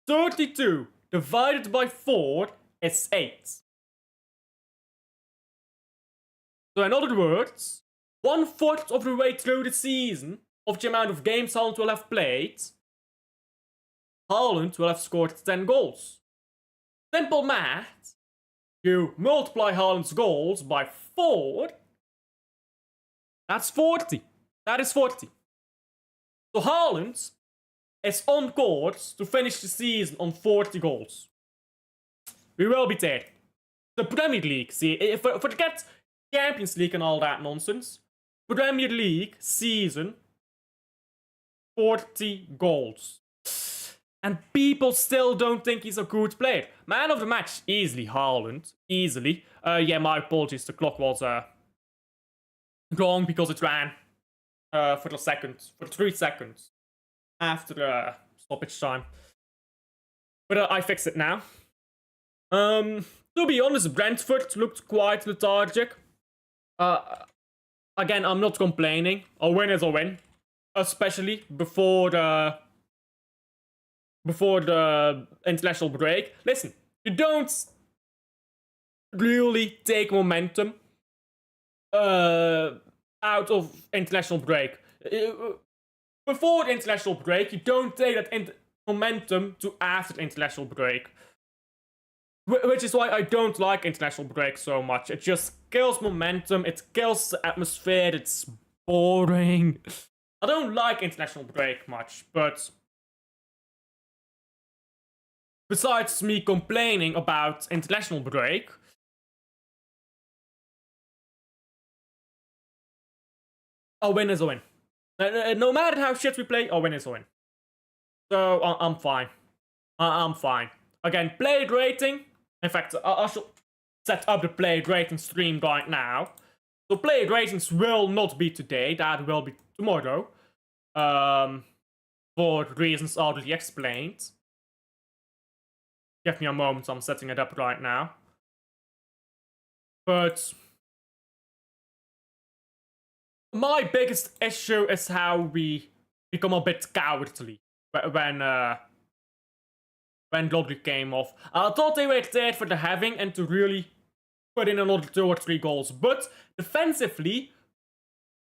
32 divided by 4 is 8. So in other words, 1/4 of the way through the season, of the amount of games Haaland will have played, Haaland will have scored 10 goals. Simple math. You multiply Haaland's goals by 4, that's 40. That is 40. So Haaland is on course to finish the season on 40 goals. We will be there. The Premier League, see, forget Champions League and all that nonsense. Premier League season, 40 goals. And people still don't think he's a good player. Man of the match, easily Haaland. Easily. Yeah, my apologies, the clock was wrong because it ran for 3 seconds after stoppage time. But I fixed it now. To be honest, Brentford looked quite lethargic. Again, I'm not complaining. A win is a win. especially before the international break. Listen, you don't really take momentum out of international break. Before the international break, you don't take that momentum to after the international break. Which is why I don't like international break so much. It just kills momentum, it kills the atmosphere, it's boring. I don't like international break much, but besides me complaining about international break, a win is a win. No matter how shit we play, a win is a win. So I'm fine. I'm fine. Again, played rating. In fact, I should set up the played rating stream right now. So played ratings will not be today. That will be tomorrow. For reasons already explained. Give me a moment. I'm setting it up right now. But my biggest issue is how we become a bit cowardly when Logly came off. I thought they were there for the having and to really put in another 2 or 3 goals. But defensively,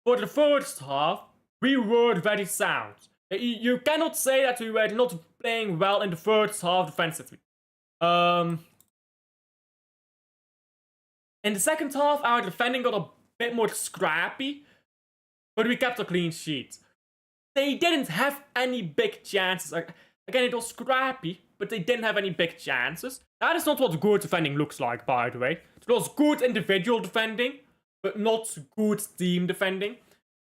for the first half, we were very sound. You cannot say that we were not playing well in the first half defensively. In the second half, our defending got a bit more scrappy, but we kept a clean sheet. They didn't have any big chances. Again, it was scrappy, but they didn't have any big chances. That is not what good defending looks like, by the way. It was good individual defending, but not good team defending.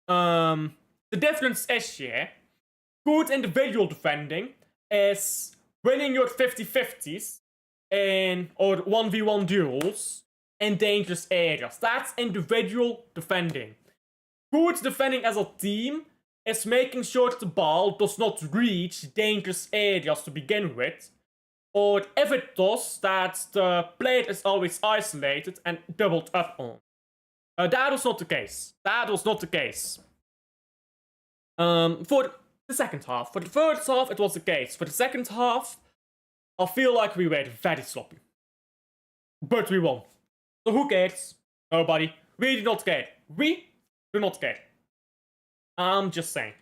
The difference is here. Good individual defending is winning your 50-50s or 1v1 duels in dangerous areas. That's individual defending. Good defending as a team is making sure that the ball does not reach dangerous areas to begin with. Or if it does, that the player is always isolated and doubled up on. That was not the case. That was not the case. For the second half. For the first half, it was the case. For the second half, I feel like we were very sloppy. But we won. So who cares? Nobody. We do not care. We do not care. I'm just saying.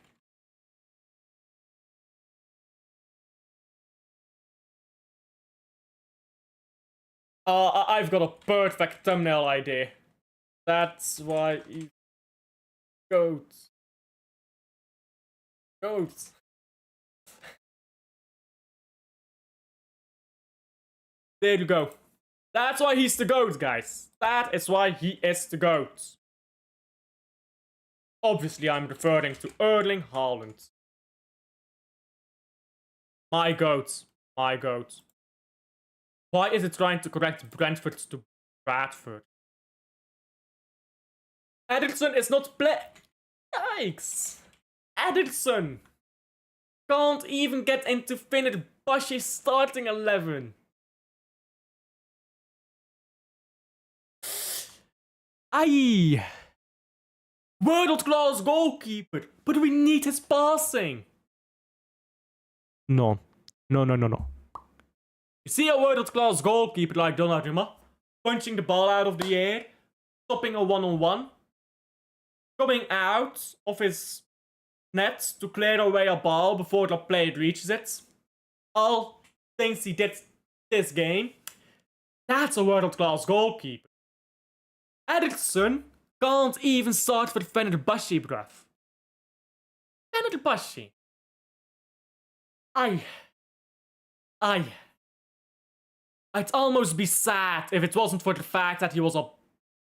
I've got a perfect thumbnail idea. That's why you... Goat. Goat. There you go. That's why he's the GOAT, guys. That is why he is the GOAT. Obviously, I'm referring to Erling Haaland. My GOAT. My GOAT. Why is it trying to correct Brentford to Bradford? Ederson is not Yikes! Ederson can't even get into Fenerbahce's starting 11. Aye! World-class goalkeeper, but we need his passing. No. No. You see a world-class goalkeeper like Donnarumma punching the ball out of the air, stopping a one-on-one, coming out of his net to clear away a ball before the player reaches it. All things he did this game. That's a world-class goalkeeper. Ederson can't even start for the Fenerbahce, bruv. Fenerbahce. I'd almost be sad if it wasn't for the fact that he was a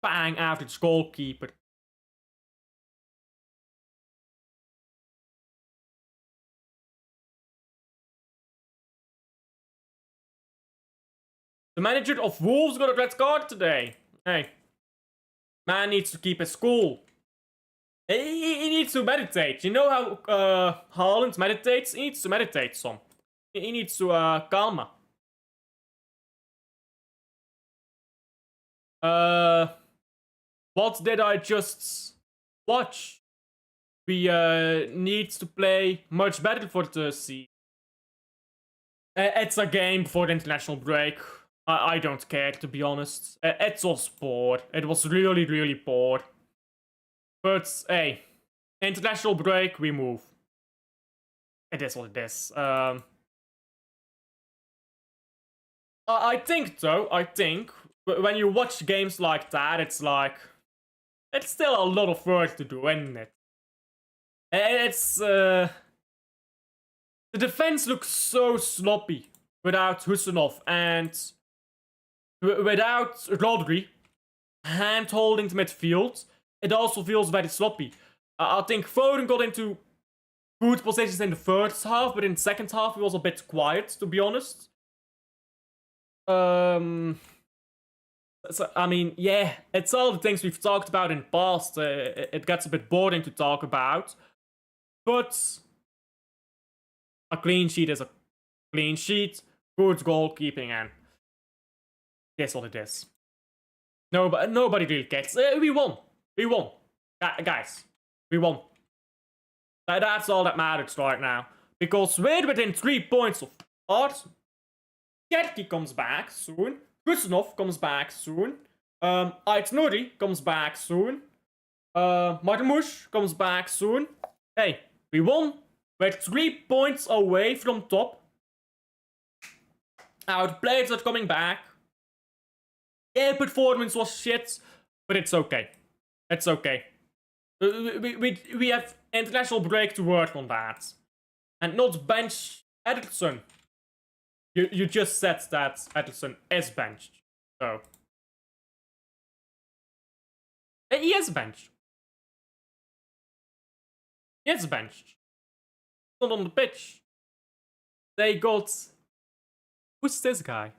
bang average goalkeeper. The manager of Wolves got a red card today. Hey. Man needs to keep his cool. He needs to meditate. You know how Haaland meditates? He needs to meditate some. He needs to calm. What did I just watch? we need to play much better for the season. It's a game before the international break. I don't care, to be honest. It was poor. It was really, really poor. But hey, international break, we move. It is what it is. I think though, when you watch games like that, it's like, it's still a lot of work to do, isn't it? It's, the defense looks so sloppy without Husanov and without Rodri hand-holding the midfield. It also feels very sloppy. I think Foden got into good positions in the first half, but in the second half he was a bit quiet, to be honest. So, I mean, yeah, it's all the things we've talked about in the past. It gets a bit boring to talk about. But a clean sheet is a clean sheet. Good goalkeeping, and that's what it is. Nobody really cares. We won. We won. Guys, we won. That's all that matters right now. Because we're within 3 points of Arsenal. Kerky comes back soon. Kuznov comes back soon. Aitnuri comes back soon. Marmoush comes back soon. Hey, we won. We're 3 points away from top. Our players are coming back. Yeah, performance was shit, but it's okay. It's okay. We have international break to work on that. And not bench Ederson. You just said that Ederson is benched. So. He is benched. He is benched. Not on the pitch. They got... Who's this guy?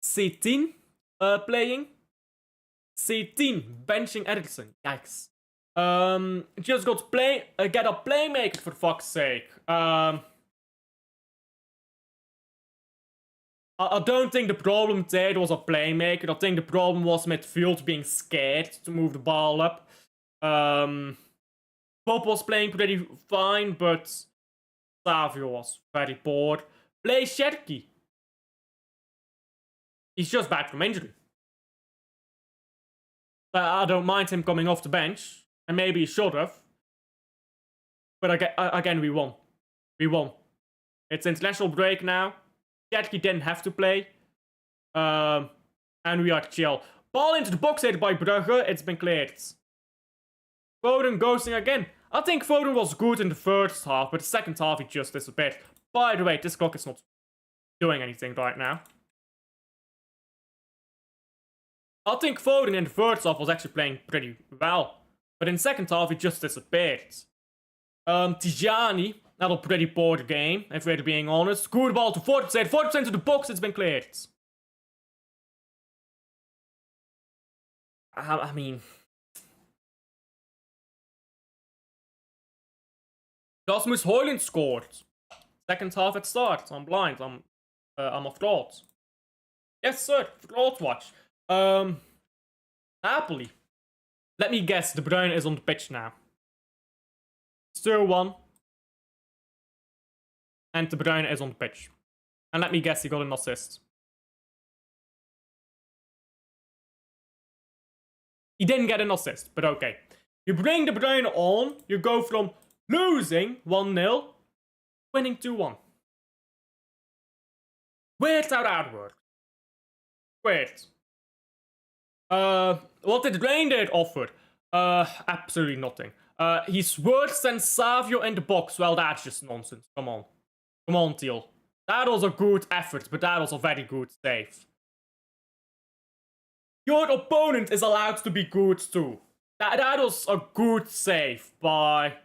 C10 playing. C10 benching Ederson. Yikes. Just got get a playmaker for fuck's sake. I don't think the problem there was a playmaker. I think the problem was midfield being scared to move the ball up. Pop was playing pretty fine, but Savio was very poor. Play Sherky. He's just back from injury. I don't mind him coming off the bench, and maybe he should have. But again, we won. We won. It's international break now. Sherky didn't have to play. And we are chill. Ball into the box headed by Brugge. It's been cleared. Foden ghosting again. I think Foden was good in the first half, but the second half he just disappeared. By the way, this clock is not doing anything right now. I think Foden in the first half was actually playing pretty well. But in the second half, he just disappeared. Tijani had a pretty poor game, if we're being honest. Good ball to 40%. 40% to the box, it's been cleared. I mean... Rasmus Højlund scored. Second half at start. I'm blind. I'm a fraud. Yes, sir. Fraud watch. Napoli. Let me guess, De Bruyne is on the pitch now. Still 1. And De Bruyne is on the pitch. And let me guess, he got an assist. He didn't get an assist, but okay. You bring De Bruyne on, you go from losing 1-0, winning 2-1. Weird how that works. Weird. What did Reindeer offer? Absolutely nothing. He's worse than Savio in the box. Well, that's just nonsense. Come on. Come on, Teal. That was a good effort, but that was a very good save. Your opponent is allowed to be good too. That was a good save by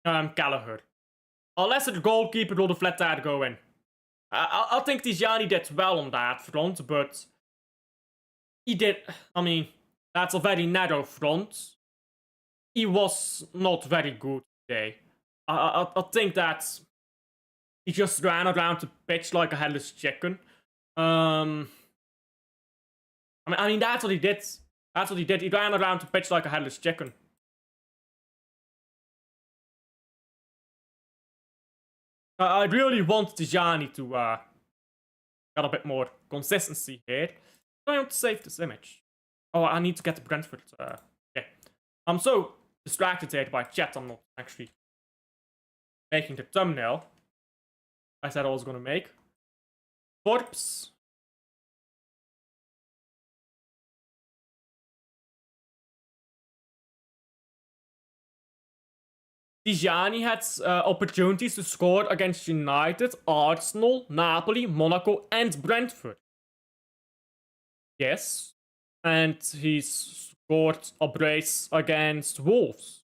Gallagher. Unless the goalkeeper would have let that go in. I think Tijani did well on that front, but he did. I mean, that's a very narrow front. He was not very good today. I think that he just ran around the pitch like a headless chicken. I mean, that's what he did. That's what he did. He ran around the pitch like a headless chicken. I really want Tijani to get a bit more consistency here. I want to save this image. Oh, I need to get to Brentford. Yeah. I'm so distracted here by chat, I'm not actually making the thumbnail I said I was gonna make. Corpse. Tijani had opportunities to score against United, Arsenal, Napoli, Monaco, and Brentford. Yes. And he scored a brace against Wolves.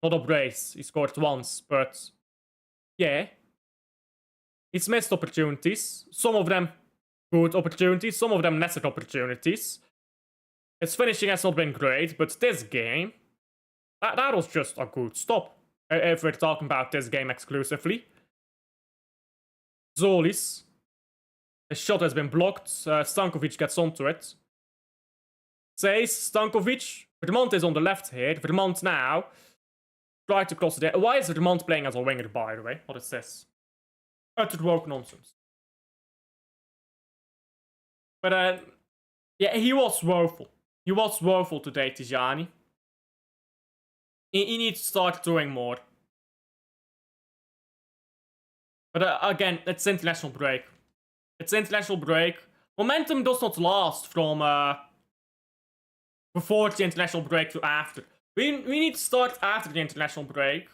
Not a brace, he scored once, but yeah. He's missed opportunities. Some of them good opportunities, some of them lesser opportunities. His finishing has not been great, but this game, that was just a good stop. If we're talking about this game exclusively. Zolis. His shot has been blocked. Stankovic gets onto it. Says Stankovic. Vermont is on the left here. Vermont now. Try to cross it. Why is Vermont playing as a winger, by the way? What is this? Utter woke nonsense. But, yeah, he was woeful. He was woeful today, Tijani. He needs to start doing more. But again, it's international break. It's international break. Momentum does not last from before the international break to after. We need to start after the international break.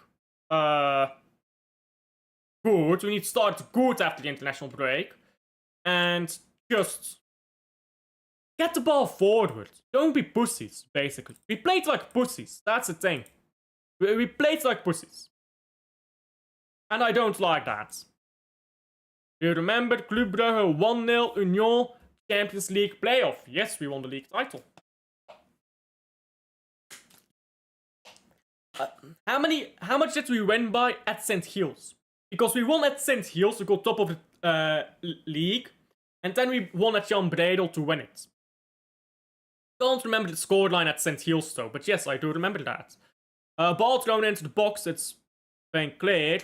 Good. We need to start good after the international break. And just get the ball forward. Don't be pussies, basically. We played like pussies. That's the thing. We played like pussies. And I don't like that. You remember Club Brugge 1-0 Union Champions League playoff? Yes, we won the league title. How much did we win by at St. Hills? Because we won at St. Hills to go top of the league. And then we won at Jan Breidel to win it. Can't remember the scoreline at St. Hills though, but yes, I do remember that. Ball thrown into the box, it's been cleared.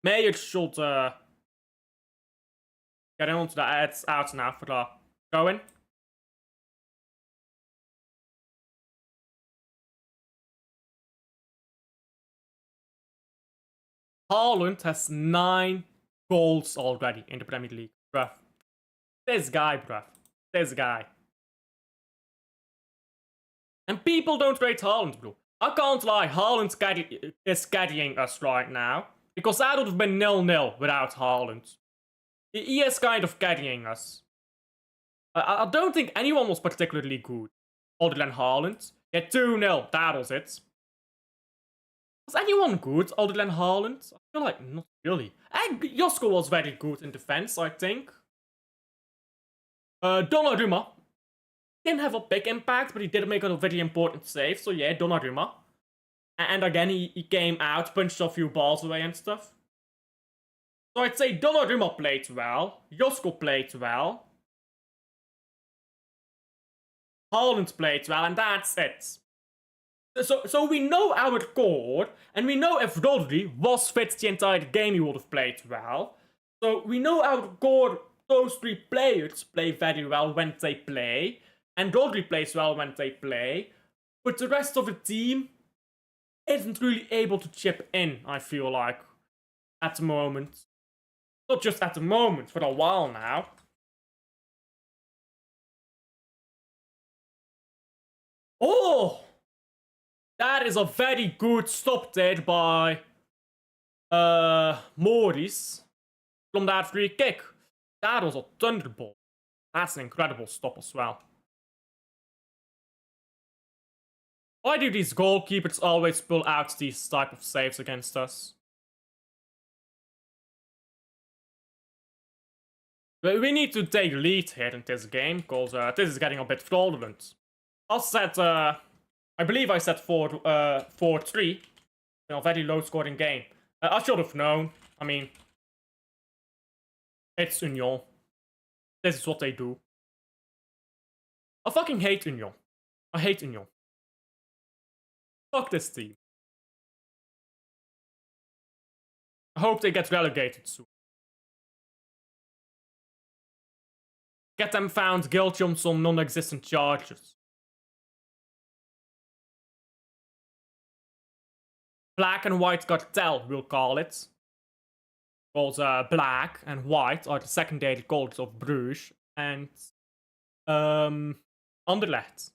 Meyer should get onto the ads out now for the throw-in. Haaland has 9 goals already in the Premier League, bruv. This guy, bruv. This guy. And people don't rate Haaland, bro. I can't lie, Haaland is carrying us right now. Because that would have been 0-0 without Haaland. He is kind of carrying us. I don't think anyone was particularly good, other than Haaland. Yeah, 2-0, that was it. Was anyone good other than Haaland? I feel like not really. And Josko was very good in defense, I think. Donnarumma didn't have a big impact, but he did make a very important save. So yeah, Donnarumma. And again, he came out, punched a few balls away and stuff. So I'd say Donnarumma played well. Josko played well. Haaland played well, and that's it. So we know our core, and we know if Rodri was fit the entire game, he would have played well. So we know our core, those 3 players play very well when they play, and Rodri plays well when they play, but the rest of the team isn't really able to chip in, I feel like, at the moment. Not just at the moment, for a while now. Oh! That is a very good stop there by Maurice from that free kick. That was a thunderbolt. That's an incredible stop as well. Why do these goalkeepers always pull out these type of saves against us? We need to take lead here in this game, because this is getting a bit fraudulent. I said, I believe I said 4-3. A very low scoring game. I should have known. I mean, it's Union. This is what they do. I fucking hate Union. I hate Union. Fuck this team. I hope they get relegated soon. Get them found guilty on some non-existent charges. Black and White Cartel, we'll call it. Because Black and White are the secondary colors of Bruges and Anderlecht.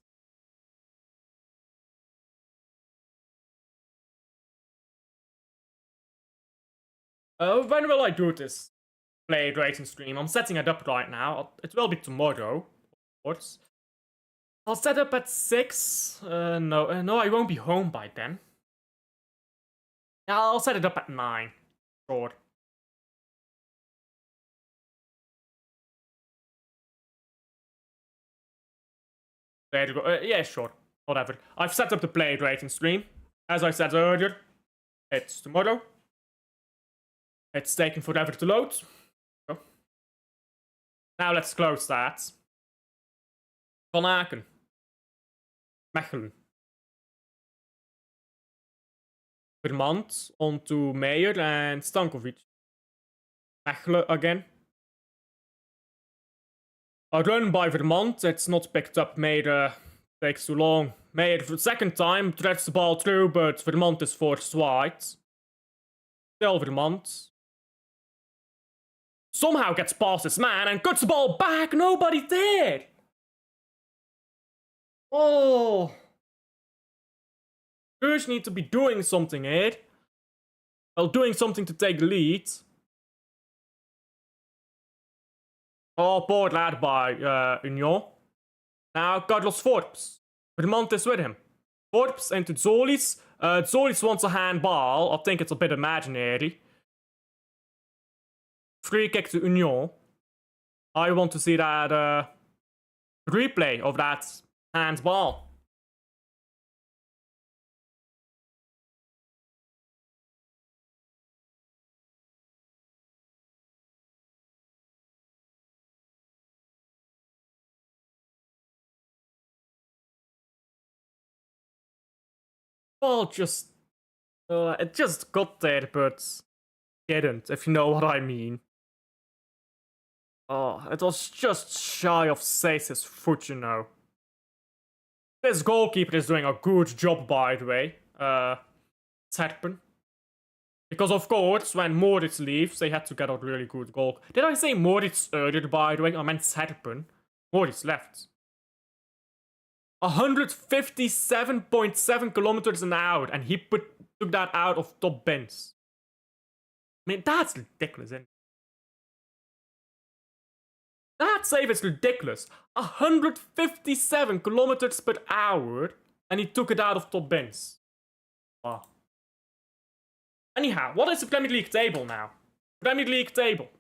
When will I do this play rating stream? I'm setting it up right now. It will be tomorrow, of course. I'll set up at 6. No, I won't be home by then. Yeah, I'll set it up at 9. Sure. There you go. Yeah, sure. Whatever. I've set up the play rating stream. As I said earlier, it's tomorrow. It's taking forever to load. So. Now let's close that. Van Aken. Mechelen. Vermont onto Meyer and Stankovic. Mechelen again. A run by Vermont. It's not picked up. Meyer takes too long. Meyer for the second time threads the ball through, but Vermont is forced wide. Still Vermont. Somehow gets past his man and cuts the ball back. Nobody there. Oh. Bruges need to be doing something here. Well, doing something to take the lead. Oh, poor lad by Union. Now, Carlos Forbes. Vermont is with him. Forbes into Zolis. Zolis wants a handball. I think it's a bit imaginary. Free kick to Union. I want to see that replay of that handball. Well, it just got there, but didn't, if you know what I mean. Oh, it was just shy of Sace's foot, you know. This goalkeeper is doing a good job, by the way. Serpen. Because, of course, when Moritz leaves, they had to get a really good goal. Did I say Moritz earlier, by the way? I meant Serpen. Moritz left. 157.7 kilometers an hour, and he took that out of top bins. I mean, that's ridiculous, isn't it? That save is ridiculous. 157 kilometers per hour, and he took it out of top bins. Wow. Anyhow, what is the Premier League table now? Premier League table.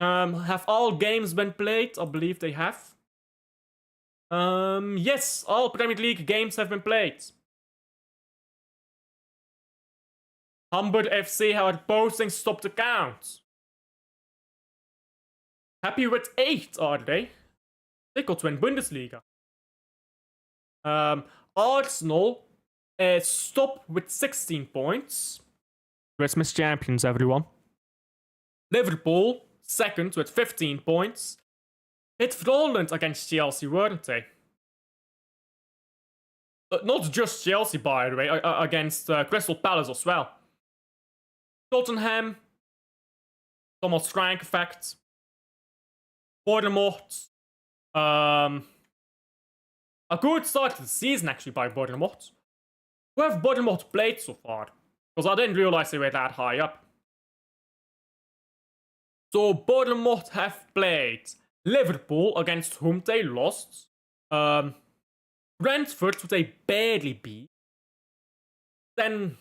Have all games been played? I believe they have. Yes, all Premier League games have been played. Hamburg FC are posting stop the count. Happy with 8, are they? They could win Bundesliga. Arsenal stop with 16 points. Christmas champions, everyone. Liverpool, second with 15 points. Hit fraudulent against Chelsea, weren't they? Not just Chelsea, by the way, against Crystal Palace as well. Tottenham, Thomas Frank effect. Bournemouth. A good start to the season, actually, by Bournemouth. Who have Bournemouth played so far? Because I didn't realize they were that high up. So, Bournemouth have played Liverpool, against whom they lost. Brentford, who they barely beat. Then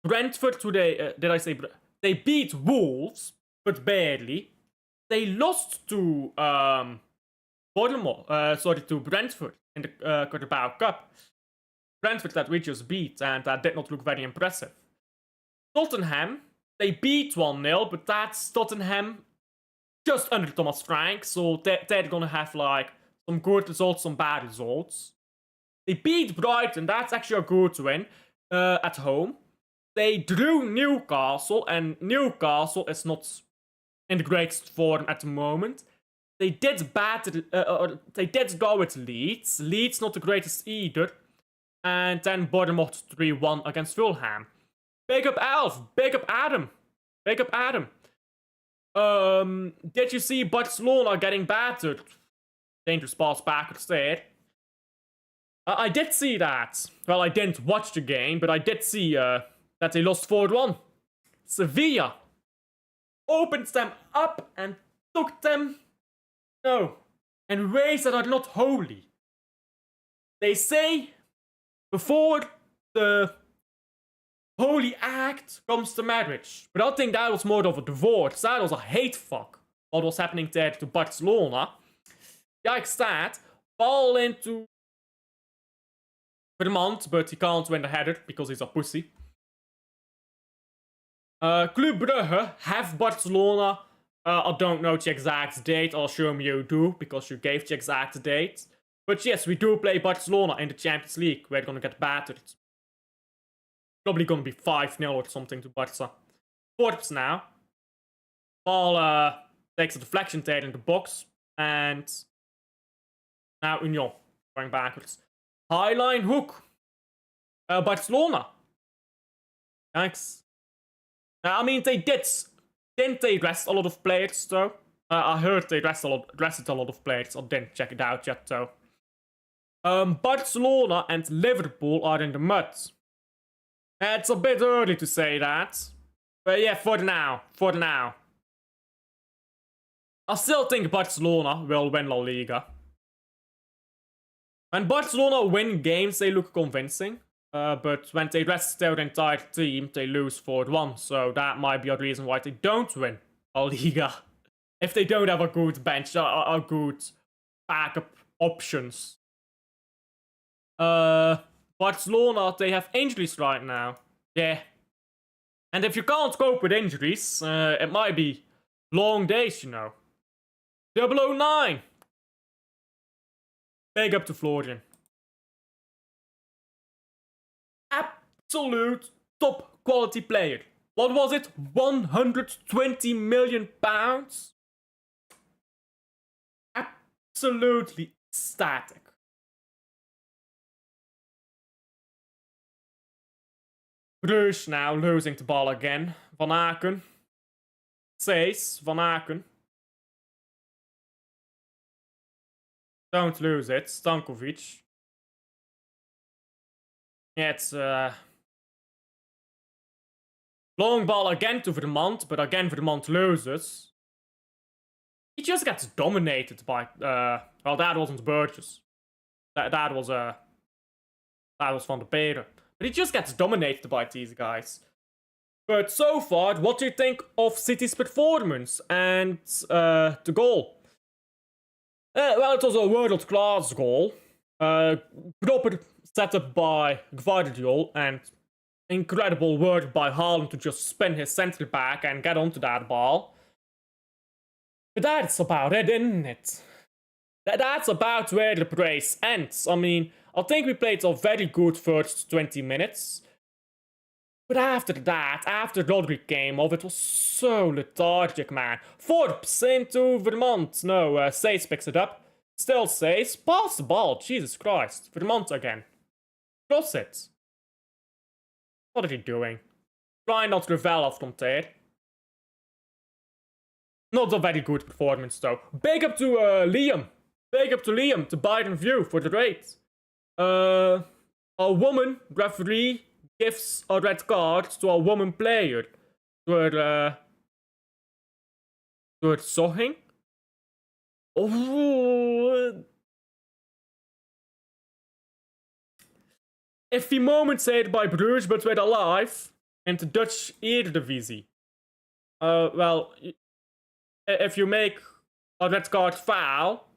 Brentford, who they they beat Wolves, but barely. They lost to to Brentford in the Carabao Cup. Brentford that we just beat, and that did not look very impressive. Tottenham, they beat 1-0, but that's Tottenham just under Thomas Frank, so they're gonna have like some good results, some bad results. They beat Brighton, that's actually a good win at home. they drew Newcastle, and Newcastle is not in the greatest form at the moment. They did they did go with Leeds. Leeds not the greatest either. And then Bournemouth 3-1 against Fulham. Big up Alf. Big up Adam. Big up Adam. Did you see Barcelona getting battered? Dangerous pass backwards there. I did see that. Well, I didn't watch the game, but I did see that they lost 4-1. Sevilla opened them up and took them, in ways that are not holy. They say before the holy act comes to marriage. But I think that was more of a divorce. That was a hate fuck. What was happening there to Barcelona. Yikes that. Ball into Vermont, but he can't win the header because he's a pussy. Club Brugge have Barcelona. I don't know the exact date. I'll assume you do, because you gave the exact date. But yes, we do play Barcelona in the Champions League. We're gonna get battered. Probably gonna be 5-0 or something to Barca. Forbes now. Ball takes a deflection there in the box. And now Union going backwards. Highline hook. Barcelona. Thanks. I mean, didn't they rest a lot of players though? I heard they rested a lot of players. I didn't check it out yet though. Barcelona and Liverpool are in the mud. It's a bit early to say that. But yeah, for now. I still think Barcelona will win La Liga. When Barcelona win games, they look convincing. But when they rest their entire team, they lose 4-1. So that might be a reason why they don't win La Liga. If they don't have a good bench, a good backup options. Barcelona, they have injuries right now. Yeah. And if you can't cope with injuries, it might be long days, 009. Big up to Florian. Absolute top quality player. What was it? 120 million pounds? Absolutely static. Bruges now losing the ball again. Van Aken. Says Van Aken. Don't lose it. Stankovic. Yeah, it's long ball again to Vermont, but again Vermont loses. He just gets dominated by well, that wasn't Burgess. That was Van der Peere. But he just gets dominated by these guys. But so far, what do you think of City's performance and the goal? Well, it was a world-class goal. Proper setup by Gvardiol and incredible work by Haaland to just spin his centre back and get onto that ball. But that's about it, isn't it? That's about where the praise ends. I mean, I think we played a very good first 20 minutes. But after that, after Rodri came off, it was so lethargic, man. Forbes into Vermont. No, Sace picks it up. Still Sace. Pass the ball. Jesus Christ. Vermont again. Cross it. What are you doing? Try not to revel off from there. Not a very good performance, though. Big up to Liam. Big up to Liam, to Biden View for the raid. A woman referee gives a red card to a woman player. Door Sohing. Oh. Iffy moment said by Bruges, but we're alive in the Dutch Eredivisie. Well, if you make a red card foul,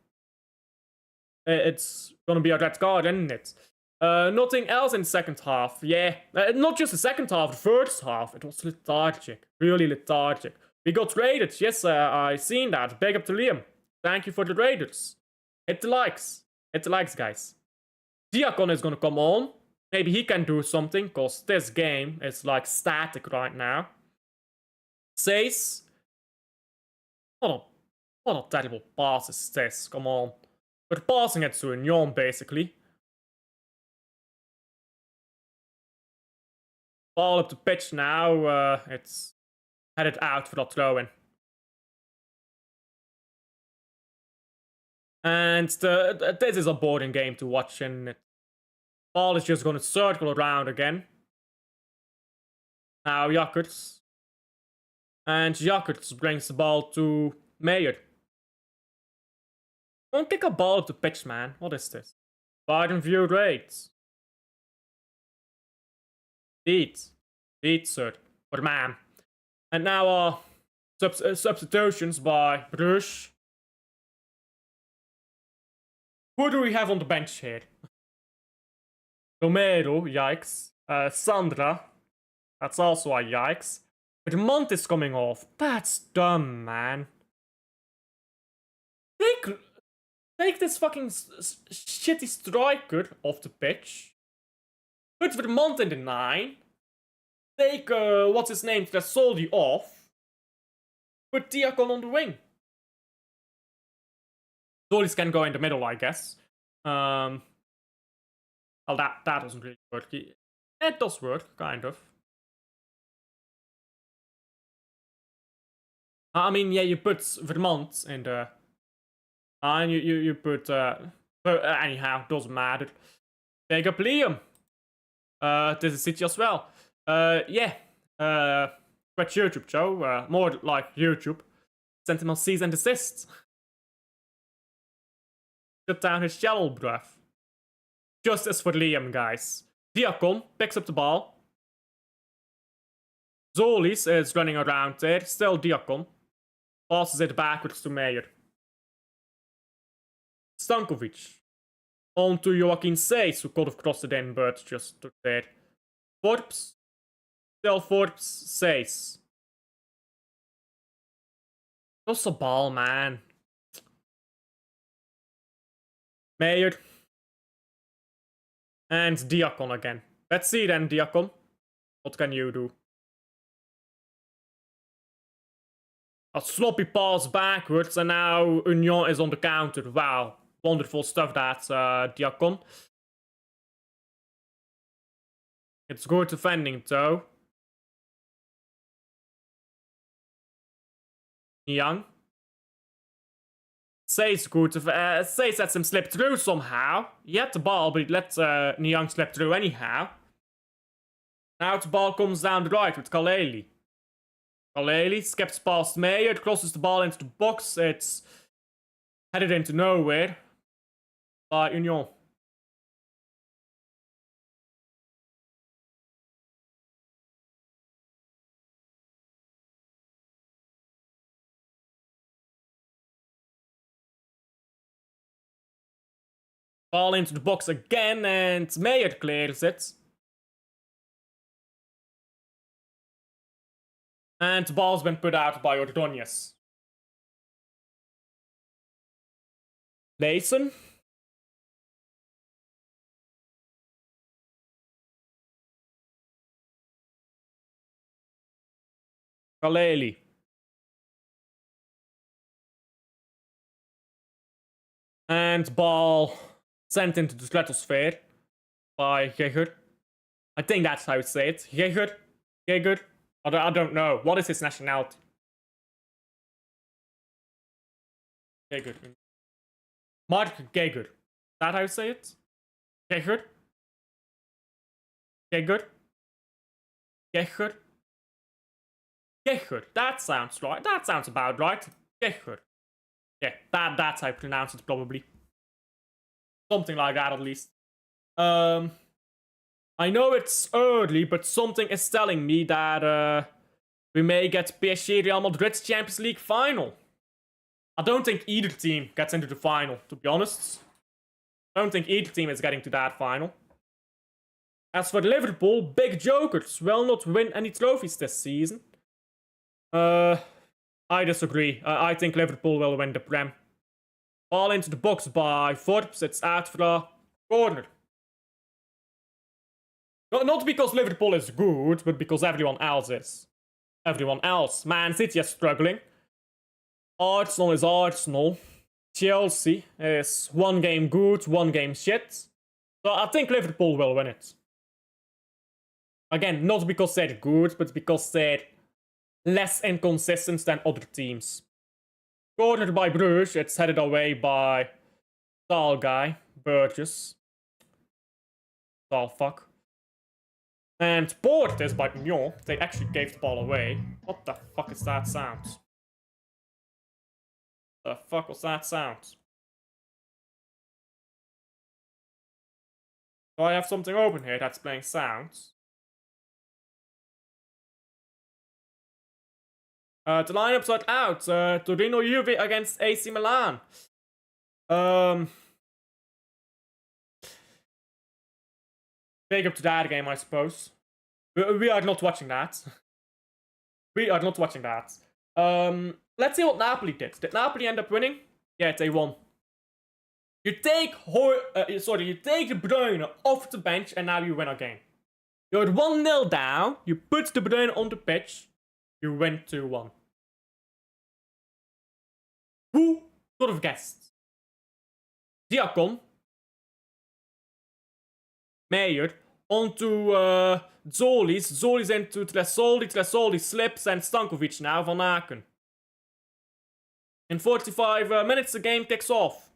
it's gonna be a red card, isn't it? Nothing else in the second half. Yeah, not just the second half, the first half. It was lethargic, really lethargic. We got raided. Yes, I seen that. Big up to Liam. Thank you for the raiders. Hit the likes. Hit the likes, guys. Diakon is gonna come on. Maybe he can do something, because this game is like static right now. Says, what a terrible pass is this, come on. We're passing it to Union, basically. Ball up the pitch now, it's headed out for that throw-in. And this is a boring game to watch, and ball is just going to circle around again. Now Jakkers. And Jakkers brings the ball to Mayer. Don't kick a ball up the pitch, man. What is this? Wide view rates. Beat, sir. But man. And now substitutions by Bruges. Who do we have on the bench here? Romero, yikes. Sandra. That's also a yikes. But Mont is coming off. That's dumb, man. Take this fucking shitty striker off the pitch. Put Vermont in the 9. Take, what's his name, Trasoldi off. Put Diakon on the wing. Solis can go in the middle, I guess. Well, that doesn't really work. It does work, kind of. I mean, yeah, you put Vermont in the... and you put... anyhow, doesn't matter. Take up Liam. This is City as well. Yeah. Quite YouTube show. More like YouTube. Sentinel sees and assists. Shut down his channel, bruv. Justice for Liam, guys. Diakon picks up the ball. Zolis is running around there. Still Diakon. Passes it backwards to Meyer. Stankovic. On to Joaquin Seys, who could have crossed it in, but just took there. Forbes. Still Forbes. Seys. Just a ball, man. Meyer. And Diakon again. Let's see then, Diakon. What can you do? A sloppy pass backwards, and now Union is on the counter. Wow. Wonderful stuff, that's Diakon. It's good defending, though. Niang. Say's good. Say lets him slip through somehow. He had the ball, but he let Niang slip through anyhow. Now the ball comes down the right with Kaleli. Kaleli skips past Meyer, crosses the ball into the box. It's headed into nowhere by Union. Ball into the box again, and Meyer clears it. And the ball's been put out by Ordonez. Leeson. Kaleli. And ball sent into the stratosphere by Geger. I think that's how you say it. Geger. I don't know. What is his nationality? Geger. Mark Geger. Is that how you say it? Geger. That sounds right. That sounds about right. Geger. Yeah, that's how I pronounce it, probably. Something like that, at least. I know it's early, but something is telling me that we may get PSG Real Madrid's Champions League final. I don't think either team gets into the final, to be honest. I don't think either team is getting to that final. As for Liverpool, big jokers will not win any trophies this season. I disagree. I think Liverpool will win the Prem. Ball into the box by Forbes. It's out for a corner. Not because Liverpool is good, but because everyone else is. Everyone else. Man City is struggling. Arsenal is Arsenal. Chelsea is one game good, one game shit. So I think Liverpool will win it. Again, not because they're good, but because they're less inconsistent than other teams. Cornered by Bruges, it's headed away by Tall guy, Burgess. Tall fuck. And Port is by Mignon. They actually gave the ball away. What the fuck is that sound? The fuck was that sound? Do I have something open here that's playing sounds? The lineups are out. Torino Juve against AC Milan. Big up to that game, I suppose. We are not watching that. We are not watching that. Let's see what Napoli did. Did Napoli end up winning? Yeah, they won. You take you take De Bruyne off the bench and now you win a game. You're 1-0 down. You put De Bruyne on the pitch. You win 2-1. Who could have guessed? Diakon. Meyer. Onto Zolis. Zolis into Tresoldi. Tresoldi slips and Stankovic now. Van Aken. In 45 minutes the game kicks off.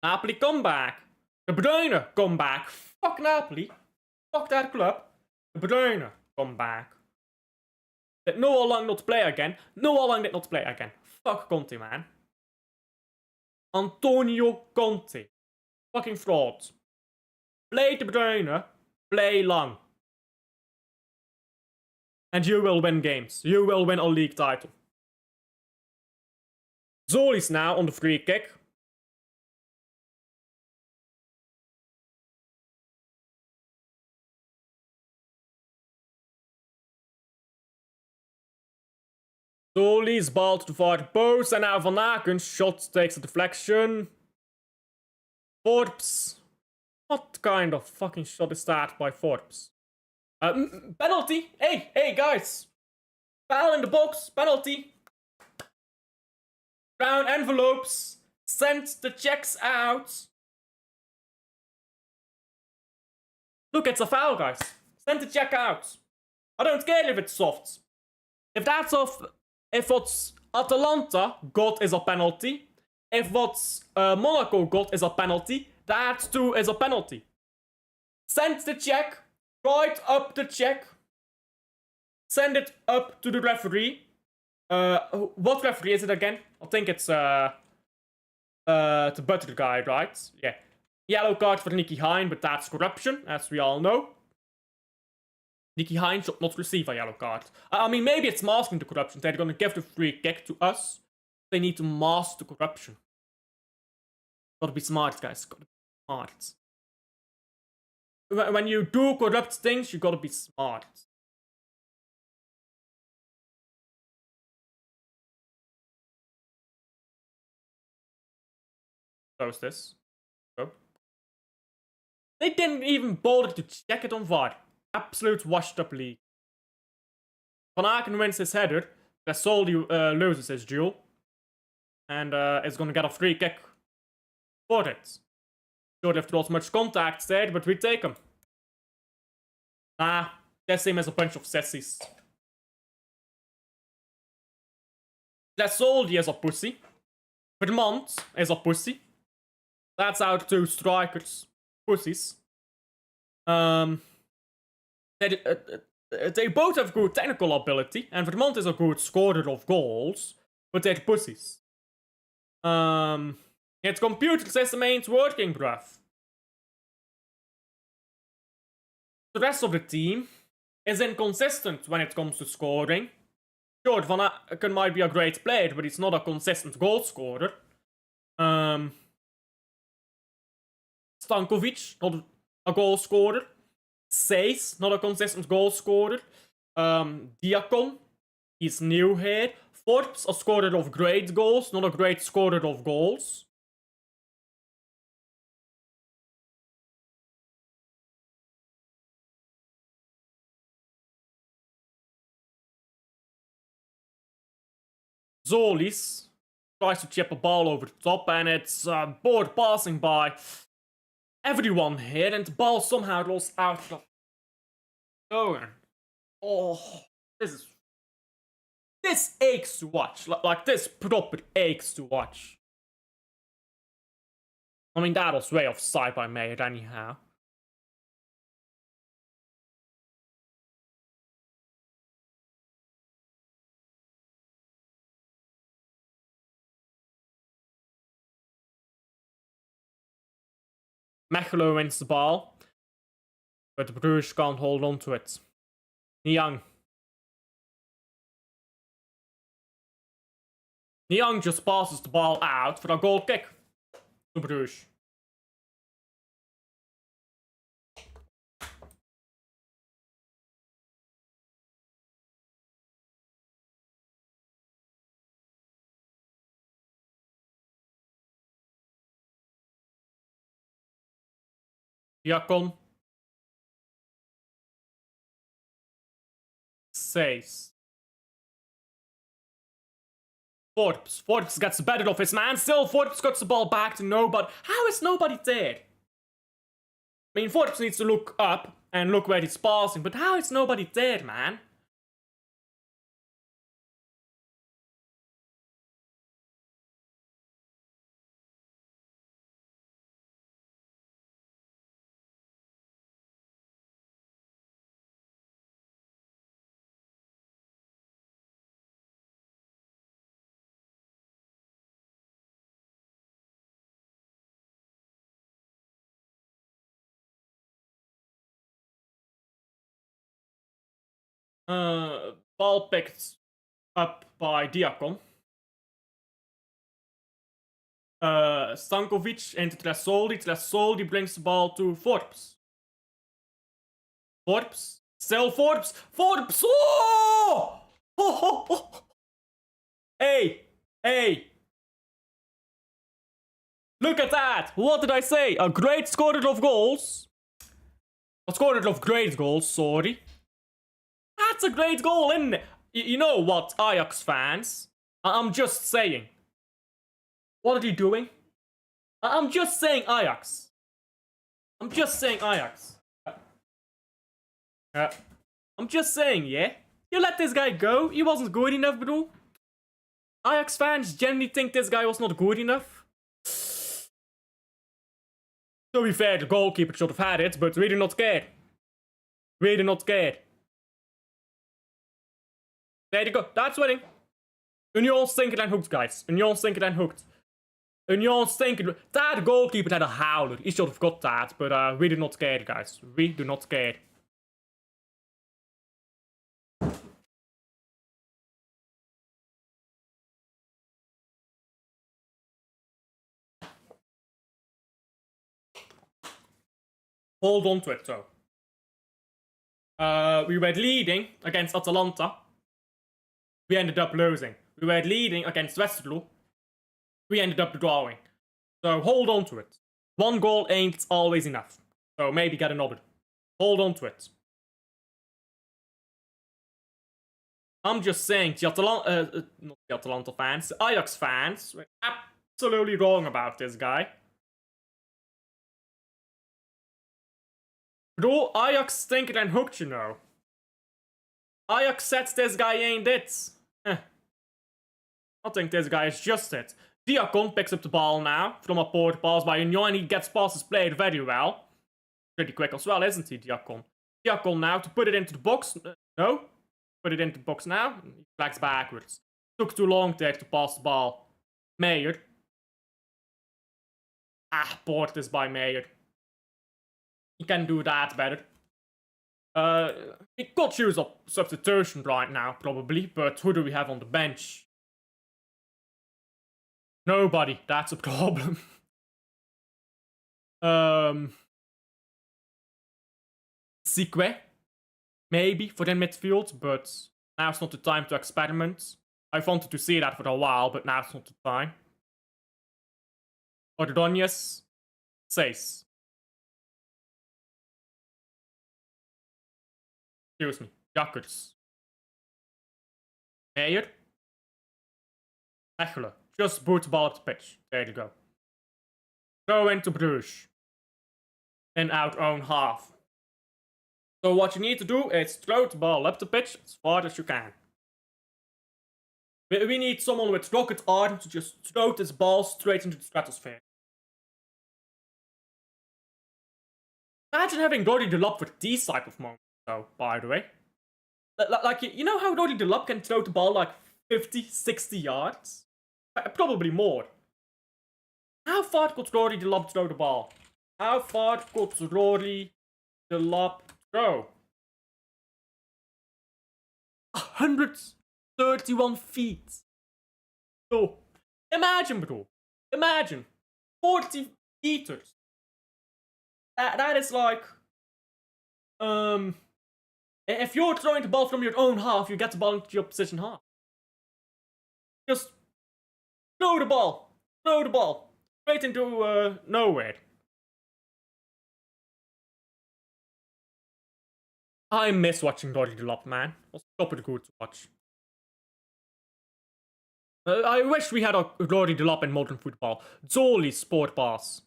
Napoli comeback. De Bruyne comeback. Fuck Napoli. Fuck that club. De Bruyne comeback. Did Noah Lang not play again? Noah Lang did not play again. Fuck Conte, man. Antonio Conte. Fucking fraud. Play De Bruyne. Play Lang. And you will win games. You will win a league title. Zolis now on the free kick. Zolis ball to the far post and now Van Aken shot takes a deflection. Forbes. What kind of fucking shot is that by Forbes? Penalty! Hey guys! Foul in the box, penalty! Brown envelopes! Send the checks out! Look, it's a foul, guys. Send the check out. I don't care if it's soft. If that's off, if what's Atalanta got is a penalty, if what's Monaco got is a penalty, that too is a penalty. Send the check, write up the check, send it up to the referee. What referee is it again? I think it's the butter guy, right? Yeah. Yellow card for Nicky Hine, but that's corruption, as we all know. Nicky Hine should not receive a yellow card. I mean, maybe it's masking the corruption. They're gonna give the free kick to us. They need to mask the corruption. Gotta be smart, guys. Gotta be smart. When you do corrupt things, you gotta be smart. Close this. Go. They didn't even bother to check it on VAR. Absolute washed up league. Van Aken wins his header. Tresoldi loses his duel. And is gonna get a free kick for it. Sure if there was much contact there, but we take him. Nah, that same as a bunch of sissies. Tresoldi is a pussy. Vermont is a pussy. That's our two strikers. Pussies. They both have good technical ability, and Vermont is a good scorer of goals, but they're pussies. Its computer system ain't working, bruv. The rest of the team is inconsistent when it comes to scoring. Sure, Van Aken might be a great player, but he's not a consistent goal scorer. Stankovic, not a goal scorer. Seis, not a consistent goal scorer. Diakon, he's new here. Forbes, a scorer of great goals, not a great scorer of goals. Zolis tries to chip a ball over the top, and it's board passing by everyone here, and the ball somehow rolls out of the zone. Oh, this aches to watch. Like this proper aches to watch. I mean, that was way offside by Mayer anyhow. Mechelo wins the ball, but Bruges can't hold on to it. Niang just passes the ball out for a goal kick to Bruges. Diakon saves. Forbes gets the better of his man. Still, Forbes gets the ball back to nobody. How is nobody there? I mean, Forbes needs to look up and look where he's passing, but how is nobody there, man? Ball picked up by Diakon. Stankovic into Tresoldi. Tresoldi brings the ball to Forbes. Forbes. Still Forbes. Forbes! Oh! Oh! Hey! Hey! Look at that! What did I say? A great scorer of goals. A scorer of great goals, sorry. That's a great goal, isn't it? You know what, Ajax fans? I'm just saying. What are you doing? I'm just saying Ajax. I'm just saying Ajax. I'm just saying, yeah? You let this guy go? He wasn't good enough, bro. Ajax fans generally think this guy was not good enough. To be fair, the goalkeeper should have had it, but we do not care. We do not care. There you go. That's winning. Union stinker and hooked, guys. Union stinker and hooked. Union stinker. That goalkeeper had a howler. He should have got that, but we do not care, guys. We do not care. Hold on to it, though. We were leading against Atalanta. We ended up losing. We were leading against Westerlo. We ended up drawing. So hold on to it. One goal ain't always enough. So maybe get another. Hold on to it. I'm just saying, not the Atalanta fans, the Ajax fans were absolutely wrong about this guy. Bro, Ajax stinker and hooked, you know. Ajax said this guy ain't it. I think this guy is just it. Diakon picks up the ball now from a poor pass by Union, and he gets past his player very well. Pretty quick as well, isn't he, Diakon? Diakon now to put it into the box. No. Put it into the box now. He flags backwards. Took too long there to pass the ball. Mayer. Port is by Mayer. He can do that better. He could use a substitution right now, probably, but who do we have on the bench? Nobody. That's a problem. Sikwe. Maybe for in midfield, but now's not the time to experiment. I wanted to see that for a while, but now's not the time. Ordonez. Says. Excuse me. Jakkers. Mayer. Mechelen. Just boot the ball up the pitch. There you go. Go into Bruges. In our own half. So what you need to do is throw the ball up the pitch as far as you can. We need someone with rocket arm to just throw this ball straight into the stratosphere. Imagine having Roddy the Lob with these type of moments, though, by the way. Like, you know how Roddy the Lob can throw the ball like 50, 60 yards? Probably more. How far could Roddy the Lob throw the ball? How far could Roddy the Lob throw? 131 feet. So, imagine, bro. Imagine. 40 meters. That is like... If you're throwing the ball from your own half, you get the ball into your opposition half. Just throw the ball. Throw the ball. Straight into nowhere. I miss watching Roddy the Lob, man. It was super good to watch. I wish we had a Roddy the Lob in modern football. Zoli sport pass.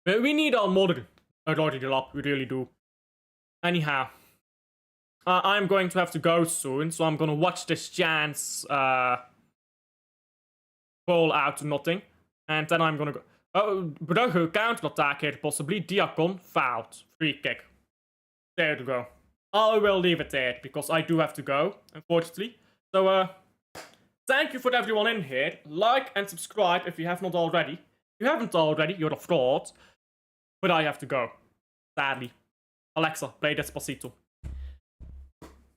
We need a modern Roddy the Lob, we really do. Anyhow, I'm going to have to go soon, so I'm gonna watch this chance goal out to nothing. And then I'm gonna go... Oh, Brugge counter-attack here, possibly. Diakon, fouled. Free kick. There you go. I will leave it there, because I do have to go, unfortunately. So, thank you for everyone in here. Like and subscribe if you have not already. If you haven't already, you're a fraud. But I have to go. Sadly. Alexa, play Despacito.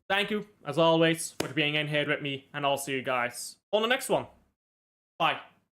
Thank you, as always, for being in here with me, and I'll see you guys on the next one. Bye.